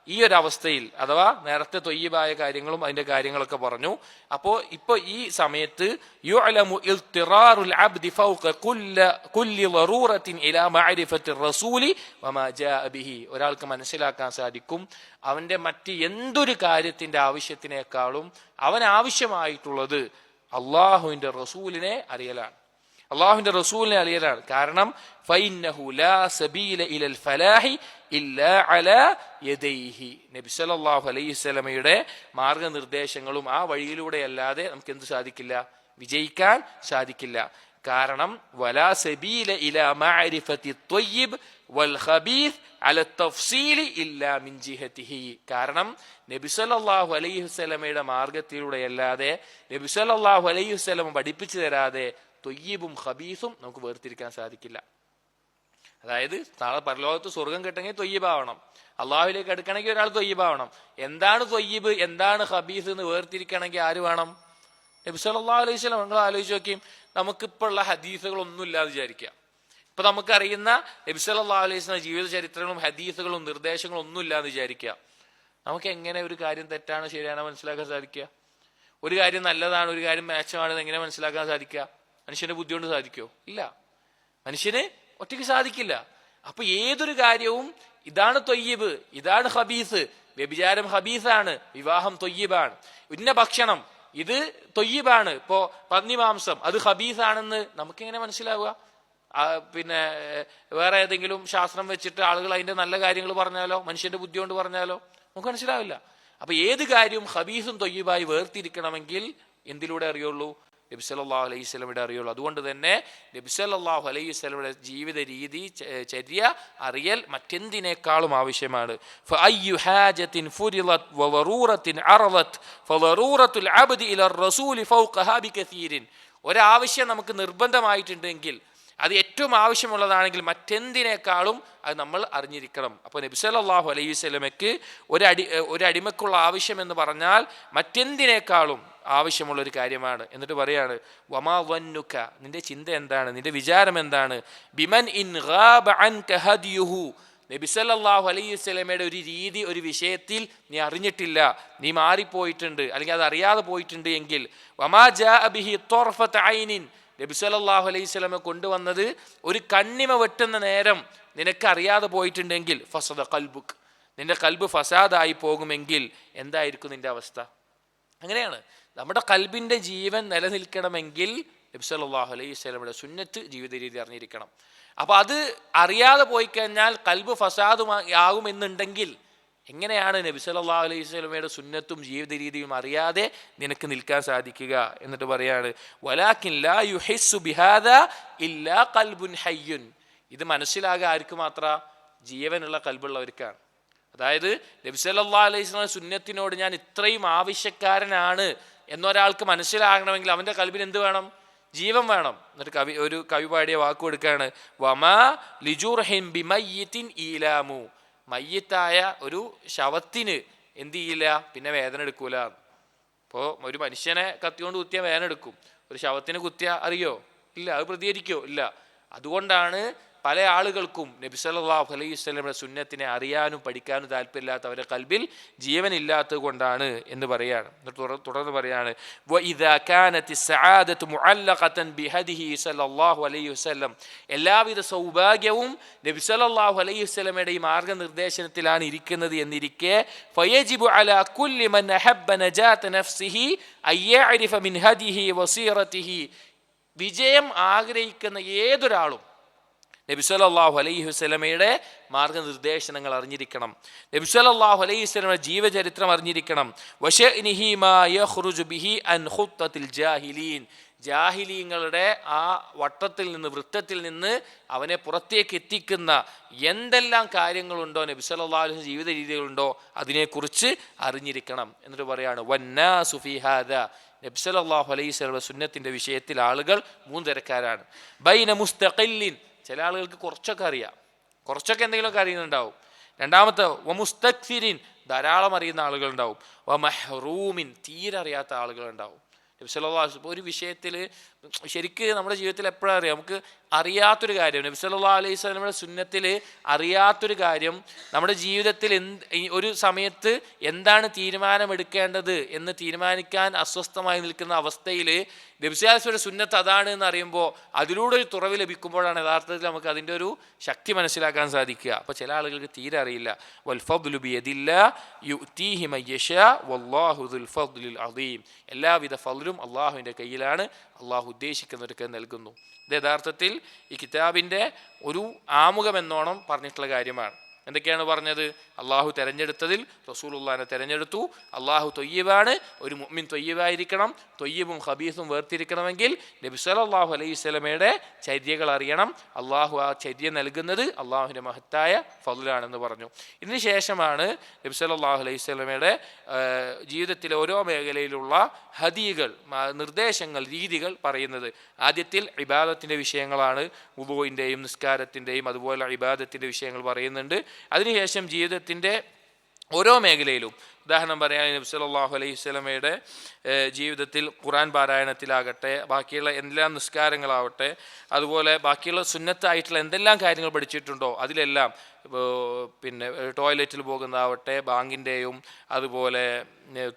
ഈ ഒരു അവസ്ഥയിൽ അഥവാ നേരത്തെ തൊയ്യിബായ കാര്യങ്ങളും അതിന്റെ കാര്യങ്ങളൊക്കെ പറഞ്ഞു. അപ്പോ ഇപ്പൊ ഈ സമയത്ത് യുഅലമു ഇൽതിറാറുൽ അബ്ദി ഫൗഖ കുല്ലി ളറൂറത്തിൻ ഇലാ മഅരിഫത്തി റസൂലി വമാ ജാഅ ബിഹി. ഒരാൾക്ക് മനസ്സിലാക്കാൻ സാധിക്കും അവന്റെ മറ്റ് എന്തൊരു കാര്യത്തിന്റെ ആവശ്യത്തിനേക്കാളും അവൻ ആവശ്യമായിട്ടുള്ളത് അള്ളാഹുവിന്റെ റസൂലിനെ അറിയലാണ്, അള്ളാഹുവിന്റെ റസൂലിനെ അറിയലാണ്. കാരണം ഫഇന്നഹു ലാ സബീല ഇലൽ ഫലാഹി ഇല്ലാ അലാ യദൈഹി. നബി സല്ലല്ലാഹു അലൈഹി വസല്ലമയുടെ മാർഗനിർദ്ദേശങ്ങളും ആ വഴിയിലൂടെ അല്ലാതെ നമുക്ക് എന്ത് സാധിക്കില്ല? വിജയിക്കാൻ സാധിക്കില്ല. കാരണം വലാ സബീല ഇലാ മഅരിഫത്തി ത്വയ്യിബ് വൽ ഖബീസ് അല തഫ്സീലി ഇല്ലാ മിൻ ജിഹതിഹി. കാരണം നബി സല്ലല്ലാഹു അലൈഹി വസല്ലമയുടെ മാർഗത്തിലൂടെ അല്ലാതെ, നബി സല്ലല്ലാഹു അലൈഹി വസല്ലമ പഠിപ്പിച്ചു തരാതെ തൊയ്യബും ഖബീസും നമുക്ക് വേർതിരിക്കാൻ സാധിക്കില്ല. അതായത് നാളെ പരലോകത്ത് സ്വർഗം കിട്ടണമെങ്കിൽ തൊയ്യബാവണം, അള്ളാഹുവിലേക്ക് അടുക്കണമെങ്കിൽ ഒരാൾ തൊയ്യബാവണം. എന്താണ് തൊയ്യബ്, എന്താണ് ഖബീസ് എന്ന് വേർതിരിക്കണമെങ്കിൽ ആര് വേണം? നബി സല്ലല്ലാഹു അലൈഹി വസല്ലം. നിങ്ങൾ ആലോചിച്ച് നോക്കിയും, നമുക്കിപ്പോൾ ഉള്ള ഹദീസുകളൊന്നും ഇല്ലാതെ വിചാരിക്കുക. ഇപ്പൊ നമുക്കറിയുന്ന നബി സല്ലല്ലാഹു അലൈഹി വസല്ലം ജീവിത ചരിത്രങ്ങളും ഹദീസുകളും നിർദ്ദേശങ്ങളും ഒന്നും ഇല്ലാന്ന് വിചാരിക്കുക. നമുക്ക് എങ്ങനെ ഒരു കാര്യം തെറ്റാണ് ശരിയാണോ മനസ്സിലാക്കാൻ സാധിക്കുക? ഒരു കാര്യം നല്ലതാണ്, ഒരു കാര്യം മേച്ചമാണെന്ന് എങ്ങനെ മനസ്സിലാക്കാൻ സാധിക്കുക? മനുഷ്യന്റെ ബുദ്ധി കൊണ്ട് സാധിക്കുമോ? ഇല്ല, മനുഷ്യന് ഒറ്റയ്ക്ക് സാധിക്കില്ല. അപ്പൊ ഏതൊരു കാര്യവും ഇതാണ് തൊയ്യബ്, ഇതാണ് ഹബീസ്. വ്യഭിചാരം ഹബീസാണ്, വിവാഹം തൊയ്യബാണ്. ഇന്ന ഭക്ഷണം ഇത് തൊയ്യബാണ്, ഇപ്പോ പന്നി മാംസം അത് ഹബീസാണെന്ന് നമുക്കെങ്ങനെ മനസ്സിലാവുക? പിന്നെ വേറെ ഏതെങ്കിലും ശാസ്ത്രം വെച്ചിട്ട് ആളുകൾ അതിന്റെ നല്ല കാര്യങ്ങൾ പറഞ്ഞാലോ, മനുഷ്യന്റെ ബുദ്ധി കൊണ്ട് പറഞ്ഞാലോ നമുക്ക് മനസ്സിലാവില്ല. അപ്പൊ ഏത് കാര്യവും ഹബീസും തൊയ്യബായി വേർതിരിക്കണമെങ്കിൽ എന്തിലൂടെ അറിയുള്ളൂ? നബി സല്ലല്ലാഹു അലൈഹി വസല്ലമയുടെ അറിയുള്ളൂ. അതുകൊണ്ട് തന്നെ നബി സല്ലല്ലാഹു അലൈഹി വസല്ലമയുടെ ജീവിത രീതി, ചര്യ അറിയൽ മറ്റെന്തിനേക്കാളും ആവശ്യമാണ്. ഫഅയ്യു ഹാജത്തിൻ ഫുരിളത് വളറൂറത്തിൻ അറളത് ഫളറൂറത്തുൽ അബ്ദി ഇല റസൂലി ഫൗഖഹാ ബികസീരിൻ. ഒരാവശ്യം നമുക്ക് നിർബന്ധമായിട്ടുണ്ടെങ്കിൽ, അത് ഏറ്റവും ആവശ്യമുള്ളതാണെങ്കിൽ മറ്റെന്തിനേക്കാളും അത് നമ്മൾ അറിഞ്ഞിരിക്കണം. അപ്പോൾ നബി സല്ലല്ലാഹു അലൈഹി വസല്ലമയ്ക്ക് ഒരടിമക്കുള്ള ആവശ്യം എന്ന് പറഞ്ഞാൽ മറ്റെന്തിനേക്കാളും ആവശ്യമുള്ളൊരു കാര്യമാണ്. എന്നിട്ട് പറയാണ് വമാ വന്നുക, നിന്റെ ചിന്ത എന്താണ്, നിന്റെ വിചാരം എന്താണ്? ബിമൻ ഇൻ ഗാബ അൻക ഹദിയുഹു, നബി സല്ലല്ലാഹു അലൈഹി വസല്ലമയുടെ ഒരു രീതി, ഒരു വിഷയത്തിൽ നീ അറിഞ്ഞിട്ടില്ല, നീ മാറിപ്പോയിട്ടുണ്ട്, അല്ലെങ്കിൽ അത് അറിയാതെ പോയിട്ടുണ്ട് എങ്കിൽ, വമാ ജാഅ ബിഹി ത്വർഫത ഐനിൻ, നബി സല്ലല്ലാഹു അലൈഹി വസല്ലമ കൊണ്ടുവന്നത് ഒരു കണ്ണിമ വെട്ടുന്ന നേരം നിനക്ക് അറിയാതെ പോയിട്ടുണ്ടെങ്കിൽ, ഫസദ ഖൽബുക്, നിന്റെ കൽബ് ഫസാദായി പോകുമെങ്കിൽ എന്തായിരിക്കും നിന്റെ അവസ്ഥ? അങ്ങനെയാണ് നമ്മുടെ കൽബിന്റെ ജീവൻ നിലനിൽക്കണമെങ്കിൽ നബി സല്ലല്ലാഹു അലൈഹി വസല്ലമയുടെ സുന്നത്ത് ജീവിത രീതി അറിഞ്ഞിരിക്കണം. അപ്പൊ അത് അറിയാതെ പോയി കഴിഞ്ഞാൽ കൽബ് ഫസാദുമാകുമെന്നുണ്ടെങ്കിൽ എങ്ങനെയാണ് നബി സല്ലല്ലാഹു അലൈഹി വസല്ലമയുടെ സുന്നത്തും ജീവിത രീതിയും അറിയാതെ നിനക്ക് നിൽക്കാൻ സാധിക്കുക? എന്നിട്ട് പറയാണ് വലാകിൻ ലാ യുഹിസ്സു ബിഹാദാ ഇല്ലാ ഖൽബുൻ ഹയ്യുൻ. ഇത് മനസ്സിലാകുക ആർക്ക് മാത്ര? ജീവനുള്ള കൽബുള്ളവർക്കാണ്. അതായത് നബി സല്ലല്ലാഹു അലൈഹി വസല്ലം സുന്നത്തിനോട് ഞാൻ ഇത്രയും ആവശ്യക്കാരനാണ് എന്നൊരാൾക്ക് മനസ്സിലാകണമെങ്കിൽ അവന്റെ കൽബിന് എന്ത് വേണം? ജീവൻ വേണം. എന്നിട്ട് ഒരു കവി പാടിയ വാക്ക് കൊടുക്കുകയാണ്, വമാ ലിജുർഹിൻ ബിമയ്യിത്തിൻ ഈലാമു, മയ്യത്തായ ഒരു ശവത്തിന് എന്ത് ചെയ്യില്ല? പിന്നെ വേദന എടുക്കൂല. ഇപ്പോൾ ഒരു മനുഷ്യനെ കത്തിക്കൊണ്ട് കുത്തിയാൽ വേദന എടുക്കും, ഒരു ശവത്തിന് കുത്തിയാൽ അറിയോ? ഇല്ല. അത് പ്രതികരിക്കോ? ഇല്ല. അതുകൊണ്ടാണ് പല ആളുകൾക്കും നബി സല്ലല്ലാഹു അലൈഹി വസല്ലമയുടെ സുന്നത്തിനെ അറിയാനും പഠിക്കാനും താല്പര്യമില്ലാത്ത അവരുടെ കൽബിൽ ജീവനില്ലാത്തത് കൊണ്ടാണ് എന്ന് പറയാണ്. തുടർന്ന് പറയാണ് വഇദാ കാനത്തി സആദതു മുഅല്ലഖതൻ ബിഹദിഹി സല്ലല്ലാഹു അലൈഹി വസല്ലം, എല്ലാവിധ സൗഭാഗ്യവും നബി സല്ലല്ലാഹു അലൈഹി വസല്ലമയുടെ ഈ മാർഗനിർദ്ദേശനത്തിലാണ് ഇരിക്കുന്നത് എന്നിരിക്കെ ഫയജിബു അലാ കുല്ലി മൻ അഹബ്ബ നജാത നഫ്സിഹി അയ്യഅരിഫ മിൻ ഹദിഹി വസീറതിഹി, വിജയം ആഗ്രഹിക്കുന്ന ഏതൊരാളും നബി സല്ലല്ലാഹു അലൈഹി വസല്ലമയുടെ മാർഗനിർദ്ദേശനങ്ങൾ അറിഞ്ഞിരിക്കണം, നബി സല്ലല്ലാഹു അലൈഹി വസല്ലമയുടെ ജീവചരിത്രം അറിഞ്ഞിരിക്കണം. വശഅനിഹി മാ യഖ്റുജു ബിഹി അൻ ഖുത്തത്തിൽ ജാഹിലീൻ, ജാഹിലീങ്ങളുടെ ആ വട്ടത്തിൽ നിന്ന്, വൃത്തത്തിൽ നിന്ന് അവനെ പുറത്തേക്ക് എത്തിക്കുന്ന എന്തെല്ലാം കാര്യങ്ങളുണ്ടോ, നബി സല്ലല്ലാഹു അലൈഹി വസല്ലം ജീവിത രീതികളുണ്ടോ, അതിനെക്കുറിച്ച് അറിഞ്ഞിരിക്കണം. എന്നിട്ട് പറയാണ് വന്നാസു ഫീ ഹാദാ, നബി സല്ലല്ലാഹു അലൈഹി വസല്ലം സുന്നത്തിന്റെ വിഷയത്തിൽ ആളുകൾ 3 തരക്കാരാണ്. ബൈന മുസ്തഖില്ലിൻ, ചില ആളുകൾക്ക് കുറച്ചൊക്കെ അറിയാം, കുറച്ചൊക്കെ എന്തെങ്കിലുമൊക്കെ അറിയുന്നുണ്ടാവും. രണ്ടാമത്തെ വമുസ്തക്സിരിൻ, ധാരാളം അറിയുന്ന ആളുകളുണ്ടാവും. വമഹ്റൂമിൻ, തീരെ അറിയാത്ത ആളുകളുണ്ടാവും. നബി സല്ലല്ലാഹു അലൈഹി വസല്ലം ഒരു വിഷയത്തിൽ ശരിക്ക് നമ്മുടെ ജീവിതത്തിൽ എപ്പോഴാണ് അറിയാം, നമുക്ക് അറിയാത്തൊരു കാര്യം നബി സല്ലല്ലാഹു അലൈഹി വസല്ലമയുടെ സുന്നത്തിൽ അറിയാത്തൊരു കാര്യം നമ്മുടെ ജീവിതത്തിൽ ഒരു സമയത്ത് എന്താണ് തീരുമാനമെടുക്കേണ്ടത് എന്ന് തീരുമാനിക്കാൻ അസ്വസ്ഥമായി നിൽക്കുന്ന അവസ്ഥയിൽ നബി സല്ലല്ലാഹു അലൈഹി വസല്ലമയുടെ സുന്നത്ത് അതാണ് എന്ന് അറിയുമ്പോൾ അതിലൂടെ ഒരു തുറവ് ലഭിക്കുമ്പോഴാണ് യഥാർത്ഥത്തിൽ നമുക്ക് അതിൻ്റെ ഒരു ശക്തി മനസ്സിലാക്കാൻ സാധിക്കുക. അപ്പോൾ ചില ആളുകൾക്ക് തീരെ അറിയില്ല. വൽ ഫദ്ലു ബിയദില്ലാഹി യുഅ്തീഹി മൻ യശാ വല്ലാഹു ദുൽ ഫദ്ലിൽ അദീം, എല്ലാവിധ ഫദ്ലും അള്ളാഹുവിൻ്റെ കയ്യിലാണ്, അള്ളാഹു ഉദ്ദേശിക്കുന്നവർക്ക് നൽകുന്നു. ഇത് യഥാർത്ഥത്തിൽ ഈ കിതാബിൻ്റെ ഒരു ആമുഖമെന്നോണം പറഞ്ഞിട്ടുള്ള കാര്യമാണ്. എന്തൊക്കെയാണ് പറഞ്ഞത്? അള്ളാഹു തെരഞ്ഞെടുത്തതിൽ റസൂലുള്ളാഹിനെ തെരഞ്ഞെടുത്തു. അള്ളാഹു തൊയ്യിബാണ്, ഒരു മുഅ്മിൻ തൊയ്യിബായിരിക്കണം. തൊയ്യിബും ഖബീസും വേർതിരിക്കണമെങ്കിൽ നബി സല്ലല്ലാഹു അലൈഹി വസല്ലമയുടെ ചര്യകൾ അറിയണം. അള്ളാഹു ആ ചര്യ നൽകുന്നത് അള്ളാഹുവിൻ്റെ മഹത്തായ ഫദ്ലാണെന്ന് പറഞ്ഞു. ഇതിന് ശേഷമാണ് നബി സല്ലല്ലാഹു അലൈഹി വസല്ലമയുടെ ജീവിതത്തിലെ ഓരോ മേഖലയിലുള്ള ഹദീകൾ, നിർദ്ദേശങ്ങൾ, രീതികൾ പറയുന്നത്. ആദ്യത്തിൽ ഇബാദത്തിൻ്റെ വിഷയങ്ങളാണ്, വുദൂഇൻ്റെയും നിസ്കാരത്തിൻ്റെയും അതുപോലെ ഇബാദത്തിൻ്റെ വിഷയങ്ങൾ പറയുന്നുണ്ട്. അതിനുശേഷം ജീവിതത്തിൻ്റെ ഓരോ മേഖലയിലും, ഉദാഹരണം പറയാൻ നബി സല്ലല്ലാഹു അലൈഹി വസല്ലമയുടെ ജീവിതത്തിൽ ഖുർആൻ പാരായണത്തിലാകട്ടെ, ബാക്കിയുള്ള എല്ലാ നിസ്കാരങ്ങളാവട്ടെ, അതുപോലെ ബാക്കിയുള്ള സുന്നത്തായിട്ടുള്ള എന്തെല്ലാം കാര്യങ്ങൾ പഠിച്ചിട്ടുണ്ടോ അതിലെല്ലാം, പിന്നെ ടോയ്ലറ്റിൽ പോകുന്നതാവട്ടെ, ബാങ്കിൻ്റെയും അതുപോലെ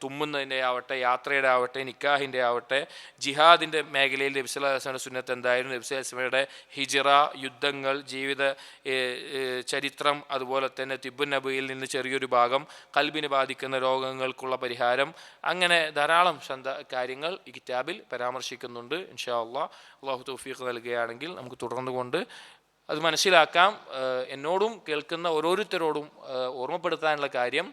തുമ്മുന്നതിൻ്റെ ആവട്ടെ, യാത്രയുടെ ആവട്ടെ, നിക്കാഹിൻ്റെ ആവട്ടെ, ജിഹാദിൻ്റെ മേഖലയിൽ നബി സല്ലല്ലാഹു അലൈഹി വസല്ലമയുടെ സുന്നത്ത് എന്തായിരുന്നു, നബി സല്ലല്ലാഹു അലൈഹി വസല്ലമയുടെ ഹിജ്റ, യുദ്ധങ്ങൾ, ജീവിത ചരിത്രം, അതുപോലെ തന്നെ തിബ്ബുൻ നബവിയിൽ നിന്ന് ചെറിയൊരു ഭാഗം, ഖൽബിനെ ബാധിക്കുന്ന രോഗങ്ങൾക്കുള്ള പരിഹാരം, അങ്ങനെ ധാരാളം കാര്യങ്ങൾ ഈ കിതാബിൽ പരാമർശിക്കുന്നുണ്ട്. ഇൻഷാ അല്ലാഹ് അള്ളാഹു തൗഫീഖ് നൽകുകയാണെങ്കിൽ നമുക്ക് തുടർന്നുകൊണ്ട് അത് മനസ്സിലാക്കാം. എന്നോടും കേൾക്കുന്ന ഓരോരുത്തരോടും ഓർമ്മപ്പെടുത്താനുള്ള കാര്യം,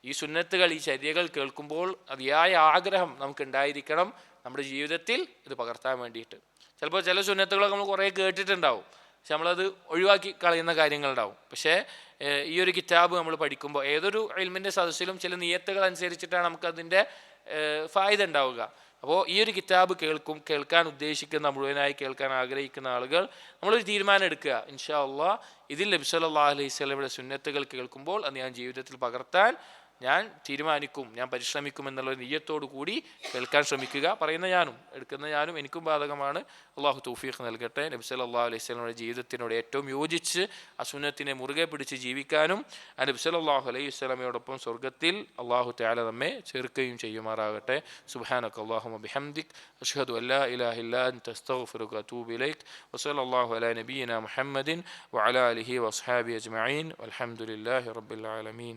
ഈ സുന്നത്തുകൾ, ഈ ചര്യകൾ കേൾക്കുമ്പോൾ അതിയായ ആഗ്രഹം നമുക്കുണ്ടായിരിക്കണം നമ്മുടെ ജീവിതത്തിൽ ഇത് പകർത്താൻ വേണ്ടിയിട്ട്. ചിലപ്പോൾ ചില സുന്നത്തുകളൊക്കെ നമ്മൾ കുറേ കേട്ടിട്ടുണ്ടാവും, പക്ഷെ നമ്മളത് ഒഴിവാക്കി കളയുന്ന കാര്യങ്ങളുണ്ടാവും. പക്ഷേ ഈ ഒരു കിതാബ് നമ്മൾ പഠിക്കുമ്പോൾ ഏതൊരു ഇൽമിൻ്റെ സദസ്സിലും ചില നിയത്തുകൾ അനുസരിച്ചിട്ടാണ് നമുക്കതിൻ്റെ ഫായിദ ഉണ്ടാവുക. അപ്പോൾ ഈ ഒരു കിതാബ് കേൾക്കാൻ ഉദ്ദേശിക്കുന്ന, മുഴുവനായി കേൾക്കാൻ ആഗ്രഹിക്കുന്ന ആളുകൾ നമ്മളൊരു തീരുമാനം എടുക്കുക. ഇൻഷാ അല്ലാഹ് ഇതിൽ നബി സല്ലല്ലാഹു അലൈഹി വസല്ലമയുടെ സുന്നത്തുകൾ കേൾക്കുമ്പോൾ അത് ഞാൻ ജീവിതത്തിൽ പകർത്താൻ ഞാൻ തീരുമാനിക്കും, ഞാൻ പരിശ്രമിക്കും എന്നുള്ള നിയ്യത്തോടു കൂടി കേൾക്കാൻ ശ്രമിക്കുക. പറയുന്ന ഞാനും എടുക്കുന്ന ഞാനും എനിക്കും ബാധകമാണ്. അള്ളാഹു തൗഫീഖ് നൽകട്ടെ. നബി സല്ലല്ലാഹു അലൈഹി വസല്ലമയുടെ ജീവിതത്തിനോട് ഏറ്റവും യോജിച്ച് ആ സുന്നത്തിനെ മുറുകെ പിടിച്ച് ജീവിക്കാനും ആ നബി സല്ലല്ലാഹു അലൈഹി വസല്ലമയോടൊപ്പം സ്വർഗ്ഗത്തിൽ അള്ളാഹു തആല നമ്മെ ചേർക്കുകയും ചെയ്യുമാറാകട്ടെ. സുബ്ഹാനക അല്ലാഹുമ്മ ബിഹംദിക് അഷ്ഹദു അല്ലാ ഇലാഹ ഇല്ലാ അൻത അസ്തഗ്ഫിറുക വഅതൂബു ഇലൈക് വസല്ലല്ലാഹു അലാ നബിയിന മുഹമ്മദിൻ വഅലാ ആലിഹി വഅസ്ഹാബിഹി അജ്മഈൻ വൽഹംദുലില്ലാഹി റബ്ബിൽ ആലമീൻ.